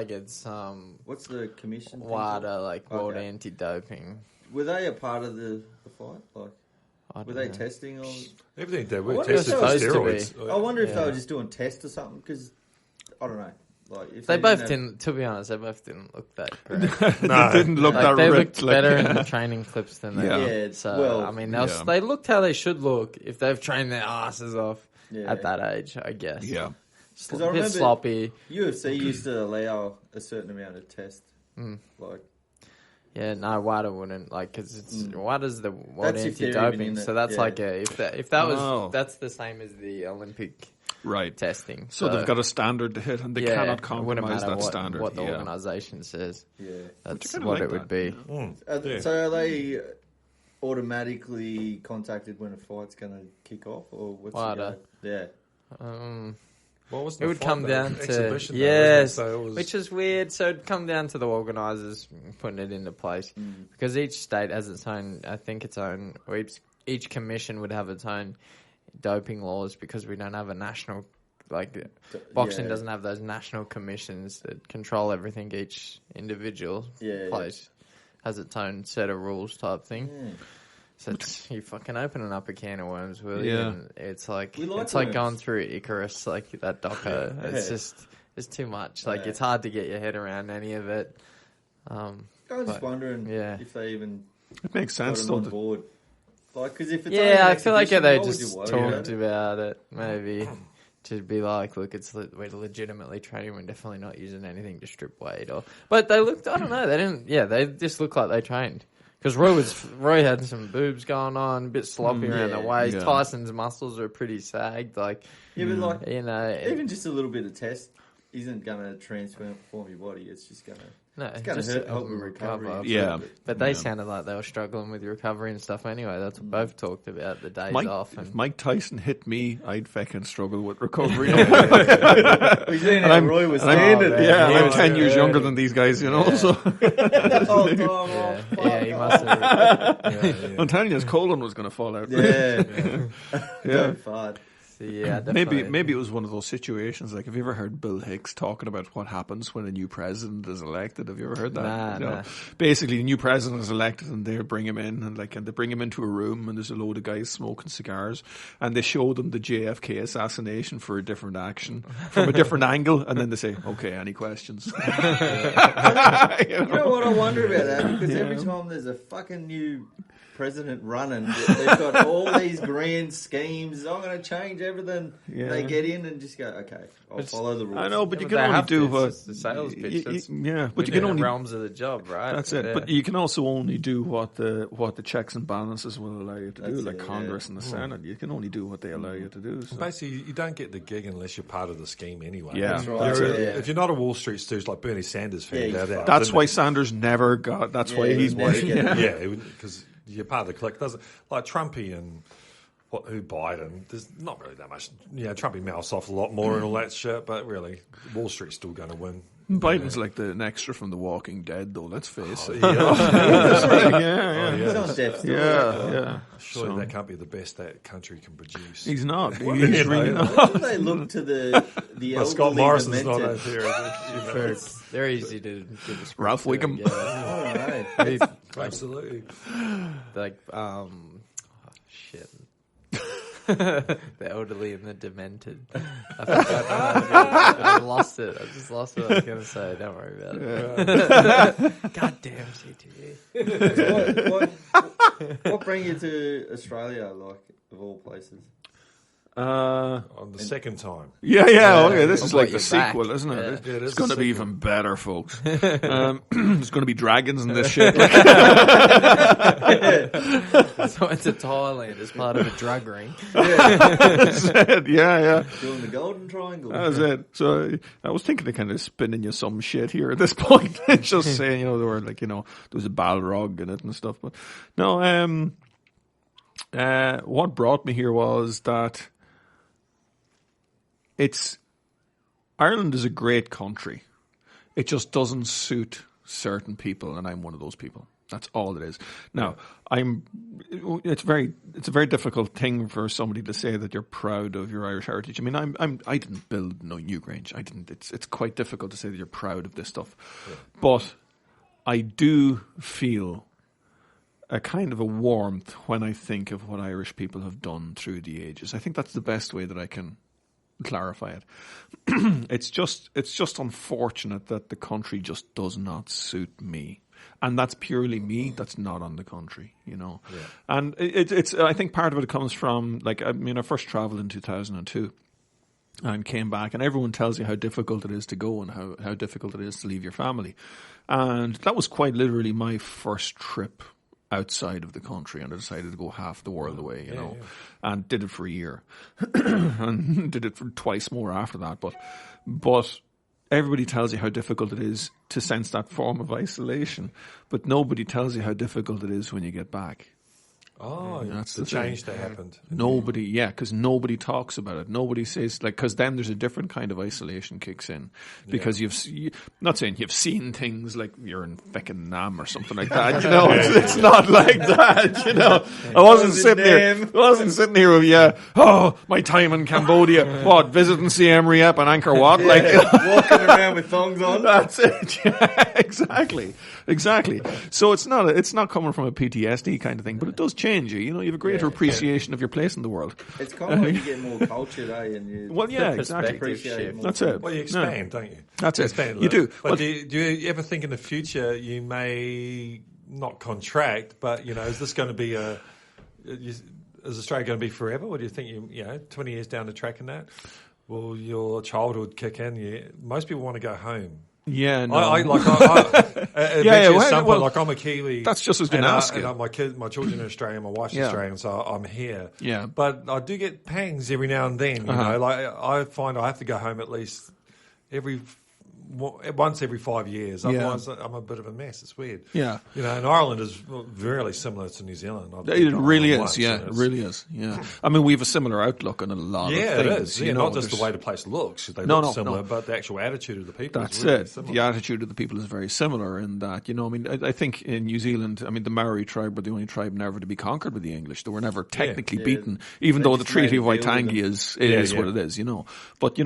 Speaker 4: what's the commission?
Speaker 1: WADA, World Anti-Doping.
Speaker 4: Were they a part of the fight? Were they testing on
Speaker 2: everything? They were tested for steroids.
Speaker 4: I wonder if they were just doing tests or something. Because I don't know. If
Speaker 1: they both didn't. To be honest, they both didn't look that great.
Speaker 3: They didn't look that.
Speaker 1: They looked better in the training clips than they.
Speaker 4: Yeah.
Speaker 1: So they looked how they should look if they've trained their asses off at that age. I guess.
Speaker 3: Yeah.
Speaker 4: Because I remember
Speaker 1: sloppy.
Speaker 4: UFC used to allow a certain amount of test.
Speaker 1: Yeah, no, WADA wouldn't because WADA's the World Anti-Doping, so that's if that was that's the same as the Olympic testing.
Speaker 3: So they've got a standard to hit, and they cannot compromise that standard.
Speaker 1: What the organisation says, that's what
Speaker 3: like
Speaker 1: it would be.
Speaker 4: So are they automatically contacted when a fight's going to kick off, or what's
Speaker 1: WADA?
Speaker 2: What was
Speaker 1: it would come down to
Speaker 2: exhibition,
Speaker 1: which is weird. So it'd come down to the organisers putting it into place because each state has its own. I think its own. Or each commission would have its own doping laws because we don't have a national. Boxing doesn't have those national commissions that control everything. Each individual place has its own set of rules type thing. Yeah. So you're fucking opening up a can of worms, Willie. Yeah. And it's like going through Icarus, that doco. It's too much. It's hard to get your head around any of it.
Speaker 4: I was just wondering if they even
Speaker 3: it makes sense
Speaker 4: on board. Because if it's
Speaker 1: I feel like they just talked about it, maybe. To be like, look, we're legitimately training. We're definitely not using anything to strip weight. But they looked, I don't know, they didn't. Yeah, they just looked like they trained. Because Roy had some boobs going on, a bit sloppy around the waist. Yeah. Tyson's muscles are pretty sagged.
Speaker 4: Even just a little bit of test isn't going to transform your body. It's just going to.
Speaker 1: No, it's going to help them recover.
Speaker 3: Yeah.
Speaker 1: But they sounded like they were struggling with recovery and stuff anyway. That's what both talked about, the days off.
Speaker 3: If Mike Tyson hit me, I'd fucking struggle with recovery.
Speaker 4: Roy was standing.
Speaker 3: I'm 10 years younger than these guys, so.
Speaker 1: He must have.
Speaker 3: I'm telling you, his colon was going to fall out.
Speaker 4: Don't fart.
Speaker 1: Yeah, definitely.
Speaker 3: Maybe it was one of those situations. Like, have you ever heard Bill Hicks talking about what happens when a new president is elected? Have you ever heard that?
Speaker 1: Nah.
Speaker 3: Basically, the new president is elected, and they bring him in, and they bring him into a room, and there's a load of guys smoking cigars, and they show them the JFK assassination for a different action from a different angle, and then they say, "Okay, any questions?"
Speaker 4: You know what I wonder about that? Because every time there's a fucking new president running, they've got all these grand schemes. I'm going to change everything.
Speaker 3: Yeah.
Speaker 4: They get in and just go, okay, I'll follow the rules.
Speaker 3: I know, but you
Speaker 1: But
Speaker 3: can
Speaker 1: they
Speaker 3: only
Speaker 1: have
Speaker 3: do
Speaker 1: to.
Speaker 3: what
Speaker 1: It's the sales pitch. That's
Speaker 3: but you
Speaker 1: within
Speaker 3: can
Speaker 1: the
Speaker 3: only
Speaker 1: realms of the job, right?
Speaker 3: That's it.
Speaker 1: Yeah.
Speaker 3: But you can also only do what the checks and balances will allow you to do,
Speaker 4: That's
Speaker 3: like
Speaker 4: it,
Speaker 3: Congress and the Senate. You can only do what they allow you to do. So.
Speaker 2: Basically, you don't get the gig unless you're part of the scheme anyway.
Speaker 3: Yeah.
Speaker 4: That's right.
Speaker 2: If you're not a Wall Street stooge like Bernie Sanders found
Speaker 4: Yeah,
Speaker 2: out.
Speaker 4: fuck.
Speaker 3: That's why Sanders never got. That's why
Speaker 4: he
Speaker 3: he's
Speaker 4: would never get it.
Speaker 2: Yeah, because you're part of the clique. Doesn't like Trumpy and who Biden. There's not really that much. Yeah, Trumpy mouths off a lot more and all that shit, but really, Wall Street's still going to win.
Speaker 3: Biden's like the extra from The Walking Dead, though. Let's face it.
Speaker 2: Yeah.
Speaker 4: He's on death still.
Speaker 3: Yeah.
Speaker 2: Surely
Speaker 3: So-
Speaker 2: that can't be the best that country can produce.
Speaker 3: He's not.
Speaker 2: you
Speaker 3: He's
Speaker 2: know,
Speaker 3: really
Speaker 2: yeah.
Speaker 3: not.
Speaker 4: Why do they look to the
Speaker 2: Well, Scott
Speaker 4: elderly
Speaker 2: Morrison's not
Speaker 4: demented?
Speaker 2: out there. Is it? You know,
Speaker 1: They're easy to give a script
Speaker 3: Ralph
Speaker 1: to,
Speaker 3: Wiggum.
Speaker 1: Yeah.
Speaker 4: I don't know.
Speaker 1: Maybe, like,
Speaker 2: absolutely.
Speaker 1: like shit. The elderly and the demented. I forgot. I lost it. I just lost what I was going to say. Don't worry about it. Goddamn CTE.
Speaker 4: What bring you to Australia, like, of all places?
Speaker 2: On the second time.
Speaker 3: Yeah. Okay, this is
Speaker 1: But
Speaker 3: like the
Speaker 1: you're back.
Speaker 3: sequel, isn't it?
Speaker 1: Yeah.
Speaker 2: Yeah, it
Speaker 3: It's
Speaker 2: is
Speaker 3: going to
Speaker 2: a
Speaker 3: be
Speaker 2: sequel.
Speaker 3: even better, folks. There's going to be dragons in this shit. Like,
Speaker 1: So I went to Thailand as part of a drug ring.
Speaker 3: that's it. Yeah.
Speaker 4: Doing the Golden Triangle.
Speaker 3: That was it. So I was thinking of kind of spinning you some shit here at this point. Just saying, there were like, there was a Balrog in it and stuff. But no, what brought me here was that Ireland is a great country. It just doesn't suit certain people, and I'm one of those people. That's all it is. Now, it's a very difficult thing for somebody to say that you're proud of your Irish heritage. I mean, I didn't build no Newgrange. I didn't. It's quite difficult to say that you're proud of this stuff. Yeah. But I do feel a kind of a warmth when I think of what Irish people have done through the ages. I think that's the best way that I can clarify it. It's just unfortunate that the country just does not suit me. And that's purely me. That's not on the country, Yeah. And it's. I think part of it comes from, like, I mean, I first travelled in 2002 and came back, and everyone tells you how difficult it is to go and how difficult it is to leave your family. And that was quite literally my first trip outside of the country, and I decided to go half the world away, and did it for a year, and did it for twice more after that. But everybody tells you how difficult it is to sense that form of isolation, but nobody tells you how difficult it is when you get back.
Speaker 2: Oh,
Speaker 3: that's
Speaker 2: the
Speaker 3: the
Speaker 2: change
Speaker 3: thing.
Speaker 2: that happened.
Speaker 3: Nobody, because nobody talks about it. Nobody says, because then there's a different kind of isolation kicks in. Because not saying you've seen things like you're in fucking Nam or something like that, it's not like that, I wasn't sitting here with, my time in Cambodia, visiting Siem Reap and Angkor Wat,
Speaker 4: walking around with thongs on.
Speaker 3: That's it. Yeah, exactly. So it's not coming from a PTSD kind of thing, but it does change you. You have a greater appreciation of your place in the world.
Speaker 4: It's kind of like you get more cultured, and you
Speaker 3: exactly.
Speaker 4: appreciate more.
Speaker 3: That's it.
Speaker 2: Well, you expand, don't you?
Speaker 3: That's it.
Speaker 2: Expand,
Speaker 3: You do.
Speaker 2: But do you ever think in the future you may not contract, but is this going to be is Australia going to be forever, or do you think 20 years down the track in that, will your childhood kick in? Most people want to go home.
Speaker 3: Yeah, no.
Speaker 2: Eventually at some point, like I'm a Kiwi.
Speaker 3: That's just what I was going to ask you.
Speaker 2: And my children are Australian, my wife's Australian, so I'm here.
Speaker 3: Yeah.
Speaker 2: But I do get pangs every now and then, like I find I have to go home at least every once every 5 years. Otherwise, I'm a bit of a mess. It's weird.
Speaker 5: Yeah.
Speaker 2: And Ireland is very similar to New Zealand.
Speaker 5: It really is. Yeah, it really is. Yeah. I mean, we have a similar outlook on a lot of things.
Speaker 2: Yeah, it is. Not just the way the place looks. They look similar, but the actual attitude of the people is really similar.
Speaker 5: The attitude of the people is very similar in that, I think in New Zealand, the Maori tribe were the only tribe never to be conquered with the English. They were never technically beaten, even though the Treaty of Waitangi is what it is, But,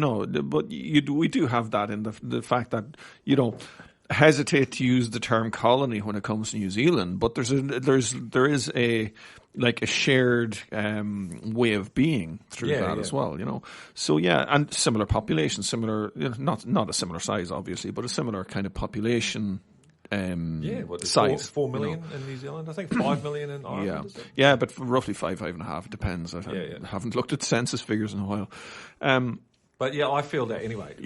Speaker 5: we do have that in the fact that, hesitate to use the term colony when it comes to New Zealand, but there is a shared way of being through that as well, So and similar population, similar, not a similar size obviously, but a similar kind of population. Size
Speaker 2: 4 million in New Zealand. I think 5 million in Ireland.
Speaker 5: Yeah, but roughly 5.5. It depends. I haven't looked at census figures in a while.
Speaker 2: But I feel that anyway.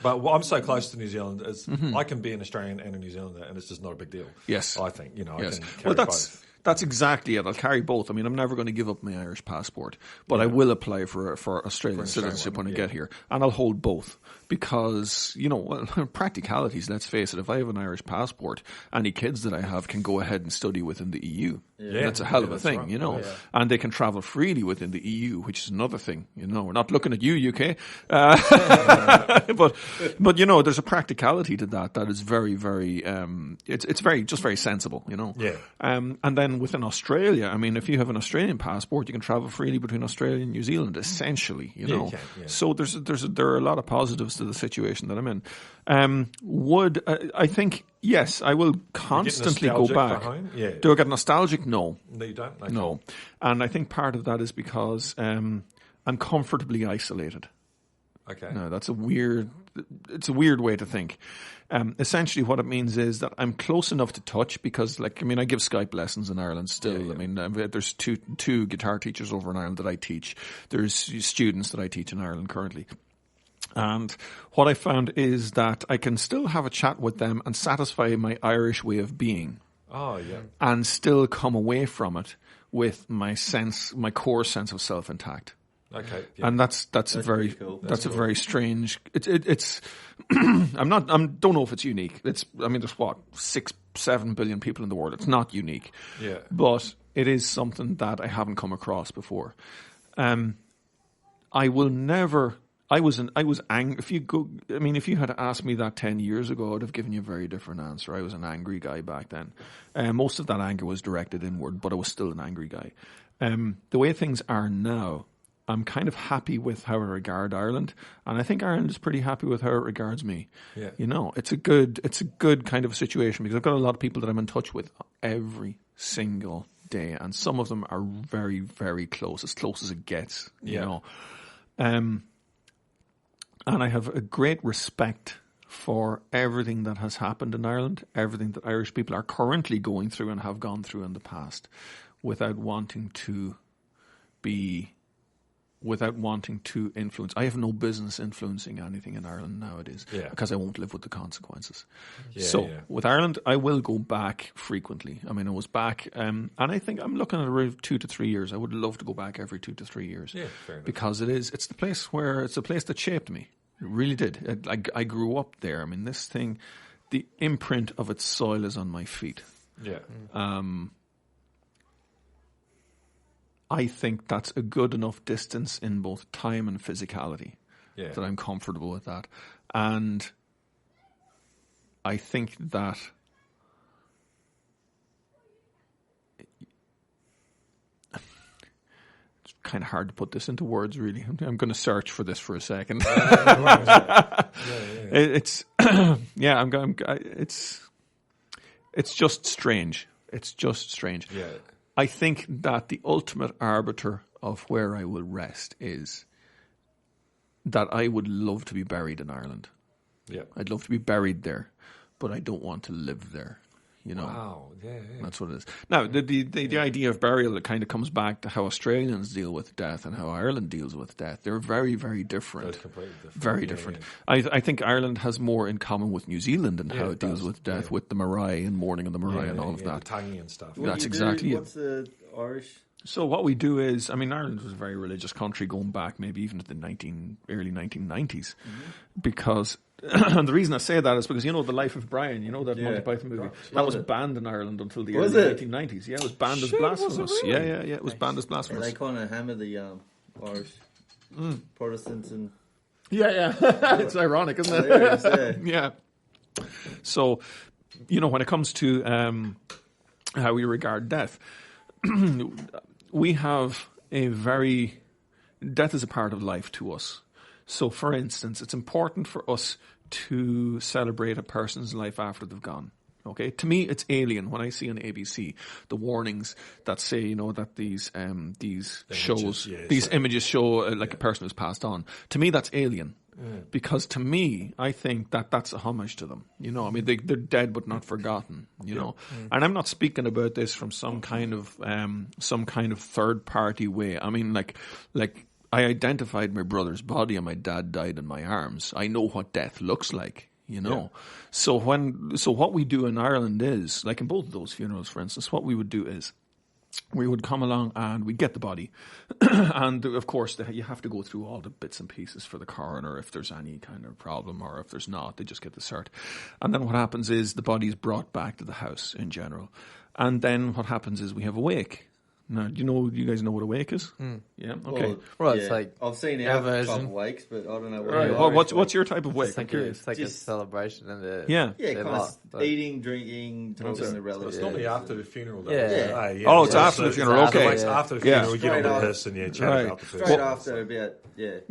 Speaker 2: But I'm so close to New Zealand is I can be an Australian and a New Zealander, and it's just not a big deal.
Speaker 5: Yes,
Speaker 2: I think I can
Speaker 5: carry
Speaker 2: both.
Speaker 5: That's exactly it. I'll carry both. I'm never going to give up my Irish passport, but I will apply for Australian citizenship when I get here, and I'll hold both because practicalities. Let's face it. If I have an Irish passport, any kids that I have can go ahead and study within the EU. Yeah. That's a hell of a thing, right. And they can travel freely within the EU, which is another thing. We're not looking at you, UK, but there's a practicality to that is very, very. It's very sensible,
Speaker 2: Yeah.
Speaker 5: And then within Australia, if you have an Australian passport, you can travel freely between Australia and New Zealand, essentially,
Speaker 2: you can,
Speaker 5: So there are a lot of positives to the situation that I'm in. I think, yes, I will constantly go back.
Speaker 2: Yeah.
Speaker 5: Do I get nostalgic? No.
Speaker 2: No, you don't? Okay.
Speaker 5: No. And I think part of that is because I'm comfortably isolated.
Speaker 2: Okay.
Speaker 5: No, it's a weird way to think. Essentially what it means is that I'm close enough to touch because, I give Skype lessons in Ireland still. Yeah. There's two guitar teachers over in Ireland that I teach. There's students that I teach in Ireland currently. And what I found is that I can still have a chat with them and satisfy my Irish way of being.
Speaker 2: Oh, yeah.
Speaker 5: And still come away from it with my core sense of self intact.
Speaker 2: Okay. Yeah.
Speaker 5: And that's a very cool. That's a very strange. It's don't know if it's unique. There's 6-7 billion people in the world. It's not unique.
Speaker 2: Yeah.
Speaker 5: But it is something that I haven't come across before. I will never. I was angry. If you had asked me that 10 years ago, I'd have given you a very different answer. I was an angry guy back then. Most of that anger was directed inward, but I was still an angry guy. The way things are now, I'm kind of happy with how I regard Ireland, and I think Ireland is pretty happy with how it regards me.
Speaker 2: Yeah.
Speaker 5: It's a good kind of a situation because I've got a lot of people that I'm in touch with every single day, and some of them are very, very close as it gets. And I have a great respect for everything that has happened in Ireland, everything that Irish people are currently going through and have gone through in the past, without wanting to influence. I have no business influencing anything in Ireland nowadays because I won't live with the consequences. With Ireland, I will go back frequently. I was back, and I think I'm looking at around 2 to 3 years. I would love to go back every 2 to 3 years.
Speaker 2: Yeah, fair enough.
Speaker 5: Because it's the place that shaped me. It really did. I grew up there. This thing, the imprint of its soil is on my feet.
Speaker 2: Yeah.
Speaker 5: I think that's a good enough distance in both time and physicality that I'm comfortable with that. And I think that it's kind of hard to put this into words, really. I'm going to search for this for a second. It's it's just strange. It's just strange.
Speaker 2: Yeah.
Speaker 5: I think that the ultimate arbiter of where I will rest is that I would love to be buried in Ireland.
Speaker 2: Yeah.
Speaker 5: I'd love to be buried there, but I don't want to live there.
Speaker 2: Wow, yeah.
Speaker 5: That's what it is. Now, the idea of burial, it kind of comes back to how Australians deal with death and how Ireland deals with death. They're very, very different.
Speaker 2: They're completely different.
Speaker 5: Very different. Yeah. I think Ireland has more in common with New Zealand and how it deals with death, with the marae and mourning of the marae and all of that.
Speaker 2: The tangi and stuff.
Speaker 5: That's exactly it.
Speaker 4: What's the Irish?
Speaker 5: So what we do is, I mean, Ireland was a very religious country going back maybe even to the early 1990s, because and the reason I say that is because the Life of Brian, that Monty Python movie, that was banned in Ireland until the early 1990s. Yeah, it was banned as blasphemous.
Speaker 2: Really?
Speaker 5: Yeah, it was banned as blasphemous.
Speaker 4: They kind of hammer the Irish Protestants and.
Speaker 5: Yeah. It's ironic, isn't it?
Speaker 4: It is,
Speaker 5: Yeah. So, when it comes to how we regard death, we have death is a part of life to us. So, for instance, it's important for us to celebrate a person's life after they've gone. Okay, to me, it's alien when I see on ABC the warnings that say, that these shows, images show like a person who's passed on. To me, that's alien. Because to me, I think that's a homage to them. I mean, they're dead but not forgotten. And I'm not speaking about this from some kind of third party way. I mean, like I identified my brother's body and my dad died in my arms. I know what death looks like. So what we do in Ireland is, like in both of those funerals, for instance, what we would do is we would come along and we'd get the body. And of course, you have to go through all the bits and pieces for the coroner if there's any kind of problem, or if there's not, they just get the cert. And then what happens is the body is brought back to the house in general. And then what happens is we have a wake. Now, you guys know what a wake is? Yeah, okay.
Speaker 1: Well, it's like
Speaker 4: I've seen our type of wakes, but I don't know what.
Speaker 5: Right. Well, what's your type of wake? I'm curious.
Speaker 1: It's like a celebration, and
Speaker 4: kind of eating, drinking, talking to relatives.
Speaker 2: It's normally after the funeral, though.
Speaker 4: Yeah.
Speaker 5: Oh, it's after the funeral. Okay.
Speaker 2: After the funeral, we get on the piss and chat about the piss.
Speaker 4: Straight after, about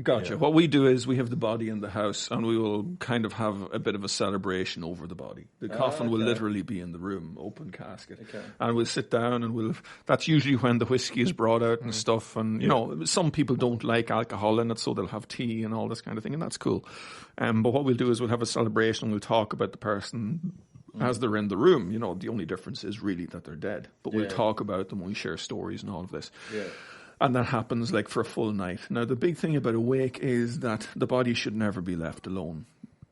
Speaker 5: Gotcha. What we do is we have the body in the house, and we will kind of have a bit of a celebration over the body. The coffin will literally be in the room, open casket, and we'll sit down, and that's usually when the whiskey is brought out and stuff. And some people don't like alcohol in it, so they'll have tea and all this kind of thing, and that's cool. But what we'll do is we'll have a celebration. We'll talk about the person as they're in the room. The only difference is really that they're dead, but we'll talk about them. We share stories and all of this. Yeah. And that happens like for a full night. Now, the big thing about a wake is that the body should never be left alone.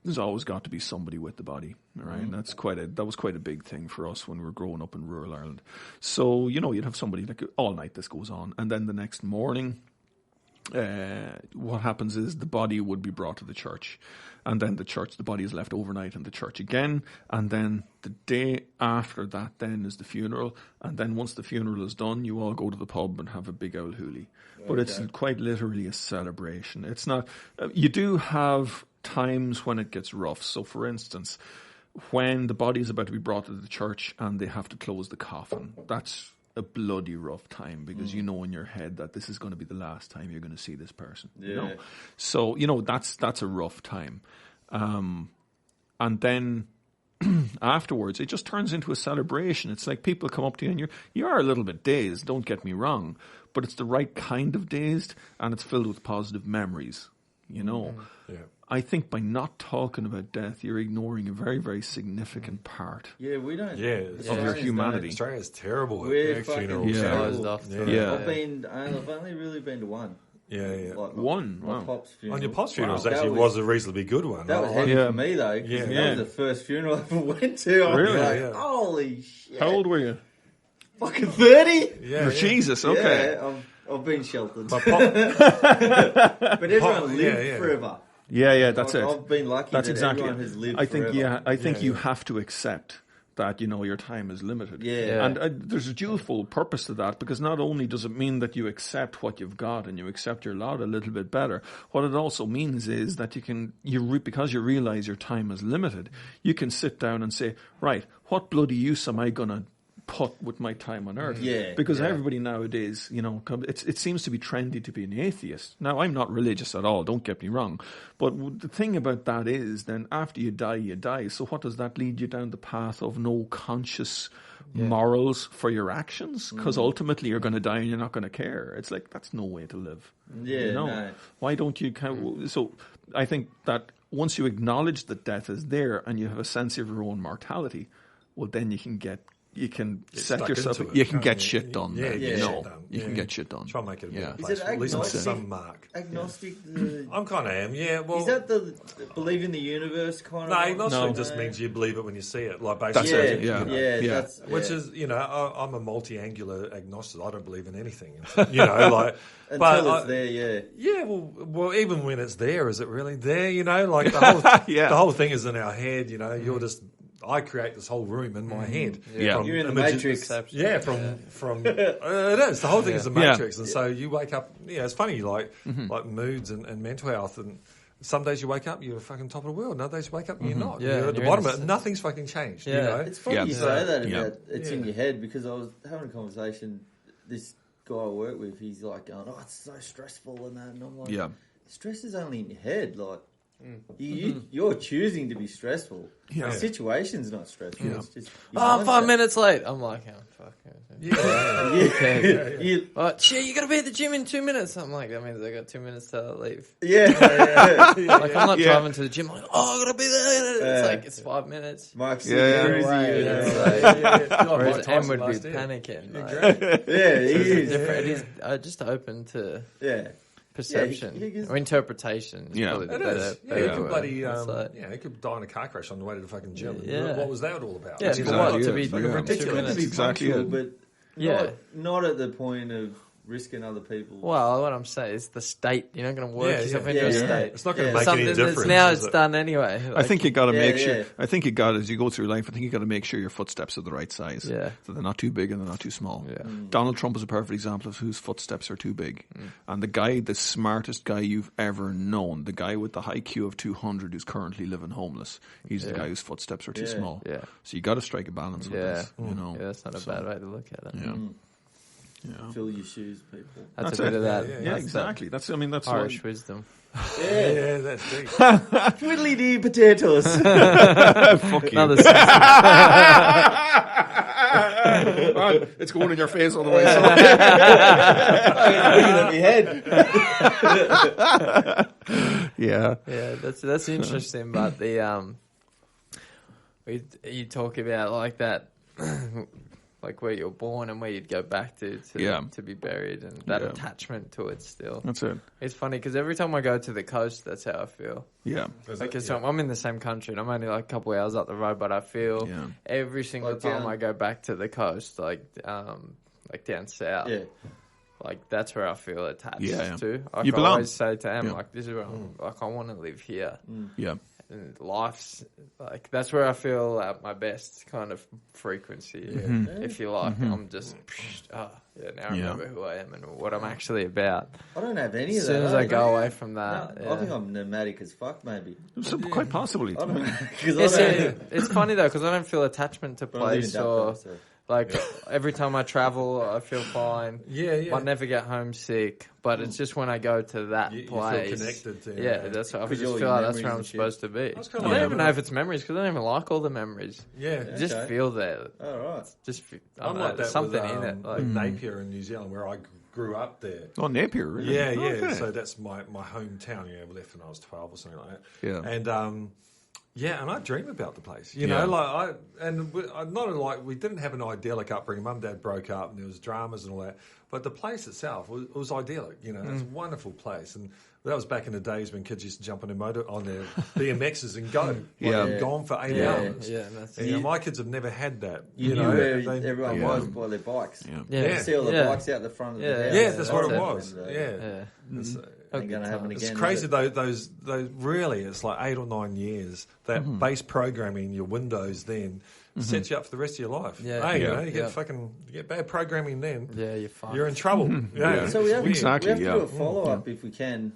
Speaker 5: There's always got to be somebody with the body, right? And that was quite a big thing for us when we were growing up in rural Ireland. So, you'd have somebody like all night this goes on. And then the next morning, what happens is the body would be brought to the church. And then the body is left overnight in the church again. And then the day after that then is the funeral. And then once the funeral is done, you all go to the pub and have a big old hoolie. But it's quite literally a celebration. It's not, you do have times when it gets rough. So for instance, when the body is about to be brought to the church and they have to close the coffin, that's a bloody rough time, because you know in your head that this is going to be the last time you're going to see this person. So that's a rough time, and then afterwards it just turns into a celebration. It's like people come up to you and you are a little bit dazed, don't get me wrong, but it's the right kind of dazed, and it's filled with positive memories. I think by not talking about death, you're ignoring a very, very significant part.
Speaker 4: Yeah, we don't.
Speaker 5: Of your humanity.
Speaker 2: Australia's terrible
Speaker 4: We're
Speaker 2: at
Speaker 4: fucking
Speaker 2: funerals.
Speaker 4: terrible.
Speaker 2: I've
Speaker 4: only really been to one.
Speaker 5: One.
Speaker 4: My pop's funeral.
Speaker 2: On your pop's funeral was a reasonably good one.
Speaker 4: That was heavy for me, though. That was the first funeral I ever went to. I was like, holy shit.
Speaker 5: How old were you?
Speaker 4: Fucking 30?
Speaker 5: Yeah. Jesus, okay.
Speaker 4: Yeah, I've been sheltered.
Speaker 2: My
Speaker 4: But everyone lived forever.
Speaker 5: Yeah, that's it.
Speaker 4: I've been lucky that everyone has lived forever.
Speaker 5: I think you have to accept that, your time is limited. Yeah. And there's a dual purpose to that, because not only does it mean that you accept what you've got and you accept your lot a little bit better, what it also means is that because you realize your time is limited, you can sit down and say, right, what bloody use am I going to put with my time on earth? Because everybody nowadays, it seems to be trendy to be an atheist. Now, I'm not religious at all, don't get me wrong, but the thing about that is then after you die. So what does that lead you down the path of no conscious morals for your actions? Because ultimately you're going to die and you're not going to care. It's like, that's no way to live. No. Why don't you so I think that once you acknowledge that death is there and you have a sense of your own mortality, well, then you can get you can
Speaker 2: Get
Speaker 5: set
Speaker 2: stuck
Speaker 5: yourself.
Speaker 2: into it,
Speaker 5: You can
Speaker 2: can't
Speaker 5: get
Speaker 2: you?
Speaker 5: shit done.
Speaker 2: Yeah,
Speaker 5: you
Speaker 2: get
Speaker 5: know,
Speaker 2: shit done.
Speaker 5: you can
Speaker 2: Yeah.
Speaker 5: get shit done.
Speaker 2: Try and make it a better
Speaker 5: Yeah.
Speaker 2: place.
Speaker 4: Is it
Speaker 2: At least
Speaker 4: agnostic?
Speaker 2: some mark.
Speaker 4: Agnostic.
Speaker 2: I'm kind of am. Yeah. Well,
Speaker 4: Is that the believe in the universe kind
Speaker 2: no,
Speaker 4: of?
Speaker 2: agnostic
Speaker 5: No.
Speaker 2: just means you believe it when you see it. Like
Speaker 5: That's
Speaker 2: basically,
Speaker 5: it,
Speaker 4: yeah.
Speaker 5: Yeah.
Speaker 4: That's,
Speaker 2: Which
Speaker 4: yeah.
Speaker 2: is, I'm a multi-angular agnostic. I don't believe in anything. Like,
Speaker 4: until
Speaker 2: but
Speaker 4: it's there. Yeah.
Speaker 2: yeah, well, even when it's there, is it really there? Like the whole,
Speaker 5: Yeah.
Speaker 2: the whole thing is in our head. You're just. I create this whole room in my head.
Speaker 5: Yeah.
Speaker 2: From
Speaker 4: You're in the
Speaker 2: images-
Speaker 4: Matrix.
Speaker 2: Yeah, from it is. The whole thing is a matrix, and so you wake up. Yeah, it's funny, like moods and mental health, and some days you wake up, you're fucking top of the world. And other days you wake up, and you're not.
Speaker 1: Yeah,
Speaker 2: You're at the
Speaker 1: you're
Speaker 2: bottom
Speaker 1: in
Speaker 2: of
Speaker 1: a
Speaker 2: it. Nothing's fucking changed.
Speaker 1: Yeah.
Speaker 4: It's funny
Speaker 5: Yeah.
Speaker 4: you say that
Speaker 5: Yeah.
Speaker 4: about it's in
Speaker 2: Yeah.
Speaker 4: your head because I was having a conversation. This guy I work with, he's like going, "Oh, it's so stressful and that," and I'm like,
Speaker 5: Yeah.
Speaker 4: stress is only in your head. Like you're choosing to be stressful.
Speaker 5: Yeah.
Speaker 4: The situation's not stressful.
Speaker 5: Yeah.
Speaker 4: It's just your
Speaker 1: Oh, I'm 5
Speaker 4: mindset.
Speaker 1: minutes late. I'm like, oh, fuck.
Speaker 4: Yeah. You-
Speaker 1: Oh, shit, you got to be at the gym in 2 minutes. I'm like, that means I got 2 minutes to leave.
Speaker 4: yeah.
Speaker 1: Like, I'm not
Speaker 5: Yeah.
Speaker 1: driving to the gym. I'm like, oh, I got to be there.
Speaker 4: Yeah.
Speaker 1: It's like, it's 5 minutes.
Speaker 4: Mike's
Speaker 5: Yeah.
Speaker 4: cruisy.
Speaker 1: Away,
Speaker 4: Yeah.
Speaker 1: it's
Speaker 4: Yeah.
Speaker 1: like- Whereas
Speaker 2: Mike
Speaker 1: Em
Speaker 2: Tyson
Speaker 1: would be
Speaker 2: last year.
Speaker 1: panicking. Like,
Speaker 4: Yeah, he
Speaker 1: it's
Speaker 4: is.
Speaker 1: different. It is just open to
Speaker 4: Yeah.
Speaker 1: perception
Speaker 4: he gives-
Speaker 1: or interpretation. Is
Speaker 5: Yeah.
Speaker 1: probably the
Speaker 2: It
Speaker 1: better,
Speaker 2: is. Yeah,
Speaker 1: better
Speaker 2: you could
Speaker 1: word.
Speaker 2: bloody,
Speaker 1: It's like-
Speaker 2: you could die in a car crash on the way to the fucking gym.
Speaker 1: Yeah.
Speaker 2: What was that all about?
Speaker 1: Yeah,
Speaker 2: You
Speaker 1: for
Speaker 2: know,
Speaker 1: what?
Speaker 2: like,
Speaker 1: To be
Speaker 2: it's fucking
Speaker 5: yeah.
Speaker 4: It's
Speaker 2: ridiculous.
Speaker 4: good to be
Speaker 5: Exactly
Speaker 4: punctual,
Speaker 5: it.
Speaker 4: but
Speaker 1: Yeah.
Speaker 4: not at the point of risking other people.
Speaker 1: Well, what I'm saying is the state. You're not going to work
Speaker 2: Yeah,
Speaker 1: yourself
Speaker 2: yeah.
Speaker 1: into a
Speaker 4: Yeah.
Speaker 1: state.
Speaker 2: It's not going to
Speaker 4: Yeah.
Speaker 2: make
Speaker 1: Something
Speaker 2: any
Speaker 1: that's
Speaker 2: difference.
Speaker 1: now
Speaker 2: is
Speaker 1: it's
Speaker 2: it?
Speaker 1: done anyway.
Speaker 5: I think you got to
Speaker 4: Yeah,
Speaker 5: make
Speaker 4: yeah.
Speaker 5: sure. I think you got as you go through life. I think you got to make sure your footsteps are the right size.
Speaker 1: Yeah.
Speaker 5: So they're not too big and they're not too small.
Speaker 1: Yeah.
Speaker 5: Donald Trump is a perfect example of whose footsteps are too big. And the smartest guy you've ever known, the guy with the high Q of 200 who's currently living homeless, he's the guy whose footsteps are too
Speaker 4: Yeah.
Speaker 5: small.
Speaker 1: Yeah.
Speaker 5: So you got to strike a balance with
Speaker 1: Yeah.
Speaker 5: this. You know.
Speaker 1: Yeah, that's not a bad way to look at it.
Speaker 5: Yeah. Yeah.
Speaker 4: Fill your shoes, people.
Speaker 1: That's a bit of that.
Speaker 5: Yeah,
Speaker 1: That's
Speaker 5: exactly. That's
Speaker 1: that Irish wisdom.
Speaker 4: Yeah.
Speaker 2: Yeah, that's deep.
Speaker 4: Twiddly dee potatoes.
Speaker 5: Fuck you.
Speaker 1: Another
Speaker 5: Man, it's going in your face all the way. So. Yeah.
Speaker 1: Yeah, that's interesting. But the you talk about like that, like where you're born and where you'd go back to be buried, and that
Speaker 5: Yeah.
Speaker 1: attachment to it still.
Speaker 5: That's it.
Speaker 1: It's funny because every time I go to the coast, that's how I feel.
Speaker 5: Yeah.
Speaker 1: Like, I'm in the same country and I'm only like a couple hours up the road, but I feel
Speaker 5: Yeah.
Speaker 1: every single
Speaker 4: Like
Speaker 1: time
Speaker 4: down-
Speaker 1: I go back to the coast, like down south,
Speaker 4: Yeah.
Speaker 1: like that's where I feel attached
Speaker 5: Yeah.
Speaker 1: to. Like,
Speaker 5: You
Speaker 1: I
Speaker 5: belong.
Speaker 1: always say to Em,
Speaker 5: Yeah.
Speaker 1: like, this is where like I want to live here.
Speaker 5: Yeah.
Speaker 1: And life's like that's where I feel at my best kind of frequency, if you like. I'm just now I
Speaker 5: Yeah.
Speaker 1: remember who I am and what I'm actually about.
Speaker 4: I don't have any of
Speaker 1: As
Speaker 4: that.
Speaker 1: soon as I go away from that,
Speaker 4: I think I'm nomadic as fuck, maybe.
Speaker 5: Quite possibly.
Speaker 4: I don't know. 'Cause
Speaker 1: it's funny though because I don't feel attachment to
Speaker 4: I live in
Speaker 1: place
Speaker 4: Dublin,
Speaker 1: or
Speaker 4: so-
Speaker 1: like every time I travel I feel fine.
Speaker 2: Yeah.
Speaker 1: I never get homesick, but it's just when I go to that
Speaker 2: You feel
Speaker 1: place.
Speaker 2: connected to
Speaker 1: Yeah, that's what I
Speaker 4: Because
Speaker 1: just
Speaker 4: all
Speaker 1: feel
Speaker 4: your
Speaker 1: like that's where
Speaker 4: memories
Speaker 1: I'm
Speaker 4: and shit.
Speaker 1: supposed to be.
Speaker 2: That's
Speaker 1: I
Speaker 2: kinda
Speaker 1: don't
Speaker 2: like
Speaker 1: even know if it's memories because I don't even like all the memories.
Speaker 2: Yeah.
Speaker 1: You just
Speaker 4: Okay.
Speaker 1: feel there.
Speaker 4: All right.
Speaker 1: Just I
Speaker 2: I'm
Speaker 1: don't know,
Speaker 2: like
Speaker 1: there's
Speaker 2: that
Speaker 1: something
Speaker 2: with,
Speaker 1: in it. Like,
Speaker 2: Napier in New Zealand, where I grew up there.
Speaker 5: Oh, Napier, really?
Speaker 2: Yeah, yeah.
Speaker 5: Okay.
Speaker 2: So that's my hometown. Yeah, we left when I was 12 or something like that.
Speaker 5: Yeah.
Speaker 2: And and I dream about the place. You
Speaker 5: Yeah.
Speaker 2: know, not we didn't have an idyllic upbringing. Mum and Dad broke up, and there was dramas and all that. But the place itself was idyllic. You know, it's a wonderful place, and that was back in the days when kids used to jump on their BMXs and go.
Speaker 5: Yeah.
Speaker 2: Gone for 8
Speaker 4: Yeah.
Speaker 2: hours.
Speaker 1: yeah, that's
Speaker 2: And, my kids have never had that.
Speaker 4: You knew
Speaker 2: know,
Speaker 4: where
Speaker 2: they-
Speaker 4: everyone
Speaker 5: Yeah.
Speaker 4: was by their bikes.
Speaker 5: Yeah.
Speaker 1: yeah,
Speaker 4: You see all the
Speaker 1: yeah.
Speaker 4: bikes out the front of the
Speaker 1: Yeah.
Speaker 4: house.
Speaker 2: Yeah, that's what it
Speaker 1: it.
Speaker 2: was.
Speaker 4: And,
Speaker 2: Yeah.
Speaker 1: Yeah.
Speaker 2: It's,
Speaker 4: Ain't going to happen again.
Speaker 2: It's
Speaker 4: is
Speaker 2: crazy
Speaker 4: it?
Speaker 2: though. Those really, it's like 8 or 9 years. That base programming, your Windows, then sets you up for the rest of your life.
Speaker 1: Yeah.
Speaker 2: Hey, you
Speaker 5: Yeah.
Speaker 2: know, you get bad programming, then
Speaker 1: Yeah, you're fine.
Speaker 2: you're in trouble. Yeah.
Speaker 4: So we have,
Speaker 5: Exactly,
Speaker 4: we have to
Speaker 5: yeah.
Speaker 4: do a follow up if we can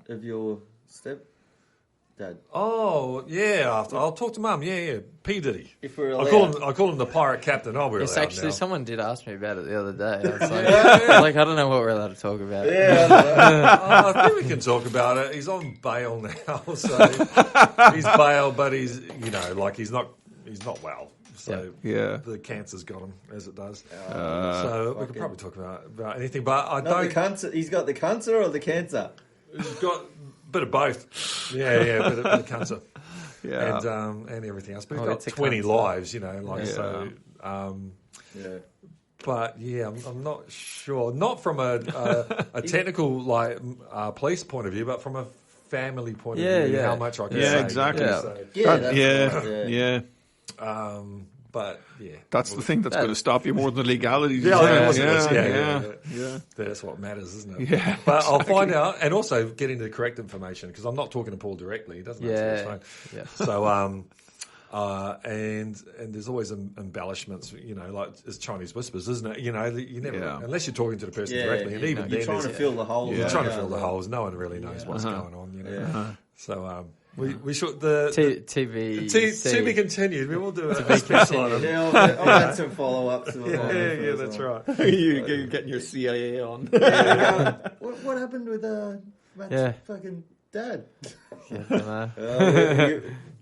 Speaker 4: of your stepdad.
Speaker 2: Oh yeah, I'll talk to Mum. Yeah. P Diddy.
Speaker 4: If we're
Speaker 2: I
Speaker 4: allowed.
Speaker 2: call him the pirate captain. I'll be
Speaker 1: It's
Speaker 2: allowed
Speaker 1: actually
Speaker 2: now.
Speaker 1: someone did ask me about it the other day. I was like, I don't know what we're allowed to talk about.
Speaker 4: Yeah, I
Speaker 2: I think we can talk about it. He's on bail now, so he's bail, but he's he's not well. So
Speaker 5: Yeah.
Speaker 2: the cancer's got him as it does. So we could probably talk about anything, but I
Speaker 4: Not the
Speaker 2: don't.
Speaker 4: cancer. He's got the cancer or the cancer.
Speaker 2: He's got a bit of both. Yeah, a bit of cancer.
Speaker 5: Yeah.
Speaker 2: And everything else. But he's
Speaker 1: Oh,
Speaker 2: got
Speaker 1: it's a
Speaker 2: 20
Speaker 1: cancer.
Speaker 2: lives, so.
Speaker 4: Yeah.
Speaker 2: But yeah, I'm not sure. Not from a technical police point of view, but from a family point of view, how much I can say.
Speaker 5: Exactly.
Speaker 2: But yeah,
Speaker 5: that's the thing that's going to stop you more than the legalities.
Speaker 2: Yeah. That's what matters, isn't it?
Speaker 5: Yeah,
Speaker 2: but I'll find out, and also getting the correct information because I'm not talking to Paul directly. He doesn't answer his phone. Yeah. So and there's always embellishments, like it's Chinese whispers, isn't it? You never unless you're talking to the person directly, and even
Speaker 4: you're
Speaker 2: then
Speaker 4: trying to fill the holes.
Speaker 2: You're trying to fill the holes. No one really knows what's going on. So. We should TV to be continued. We will do it.
Speaker 4: I'll add some follow-ups.
Speaker 2: That's right.
Speaker 5: You're getting your CIA on.
Speaker 4: What happened with Matt's fucking dad?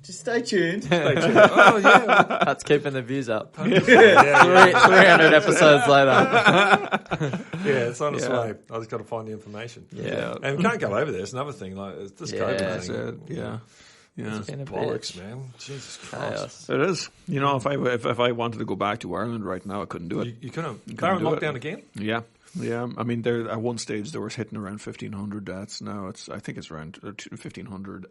Speaker 4: Just stay tuned.
Speaker 1: Oh yeah, that's keeping the views up. 300 episodes later.
Speaker 2: It's on its way. I just got to find the information. And we can't go over there. It's another thing. Like it's this COVID thing. It's bollocks, man. Jesus Christ.
Speaker 5: It is. If I wanted to go back to Ireland right now, I couldn't do it.
Speaker 2: You couldn't. They're in lockdown again?
Speaker 5: Yeah. I mean, at one stage they were hitting around 1,500 deaths. Now I think it's around 1,500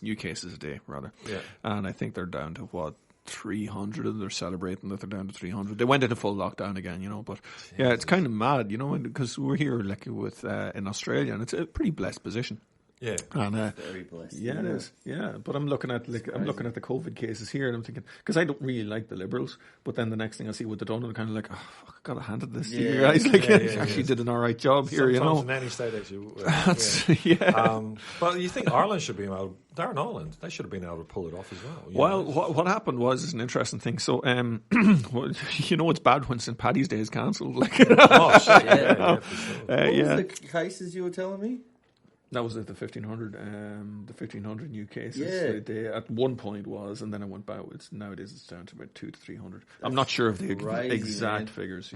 Speaker 5: new cases a day, rather. Yeah. And I think they're down to 300, and they're celebrating that they're down to 300. They went into full lockdown again, but it's kind of mad, because we're here with in Australia, and it's a pretty blessed position.
Speaker 2: Yeah,
Speaker 5: and
Speaker 4: very blessed.
Speaker 5: Yeah, it is. Yeah, but I'm looking at the COVID cases here, and I'm thinking, because I don't really like the Liberals, but then the next thing I see what they've done, I'm kind of like, oh fuck, I gotta hand it this to you guys. Actually did an all right job here.
Speaker 2: Sometimes in any state, actually. But you think Ireland should be able? They're in Ireland. They should have been able to pull it off as well.
Speaker 5: What happened was an interesting thing. So, it's bad when St. Paddy's Day is cancelled.
Speaker 4: Oh shit! What was the cases you were telling me?
Speaker 5: That was at the 1,500 new cases. They at one point was, and then it went back. Nowadays it's down to about 200 to 300. I'm not sure of the exact figures.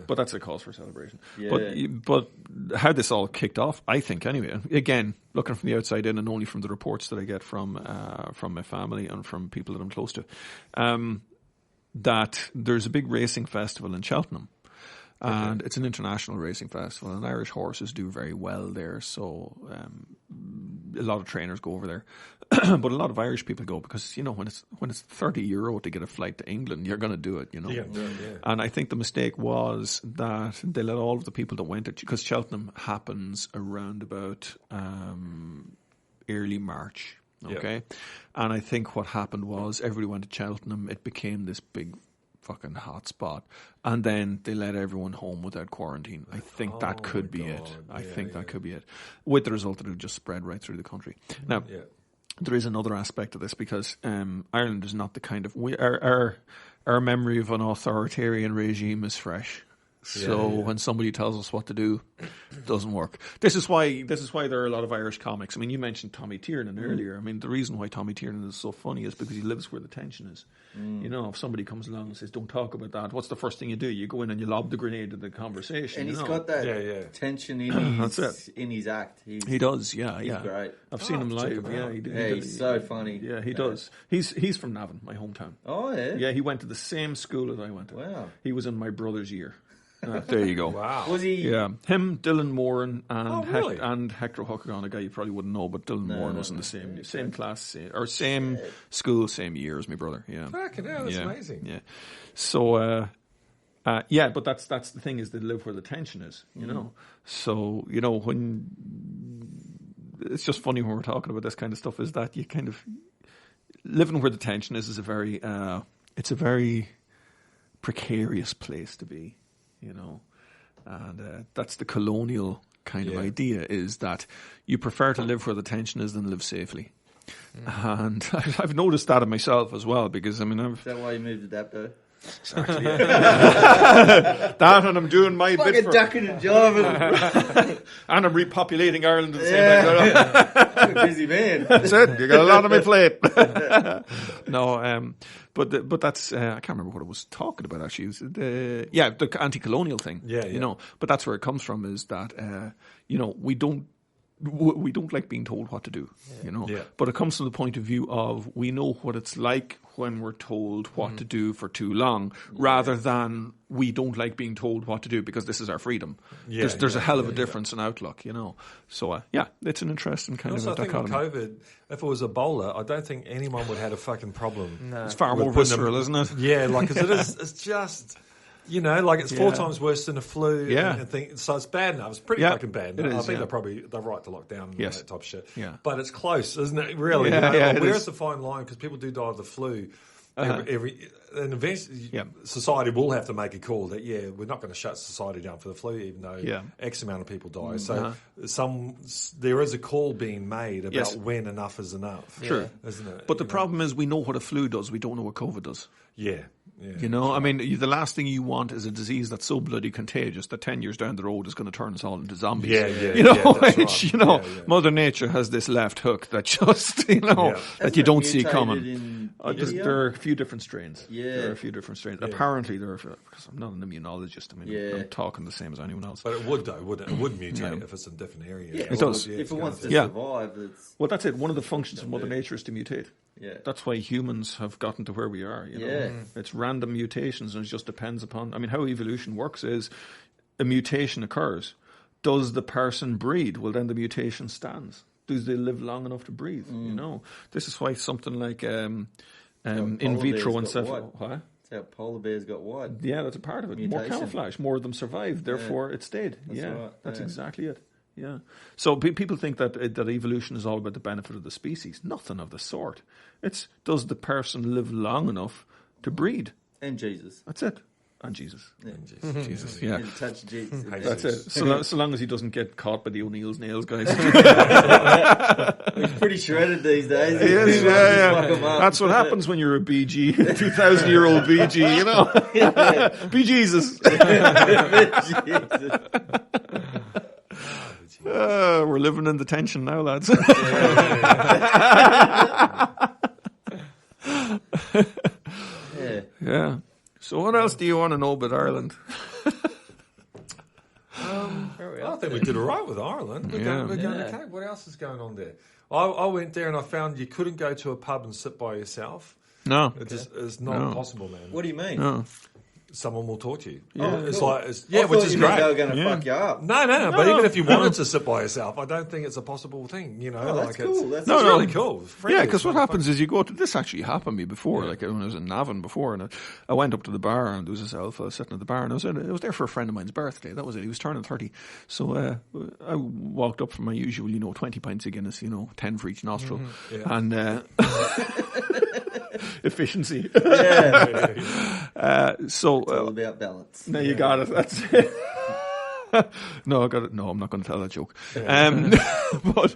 Speaker 5: But that's a cause for celebration. Yeah. But how this all kicked off, I think, anyway. Again, looking from the outside in, and only from the reports that I get from my family and from people that I'm close to, that there's a big racing festival in Cheltenham. And it's an international racing festival, and Irish horses do very well there. So a lot of trainers go over there, but a lot of Irish people go because when it's €30 to get a flight to England, you're going to do it. And I think the mistake was that they let all of the people that went because Cheltenham happens around about early March. Okay, and I think what happened was everybody went to Cheltenham. It became this big fucking hot spot, and then they let everyone home without quarantine. I think that could be it. I think that could be it, with the result that it just spread right through the country. Now, there is another aspect of this because Ireland is not the kind of our memory of an authoritarian regime is fresh. So when somebody tells us what to do, it doesn't work. This is why there are a lot of Irish comics. I mean, you mentioned Tommy Tiernan earlier. I mean, the reason why Tommy Tiernan is so funny is because he lives where the tension is. If somebody comes along and says, "Don't talk about that," what's the first thing you do? You go in and you lob the grenade to the conversation.
Speaker 4: And he's got that tension in his act.
Speaker 5: He does, He's
Speaker 4: great.
Speaker 5: I've seen him live.
Speaker 4: He's so funny.
Speaker 5: Yeah, he does. He's from Navan, my hometown.
Speaker 4: Oh yeah.
Speaker 5: Yeah, he went to the same school as I went to.
Speaker 4: Wow.
Speaker 5: He was in my brother's year. There you go.
Speaker 2: Wow.
Speaker 4: Was he?
Speaker 5: Yeah. Him, Dylan Moran, and Hector Huckagon, a guy you probably wouldn't know, but Dylan Moran was in the same class, same school, same year as my brother. Yeah.
Speaker 2: Fucking hell, that's amazing.
Speaker 5: Yeah. So, but that's the thing is they live where the tension is, So, when it's just funny when we're talking about this kind of stuff is that you kind of living where the tension is a very it's a very precarious place to be. And that's the colonial kind of idea is that you prefer to live where the tension is than live safely. And I've noticed that in myself as well because, is
Speaker 4: that why you moved to Dapto?
Speaker 5: Exactly. That and I'm doing my bit for
Speaker 4: ducking a job
Speaker 5: and I'm repopulating Ireland at the same time.
Speaker 4: You're a busy man.
Speaker 5: That's it. You got a lot on my plate. No, but that's I can't remember what I was talking about actually. It was the anti-colonial thing.
Speaker 2: Yeah.
Speaker 5: But that's where it comes from. Is that we don't we don't like being told what to do, you know.
Speaker 2: Yeah.
Speaker 5: But it comes from the point of view of we know what it's like when we're told what to do for too long, rather than we don't like being told what to do because this is our freedom.
Speaker 2: Yeah,
Speaker 5: There's a hell of a difference in outlook, you know. So, it's an interesting kind of a
Speaker 2: I think with
Speaker 5: dichotomy.
Speaker 2: COVID, if it was Ebola, I don't think anyone would have a fucking problem.
Speaker 5: It's far more visceral, isn't it?
Speaker 2: Yeah, like, because it's just... You know, like it's 4 times worse than the flu.
Speaker 5: Yeah.
Speaker 2: So it's bad enough. It's pretty fucking bad.
Speaker 5: It is,
Speaker 2: I think they're right to lock down and
Speaker 5: Yes.
Speaker 2: that type of shit.
Speaker 5: Yeah.
Speaker 2: But it's close, isn't it? Really.
Speaker 5: Yeah,
Speaker 2: You know?
Speaker 5: it
Speaker 2: Where's
Speaker 5: is.
Speaker 2: the fine line? Because people do die of the flu. And eventually,
Speaker 5: Yeah.
Speaker 2: society will have to make a call that we're not going to shut society down for the flu, even though X amount of people die. So there is a call being made about when enough is enough.
Speaker 5: Sure.
Speaker 2: Isn't it?
Speaker 5: But the problem is we know what a flu does. We don't know what COVID does.
Speaker 2: Yeah.
Speaker 5: You know, I mean, the last thing you want is a disease that's so bloody contagious that 10 years down the road is going to turn us all into zombies.
Speaker 2: You know,
Speaker 5: which,
Speaker 2: right.
Speaker 5: you know, Mother Nature has this left hook that just, you know, that you don't see coming. There are a few different strains.
Speaker 4: Yeah.
Speaker 5: There are a few different strains. Apparently, there are, because I'm not an immunologist. I mean, I'm talking the same as anyone else.
Speaker 2: But it would, though, wouldn't it? It would mutate if it's in different areas.
Speaker 4: Yeah,
Speaker 5: it does.
Speaker 4: If it wants to survive, it's...
Speaker 5: Well, that's it. One of the functions of Mother Nature is to mutate.
Speaker 4: Yeah.
Speaker 5: That's why humans have gotten to where we are. You know? It's random mutations, and it just depends upon. I mean, how evolution works is a mutation occurs. Does the person breed? Well, then the mutation stands. Do they live long enough to breathe? You know, this is why something like in vitro encephalo. What?
Speaker 4: That's how polar bears got wide.
Speaker 5: Yeah, that's a part of it. Mutation. More camouflage. More of them survived. Therefore, it stayed. That's exactly it. Yeah. So people think that evolution is all about the benefit of the species. Nothing of the sort. It's does the person live long enough to breed?
Speaker 4: And Jesus.
Speaker 5: That's it. And Jesus.
Speaker 4: Yeah.
Speaker 5: Jesus. Yeah.
Speaker 4: And touch Jesus.
Speaker 5: That's it. So long as he doesn't get caught by the O'Neill's nails, guys.
Speaker 4: He's pretty shredded these days.
Speaker 5: He is, That's what happens when you're a BG, 2,000-year-old BG, you know. Be Jesus. We're living in the tension now, lads. Yeah. So what else do you want to know about Ireland?
Speaker 2: I think we did all right with Ireland. We're going okay. What else is going on there? I went there and I found you couldn't go to a pub and sit by yourself.
Speaker 5: No.
Speaker 2: It's not possible, man.
Speaker 4: What do you mean?
Speaker 5: No.
Speaker 2: Someone will talk to you.
Speaker 4: It's
Speaker 2: like
Speaker 4: which
Speaker 2: is great.
Speaker 4: They were going to fuck you up.
Speaker 2: No. But even if you wanted to sit by yourself, I don't think it's a possible thing. You know,
Speaker 4: that's cool. That's
Speaker 2: really cool.
Speaker 5: Yeah, because what happens is you go to this. Actually happened to me before. Like when I was in Navan before, and I went up to the bar, and there was this alpha sitting at the bar, and I was there for a friend of mine's birthday. That was it. He was turning 30, so I walked up for my usual, 20 pints of Guinness, 10 for each nostril, and. Efficiency.
Speaker 4: So
Speaker 5: it's all
Speaker 4: about balance.
Speaker 5: No, you got it. That's it. No, I got it. No, I'm not going to tell that joke. But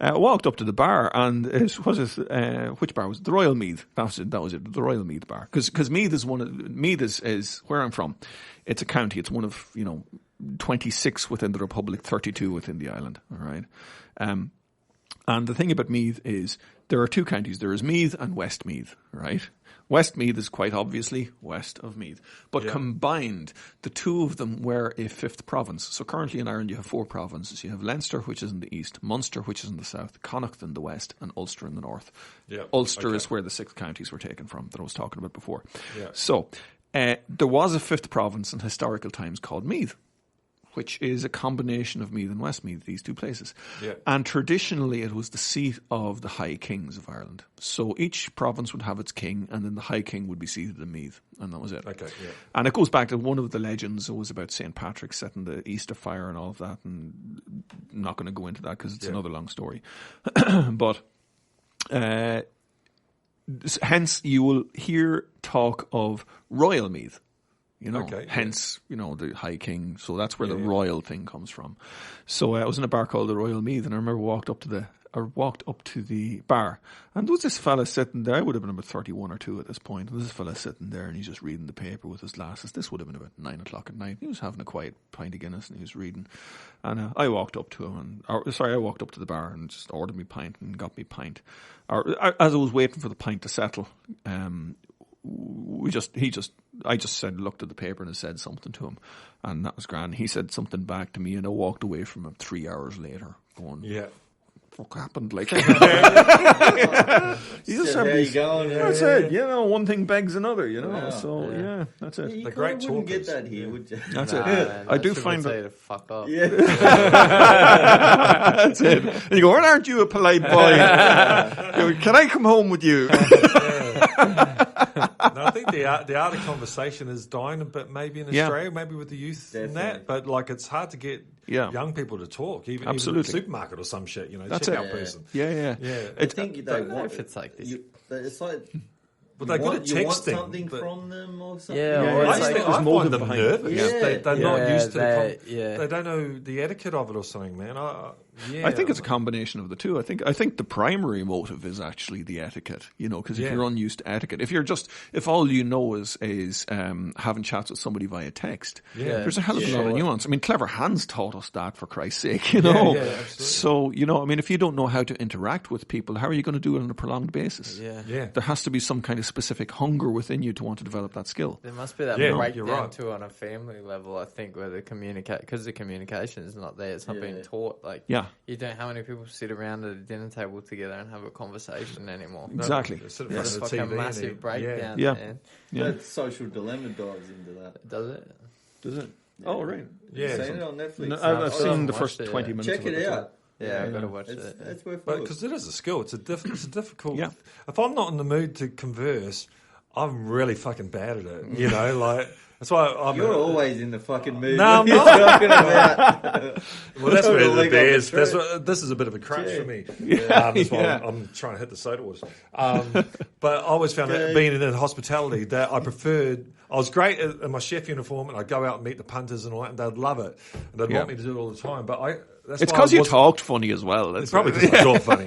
Speaker 5: I walked up to the bar, and which bar was it? The Royal Meath. That was it. The Royal Meath bar. Because Meath is Meath is where I'm from. It's a county. It's one of 26 within the Republic, 32 within the island. All right. And the thing about Meath is there are two counties. There is Meath and Westmeath, right? Westmeath is quite obviously west of Meath. But combined, the two of them were a fifth province. So currently in Ireland you have 4 provinces. You have Leinster, which is in the east, Munster, which is in the south, Connacht in the west, and Ulster in the north. Yeah. Ulster is where the 6 counties were taken from that I was talking about before. Yeah. So there was a fifth province in historical times called Meath, which is a combination of Meath and Westmeath, these two places. Yeah. And traditionally it was the seat of the High Kings of Ireland. So each province would have its king, and then the High King would be seated in Meath, and that was it. Okay, yeah. And it goes back to one of the legends. It was about St. Patrick setting the Easter fire and all of that, and I'm not going to go into that because it's another long story. But hence you will hear talk of Royal Meath. Hence, the High King. So that's where the royal thing comes from. So I was in a bar called the Royal Meath, and I remember walked up to the bar, and there was this fella sitting there. I would have been about 31 or 2 at this point. And there's this fella sitting there, and he's just reading the paper with his glasses. This would have been about 9 o'clock at night. He was having a quiet pint of Guinness, and he was reading. And I walked up to him, I walked up to the bar and just ordered me pint and got me pint. As I was waiting for the pint to settle, I just looked at the paper and I said something to him, and that was grand. He said something back to me, and I walked away from him 3 hours later, going,
Speaker 2: Yeah.
Speaker 5: fuck happened? Like, you just have
Speaker 4: There
Speaker 5: these,
Speaker 4: you go.
Speaker 5: that's it. You know, one thing begs another. You know,
Speaker 4: Yeah.
Speaker 5: so yeah, that's it.
Speaker 4: You
Speaker 2: The great
Speaker 4: wouldn't get
Speaker 2: talkers.
Speaker 4: that here, would you?
Speaker 5: That's
Speaker 1: Nah,
Speaker 5: it.
Speaker 1: man,
Speaker 5: I do
Speaker 1: should
Speaker 5: find
Speaker 1: say
Speaker 5: that.
Speaker 1: to fuck off.
Speaker 4: Yeah.
Speaker 5: That's it. And you go, well, aren't you a polite boy? You go, can I come home with you?
Speaker 2: No, I think the art of conversation is dying a bit, maybe in
Speaker 5: Yeah.
Speaker 2: Australia, maybe with the youth and
Speaker 4: Definitely.
Speaker 2: that. But like, it's hard to get young people to talk, even in the
Speaker 5: Absolutely.
Speaker 2: supermarket or some shit. You know,
Speaker 5: That's
Speaker 2: check
Speaker 5: it.
Speaker 2: out person.
Speaker 5: Yeah.
Speaker 2: Yeah,
Speaker 4: I think they
Speaker 1: don't know
Speaker 4: want
Speaker 1: if it's like this.
Speaker 4: It's like.
Speaker 2: but they're good at
Speaker 4: You want
Speaker 2: texting.
Speaker 4: something
Speaker 2: but
Speaker 4: from them or something.
Speaker 1: Yeah,
Speaker 5: Yeah,
Speaker 1: or
Speaker 5: yeah.
Speaker 1: it's
Speaker 2: I,
Speaker 1: like,
Speaker 2: think,
Speaker 5: there's
Speaker 2: I
Speaker 5: motive
Speaker 2: find them
Speaker 5: behind it.
Speaker 2: nervous.
Speaker 4: Yeah.
Speaker 2: They're
Speaker 1: Yeah,
Speaker 2: not used to
Speaker 1: they-
Speaker 2: they don't know the etiquette of it or something, man.
Speaker 1: yeah.
Speaker 5: I think it's a combination of the two. I think the primary motive is actually the etiquette, you know, because if
Speaker 2: Yeah.
Speaker 5: you're unused to etiquette, if all you know is having chats with somebody via text, there's a hell of a lot of nuance. I mean, Clever Hands taught us that, for Christ's sake, you know.
Speaker 2: yeah, absolutely.
Speaker 5: So, you know, I mean, if you don't know how to interact with people, how are you going to do it on a prolonged basis?
Speaker 2: Yeah.
Speaker 5: There has to be some kind of specific hunger within you to want to develop that skill.
Speaker 1: There must be that
Speaker 2: Yeah, you're
Speaker 1: breakdown
Speaker 2: right.
Speaker 1: too on a family level, I think, where the because the communication is not there. It's not being taught. Like,
Speaker 5: Yeah.
Speaker 1: you don't. How many people sit around at a dinner table together and have a conversation anymore?
Speaker 5: Exactly.
Speaker 2: They're sitting in
Speaker 1: It's
Speaker 2: front of the
Speaker 1: like a
Speaker 2: TV and
Speaker 1: massive
Speaker 2: they-
Speaker 1: breakdown.
Speaker 5: Yeah.
Speaker 1: Man.
Speaker 5: Yeah.
Speaker 4: That Social Dilemma dives into that.
Speaker 1: Does it?
Speaker 5: Does it? Oh, right.
Speaker 2: Yeah.
Speaker 4: Seen it on Netflix.
Speaker 5: No, I've seen the
Speaker 1: watched
Speaker 5: first
Speaker 1: it,
Speaker 5: 20
Speaker 1: yeah.
Speaker 5: minutes
Speaker 4: Check
Speaker 5: of
Speaker 4: it
Speaker 5: it.
Speaker 4: out.
Speaker 1: Yeah, I've got to watch
Speaker 4: It's
Speaker 1: it.
Speaker 4: worth
Speaker 2: But
Speaker 4: it.
Speaker 2: because it is a skill, it's a difficult.
Speaker 5: Yeah.
Speaker 2: If I'm not in the mood to converse, I'm really fucking bad at it. You know, like that's why I'm.
Speaker 4: You're always in the fucking mood.
Speaker 2: No,
Speaker 4: What are you
Speaker 2: I'm
Speaker 4: talking about?
Speaker 2: Well, that's where
Speaker 4: Totally
Speaker 2: the
Speaker 4: got
Speaker 2: beers.
Speaker 4: the
Speaker 2: That's
Speaker 4: truth.
Speaker 2: what, this is a bit of a crunch for me. That's why I'm trying to hit the soda waters. But I always found that being in hospitality that I preferred. I was great in my chef uniform, and I'd go out and meet the punters and all that, and they'd love it, and they'd want me to do it all the time. But that's
Speaker 5: It's
Speaker 2: why
Speaker 5: because
Speaker 2: I
Speaker 5: you
Speaker 2: wasn't-
Speaker 5: talked funny as well.
Speaker 2: It's probably because I talk funny,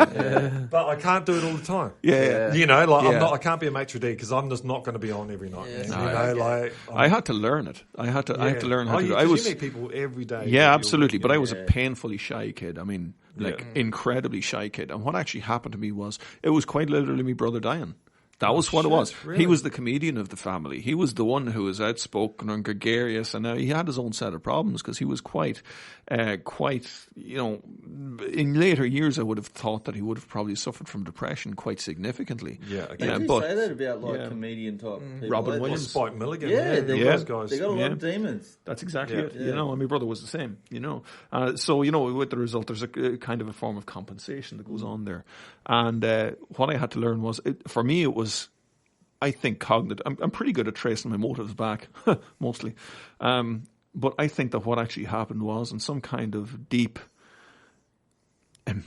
Speaker 2: but I can't do it all the time.
Speaker 5: Yeah.
Speaker 2: You know, like
Speaker 5: Yeah.
Speaker 2: I can't be a maitre d' because I'm just not going to be on every night.
Speaker 1: Yeah.
Speaker 2: Man.
Speaker 1: No,
Speaker 2: You know,
Speaker 1: okay.
Speaker 2: like
Speaker 5: I had to learn it. I had to learn how to do it. I was
Speaker 2: you meet people every day.
Speaker 5: Yeah,
Speaker 2: that
Speaker 5: absolutely. But I was a
Speaker 4: Yeah.
Speaker 5: painfully shy kid. I mean, like incredibly shy kid. And what actually happened to me was it was quite literally my brother dying. That was what it was.
Speaker 2: really?
Speaker 5: He was the comedian of the family. He was the one who was outspoken and gregarious, and he had his own set of problems because he was quite, you know, in later years I would have thought that he would have probably suffered from depression quite significantly.
Speaker 2: Yeah,
Speaker 4: They
Speaker 2: okay.
Speaker 4: do
Speaker 5: but-
Speaker 4: say that about like
Speaker 5: yeah.
Speaker 4: comedian type people.
Speaker 5: Robin
Speaker 4: They-
Speaker 2: Or
Speaker 5: Williams.
Speaker 2: Spike Milligan.
Speaker 4: Yeah, they
Speaker 2: those
Speaker 4: got,
Speaker 2: guys.
Speaker 4: they got a lot
Speaker 5: Yeah.
Speaker 4: of demons.
Speaker 5: That's exactly
Speaker 2: Yeah.
Speaker 5: it. You know, and my brother was the same, you know. So, you know, with the result, there's a kind of a form of compensation that goes on there. And what I had to learn was, for me, it was, I think, cognitive. I'm pretty good at tracing my motives back, mostly. But I think that what actually happened was, on some kind of deep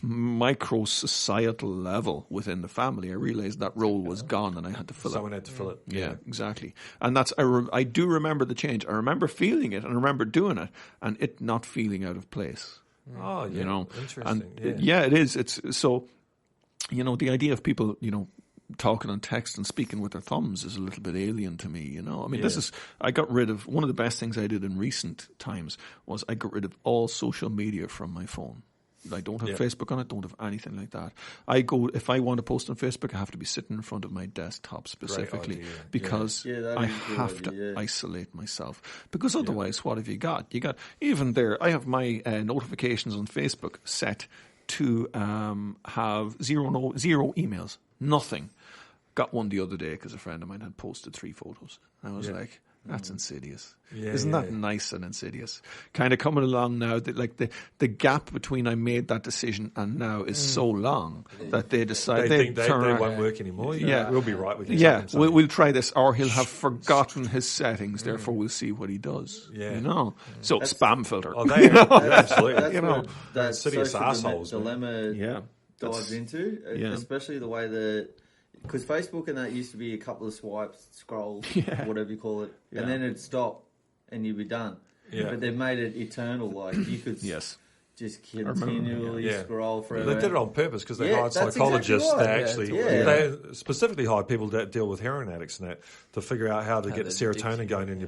Speaker 5: micro-societal level within the family, I realized that role was gone and I had to fill it.
Speaker 2: Someone had to fill it.
Speaker 5: Yeah, exactly. And that's I do remember the change. I remember feeling it and I remember doing it and it not feeling out of place.
Speaker 2: Oh, yeah.
Speaker 5: You know,
Speaker 2: Interesting.
Speaker 5: and it is. It's so, you know, the idea of people, you know, talking on text and speaking with their thumbs is a little bit alien to me, you know. I mean, I got rid of, one of the best things I did in recent times was I got rid of all social media from my phone. I don't have Facebook on it, don't have anything like that. If I want to post on Facebook, I have to be sitting in front of my desktop specifically
Speaker 2: idea.
Speaker 5: because
Speaker 4: Yeah, that
Speaker 5: I
Speaker 4: is a good
Speaker 5: have to
Speaker 4: idea, yeah.
Speaker 5: isolate myself. Because otherwise, what have you got? You got, even there, I have my notifications on Facebook set to have zero emails, nothing. Got one the other day because a friend of mine had posted 3 photos. I was like, that's insidious.
Speaker 2: Yeah,
Speaker 5: Isn't that nice and insidious? Kind of coming along now that like the gap between I made that decision and now is so long that they decide
Speaker 2: They think they
Speaker 5: turn around.
Speaker 2: won't work anymore.
Speaker 5: Yeah.
Speaker 2: We'll be right with you.
Speaker 5: Yeah,
Speaker 2: Something.
Speaker 5: we'll try this, or he'll have forgotten his settings. Therefore, we'll see what he does.
Speaker 2: Yeah.
Speaker 5: You know, so spam filter.
Speaker 2: Oh, they, absolutely.
Speaker 4: That's
Speaker 5: You know,
Speaker 4: what that
Speaker 2: insidious
Speaker 4: social
Speaker 2: assholes, man.
Speaker 4: dilemma
Speaker 5: Yeah.
Speaker 4: dives into,
Speaker 5: yeah.
Speaker 4: especially the way that, because Facebook and that used to be a couple of swipes, scrolls, whatever you call it,
Speaker 5: Yeah.
Speaker 4: and then it'd stop and you'd be done.
Speaker 2: Yeah.
Speaker 4: But they've made it eternal, like you could
Speaker 5: Yes.
Speaker 4: just
Speaker 5: remember,
Speaker 4: continually
Speaker 2: yeah.
Speaker 4: scroll forever.
Speaker 2: They did it on purpose because they
Speaker 4: Yeah,
Speaker 2: hired
Speaker 4: that's
Speaker 2: psychologists
Speaker 4: exactly
Speaker 2: that
Speaker 4: right.
Speaker 2: actually,
Speaker 4: Yeah.
Speaker 2: they specifically hired people that deal with heroin addicts and that to figure out how to get the
Speaker 1: the
Speaker 2: serotonin
Speaker 1: addiction,
Speaker 2: going in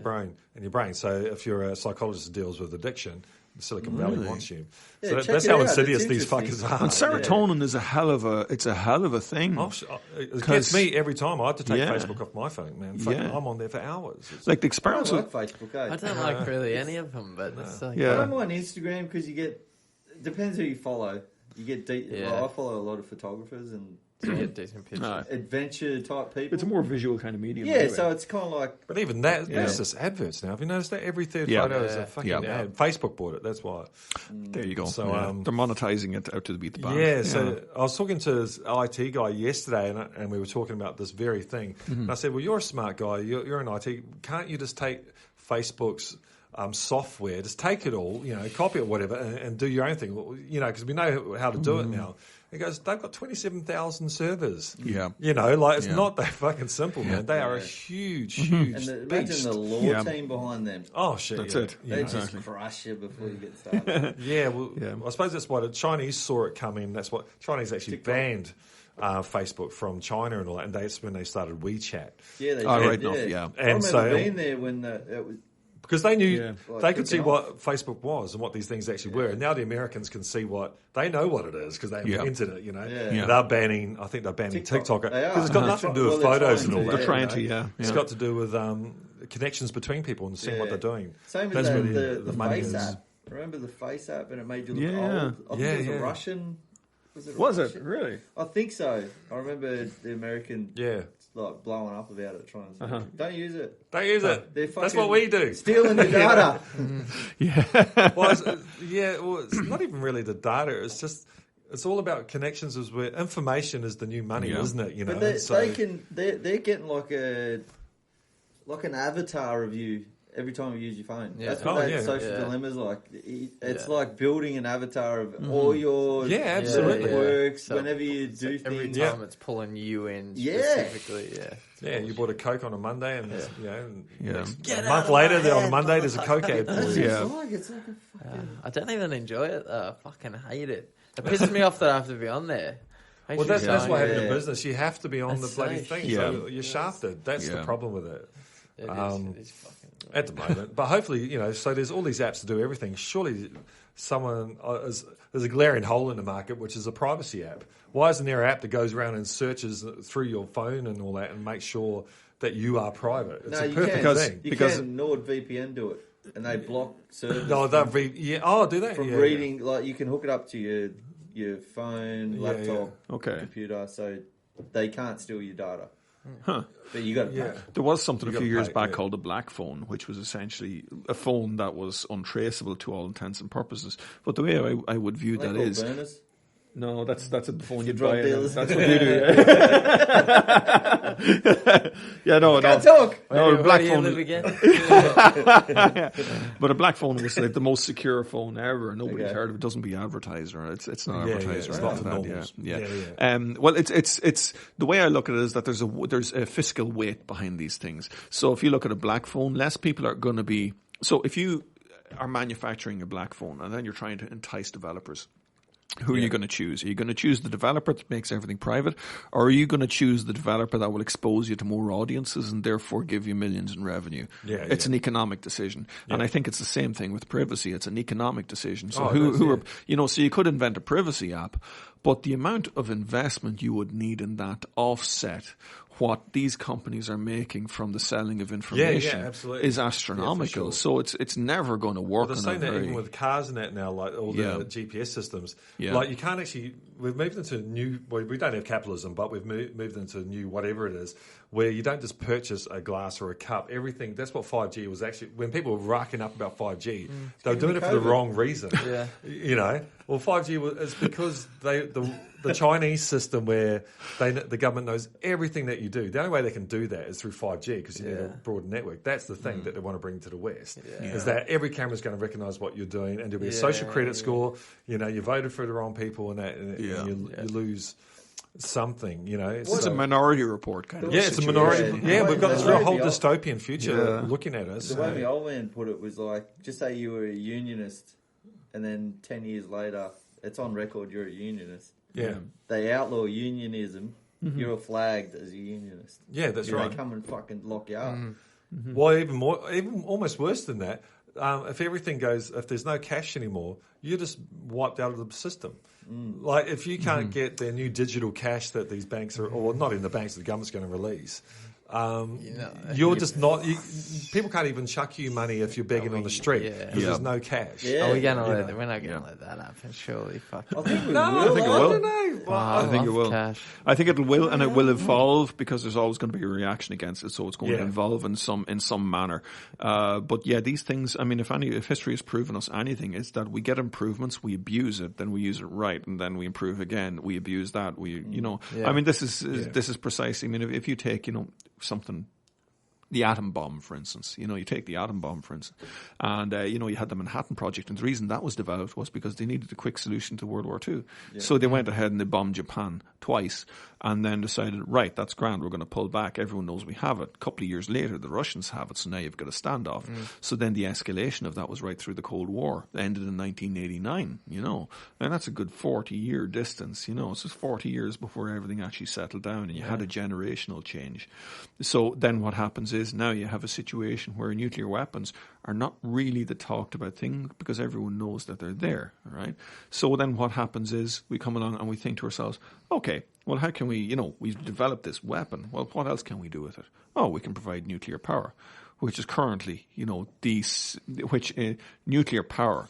Speaker 2: your brain. So if you're a psychologist that deals with addiction, Silicon Valley wants you.
Speaker 4: Yeah,
Speaker 2: So
Speaker 4: check
Speaker 2: that's
Speaker 4: it
Speaker 2: how
Speaker 4: out.
Speaker 2: insidious
Speaker 4: It's
Speaker 2: these fuckers are.
Speaker 5: And serotonin is a hell of a thing.
Speaker 2: It gets me every time. I have to take
Speaker 5: Yeah.
Speaker 2: Facebook off my phone, man.
Speaker 5: Yeah.
Speaker 2: I'm on there for hours.
Speaker 5: Like the
Speaker 4: I
Speaker 5: experience
Speaker 4: don't
Speaker 5: with
Speaker 4: like Facebook.
Speaker 1: I don't like really any of them, but it's like,
Speaker 5: Yeah.
Speaker 4: I'm on Instagram because you get. Depends who you follow. You get
Speaker 1: Yeah.
Speaker 4: I follow a lot of photographers and
Speaker 1: you get decent pictures.
Speaker 5: No.
Speaker 4: adventure type people.
Speaker 5: it's a more visual kind of medium.
Speaker 4: yeah.
Speaker 5: anyway.
Speaker 4: So it's kind of like
Speaker 2: But even that, there's just adverts now. Have you noticed that? Every third
Speaker 5: Yeah.
Speaker 2: photo is
Speaker 1: Yeah.
Speaker 2: a fucking
Speaker 5: Yeah.
Speaker 2: ad. Facebook bought it, that's why.
Speaker 5: there you go.
Speaker 2: So,
Speaker 5: they're monetizing it out to beat the band.
Speaker 2: Yeah, so I was talking to this IT guy yesterday, and we were talking about this very thing. And I said, well, you're a smart guy. You're in IT. Can't you just take Facebook's software, just take it all, copy it, whatever, and do your own thing, because we know how to do it now. He goes, they've got 27,000 servers.
Speaker 5: Yeah.
Speaker 2: It's not that fucking simple, man. They are a huge, huge
Speaker 4: and
Speaker 2: beast.
Speaker 4: imagine the law team behind them.
Speaker 2: Oh, shit.
Speaker 5: That's
Speaker 2: yeah.
Speaker 5: it.
Speaker 4: They
Speaker 5: Yeah.
Speaker 4: just crush you before you get started.
Speaker 2: Yeah, well,
Speaker 5: Yeah.
Speaker 2: I suppose that's why the Chinese saw it coming. That's what Chinese actually banned Facebook from China and all that, and that's when they started WeChat.
Speaker 4: Yeah, they
Speaker 5: Oh,
Speaker 4: did,
Speaker 5: right enough, yeah.
Speaker 4: I remember
Speaker 2: so-
Speaker 4: being there when it was.
Speaker 2: Because they knew
Speaker 5: Yeah.
Speaker 2: they could see
Speaker 4: Like,
Speaker 2: what Facebook was and what these things actually were, and now the Americans can see they know what it is because they invented it.
Speaker 4: Yeah.
Speaker 5: Yeah.
Speaker 2: They're banning. I think they're banning TikTok
Speaker 4: They are.
Speaker 2: because it's got nothing to do with
Speaker 4: Well, they're
Speaker 2: photos
Speaker 4: trying
Speaker 2: and all
Speaker 4: to,
Speaker 2: that.
Speaker 5: They're trying to, yeah.
Speaker 2: It's got to do with connections between people and seeing what
Speaker 4: Yeah.
Speaker 2: they're doing.
Speaker 4: Same
Speaker 2: That's
Speaker 4: as
Speaker 2: where
Speaker 4: the
Speaker 2: money
Speaker 4: Face
Speaker 2: is.
Speaker 4: app. Remember the Face app, and it made you look
Speaker 5: Yeah.
Speaker 4: old. I think
Speaker 2: Yeah,
Speaker 4: it was
Speaker 2: yeah.
Speaker 4: a Russian. Was it?
Speaker 5: Really?
Speaker 4: I think so. I remember the American
Speaker 2: Yeah,
Speaker 4: like blowing up about it, trying to say, don't use it.
Speaker 2: they use it.
Speaker 4: They're
Speaker 2: That's
Speaker 4: fucking
Speaker 2: what we do.
Speaker 4: Stealing the data.
Speaker 2: Well, it's not even really the data. It's just it's all about connections. Is where information is the new money,
Speaker 5: Yeah.
Speaker 2: isn't it?
Speaker 4: But they're getting like an avatar of you every time you use your phone.
Speaker 1: Yeah.
Speaker 4: That's what that social
Speaker 1: Yeah.
Speaker 4: dilemma's like. It's
Speaker 1: Yeah.
Speaker 4: like building an avatar of all your
Speaker 2: Yeah, absolutely.
Speaker 4: works
Speaker 1: So-
Speaker 4: whenever you do
Speaker 1: Every
Speaker 4: things.
Speaker 1: time it's pulling you in
Speaker 4: Yeah.
Speaker 1: specifically,
Speaker 2: Yeah, you bought a Coke on a Monday, and
Speaker 5: Yeah.
Speaker 2: a month later, on a Monday, there's a Coke ad for
Speaker 4: That's
Speaker 2: you.
Speaker 5: Yeah.
Speaker 4: what it's like a fucking...
Speaker 1: I don't even enjoy it. I fucking hate it. It pisses me off that I have to be on there.
Speaker 2: Well, that's what happened in
Speaker 4: Yeah.
Speaker 2: business. You have to be on
Speaker 1: That's
Speaker 2: the bloody
Speaker 1: so
Speaker 2: thing.
Speaker 5: shit.
Speaker 2: So you're shafted. That's the
Speaker 5: Yeah.
Speaker 2: problem with it.
Speaker 1: It's fucking...
Speaker 2: At the moment, but hopefully, so there's all these apps to do everything. Surely, there's a glaring hole in the market, which is a privacy app. Why isn't there an app that goes around and searches through your phone and all that and makes sure that you are private? It's
Speaker 4: No,
Speaker 2: a
Speaker 4: you
Speaker 2: perfect
Speaker 4: can.
Speaker 2: thing.
Speaker 4: You
Speaker 5: because-
Speaker 4: can NordVPN do it, and they block servers
Speaker 2: No,
Speaker 4: from
Speaker 2: do they? Yeah.
Speaker 4: reading. Like you can hook it up to your phone,
Speaker 2: Yeah,
Speaker 4: laptop,
Speaker 5: Okay.
Speaker 4: computer, so they can't steal your data.
Speaker 5: Huh.
Speaker 4: But you got to pay.
Speaker 2: Yeah.
Speaker 5: There was something a
Speaker 2: You
Speaker 5: few
Speaker 2: gotta
Speaker 5: years
Speaker 2: pay,
Speaker 5: back
Speaker 2: yeah.
Speaker 5: called a black phone, which was essentially a phone that was untraceable to all intents and purposes. But the way I would view
Speaker 4: They
Speaker 5: that
Speaker 4: call
Speaker 5: is...
Speaker 4: burners.
Speaker 5: No, that's a phone you'd
Speaker 4: drug
Speaker 5: buy.
Speaker 4: dealers.
Speaker 5: That's what you do. Yeah, no.
Speaker 4: Can't talk.
Speaker 5: No, a black
Speaker 1: Where do you
Speaker 5: phone.
Speaker 1: live again?
Speaker 5: But a black phone was like the most secure phone ever. Nobody's
Speaker 4: Okay.
Speaker 5: heard of it. Doesn't be advertised or it's not
Speaker 2: Yeah,
Speaker 5: advertised.
Speaker 2: it's
Speaker 5: or
Speaker 2: not
Speaker 5: anything
Speaker 2: for
Speaker 5: like that.
Speaker 2: normals.
Speaker 5: Yeah.
Speaker 2: Yeah.
Speaker 5: Well, it's the way I look at it is that there's a fiscal weight behind these things. So if you look at a black phone, less people are going to be. So if you are manufacturing a black phone and then you're trying to entice developers. Who are you going to choose? Are you going to choose the developer that makes everything private, or are you going to choose the developer that will expose you to more audiences and therefore give you millions in revenue?
Speaker 2: Yeah,
Speaker 5: It's
Speaker 2: yeah.
Speaker 5: an economic decision, and I think it's the same thing with privacy. It's an economic decision. So
Speaker 2: Oh, it is,
Speaker 5: who
Speaker 2: yeah.
Speaker 5: are so you could invent a privacy app, but the amount of investment you would need in that to offset what these companies are making from the selling of information
Speaker 2: absolutely.
Speaker 5: is astronomical.
Speaker 2: Yeah, for
Speaker 5: So it's never going to work.
Speaker 2: Well, they're saying that even with cars and that now, like all the
Speaker 5: Yeah.
Speaker 2: GPS systems,
Speaker 5: Yeah.
Speaker 2: like you can't actually. We've moved into a new. Well, we don't have capitalism, but we've moved into a new whatever it is, where you don't just purchase a glass or a cup. Everything. That's what 5G was actually. When people were racking up about 5G, they were doing it for the
Speaker 4: COVID.
Speaker 2: wrong reason.
Speaker 1: Yeah.
Speaker 2: Well, 5G is because the Chinese system where the government knows everything that you do. The only way they can do that is through 5G because you need a broad network. That's the thing that they want to bring to the West. Is that every camera is going to recognise what you're doing, and there'll be a social credit score. You voted for the wrong people, and you lose something.
Speaker 5: It's a minority report kind of.
Speaker 2: Yeah, it's a minority.
Speaker 4: Yeah.
Speaker 2: Yeah, we've got this
Speaker 4: The way
Speaker 2: real whole
Speaker 4: the old-
Speaker 2: dystopian future looking at us.
Speaker 4: The way my old man put it was like, just say you were a unionist, and then 10 years later, it's on record you're a unionist.
Speaker 2: Yeah.
Speaker 4: They outlaw unionism. You're flagged as a unionist.
Speaker 2: Yeah, that's
Speaker 4: They
Speaker 2: right.
Speaker 4: come and fucking lock you up.
Speaker 2: Well, even almost worse than that. if everything goes, if there's no cash anymore, you're just wiped out of the system. Like if you can't get their new digital cash that these banks are, or not in the banks, the government's going to release. You're just not. People can't even chuck you money if you're begging on the street because there's no cash.
Speaker 1: Yeah. Are we going to let? We're not going to let that happen, surely. Fuck.
Speaker 3: I think we
Speaker 2: No,
Speaker 3: will.
Speaker 2: I think it
Speaker 3: I
Speaker 2: will.
Speaker 3: don't know.
Speaker 1: Well,
Speaker 5: I think it will.
Speaker 1: Cash.
Speaker 5: I think it will, and it will evolve because there's always going to be a reaction against it. So it's going to
Speaker 2: Yeah.
Speaker 5: evolve in some manner. But yeah, these things. I mean, if history has proven us anything, it's that we get improvements, we abuse it, then we use it right, and then we improve again. We abuse that. I mean, this is precisely. I mean, if you take something. The atom bomb, for instance. You take the atom bomb, for instance, and, you had the Manhattan Project, and the reason that was developed was because they needed a quick solution to World War II. Yeah. So they went ahead and they bombed Japan twice, and then decided, right, that's grand, we're going to pull back, everyone knows we have it. A couple of years later, the Russians have it, so now you've got a standoff. So then the escalation of that was right through the Cold War. It ended in 1989, and that's a good 40-year distance, It's just 40 years before everything actually settled down, and you had a generational change. So then what happens is now you have a situation where nuclear weapons are not really the talked about thing because everyone knows that they're there, right? So then what happens is we come along and we think to ourselves, okay, well, how can we, we've developed this weapon. Well, what else can we do with it? Oh, we can provide nuclear power, which is currently, nuclear power,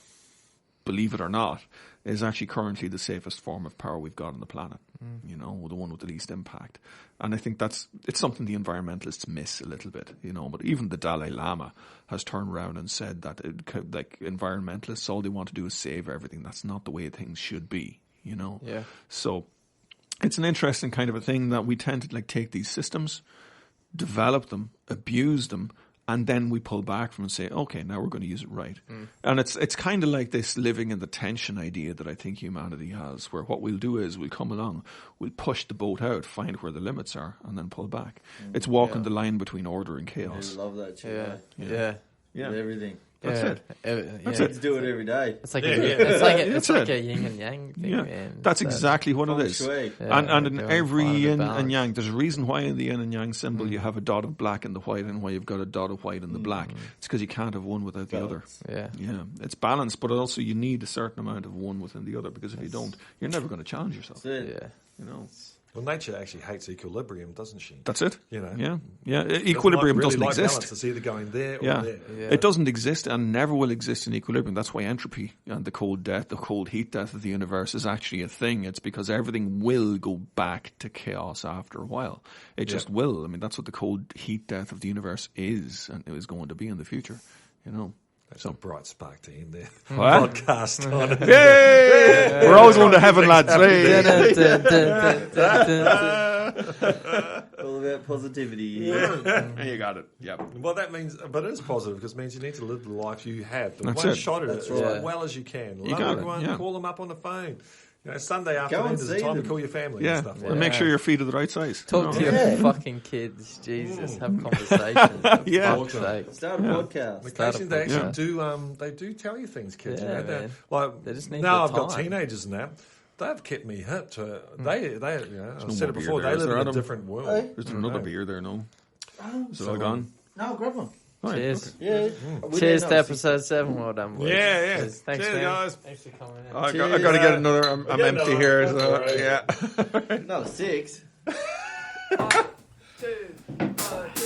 Speaker 5: believe it or not, is actually currently the safest form of power we've got on the planet, the one with the least impact. And I think it's something the environmentalists miss a little bit, but even the Dalai Lama has turned around and said that environmentalists, all they want to do is save everything. That's not the way things should be,
Speaker 1: Yeah.
Speaker 5: So it's an interesting kind of a thing that we tend to take these systems, develop them, abuse them, and then we pull back from and say, okay, now we're going to use it right. And it's kind of like this living in the tension idea that I think humanity has, where what we'll do is we'll come along, we'll push the boat out, find where the limits are, and then pull back. It's walking the line between order and chaos.
Speaker 4: I love that shit.
Speaker 1: Yeah.
Speaker 4: With everything.
Speaker 5: That's it.
Speaker 4: Kids do it every day.
Speaker 1: It's like a yin and yang thing, man.
Speaker 5: That's exactly what it is. And in every yin and yang, there's a reason why in the yin and yang symbol you have a dot of black in the white and why you've got a dot of white in the black. It's because you can't have one without the other.
Speaker 1: Yeah.
Speaker 5: It's balanced, but also you need a certain amount of one within the other because if you don't, you're never going to challenge yourself.
Speaker 4: That's it.
Speaker 2: Well, nature actually hates equilibrium, doesn't she?
Speaker 5: That's it.
Speaker 2: Yeah.
Speaker 5: Equilibrium doesn't exist.
Speaker 2: Balance. It's either going there or there.
Speaker 1: Yeah.
Speaker 5: It doesn't exist and never will exist in equilibrium. That's why entropy and the cold heat death of the universe is actually a thing. It's because everything will go back to chaos after a while. It just will. I mean, that's what the cold heat death of the universe is, and it is going to be in the future.
Speaker 2: That's a bright spark to end there.
Speaker 5: What?
Speaker 2: Podcast on it.
Speaker 5: Yay! We're all going to heaven, lads.
Speaker 4: All about positivity.
Speaker 5: You got it. Yep.
Speaker 2: Well, that means, but it is positive because it means you need to live the life you have. The
Speaker 5: That's
Speaker 2: one
Speaker 5: it.
Speaker 2: shot at it as well as you can. Love
Speaker 5: got it,
Speaker 2: everyone. Call them up on the phone. Sunday afternoon is the time to call your family and stuff like
Speaker 5: and make sure your feet are the right size.
Speaker 1: Talk to your fucking kids. Jesus, have conversations.
Speaker 4: Start a podcast.
Speaker 2: Occasionally they actually do. They do tell you things, kids.
Speaker 1: Man.
Speaker 2: They
Speaker 1: just need
Speaker 2: now
Speaker 1: the
Speaker 2: I've got
Speaker 1: time.
Speaker 2: teenagers now. They've kept me hip to. They. I've said it before. They live in a different world.
Speaker 5: There's another beer there, no? Is it all gone?
Speaker 4: No, grab one.
Speaker 5: All right,
Speaker 1: Cheers.
Speaker 5: okay.
Speaker 4: Yeah.
Speaker 1: Cheers to episode 7. Well done, boys.
Speaker 2: Yeah.
Speaker 1: Cheers. Thanks,
Speaker 2: Cheers,
Speaker 1: man.
Speaker 2: guys.
Speaker 1: Thanks for coming in.
Speaker 5: I got to get another. I'm empty here. So, yeah.
Speaker 4: Another 6.
Speaker 3: 1, 2, 3.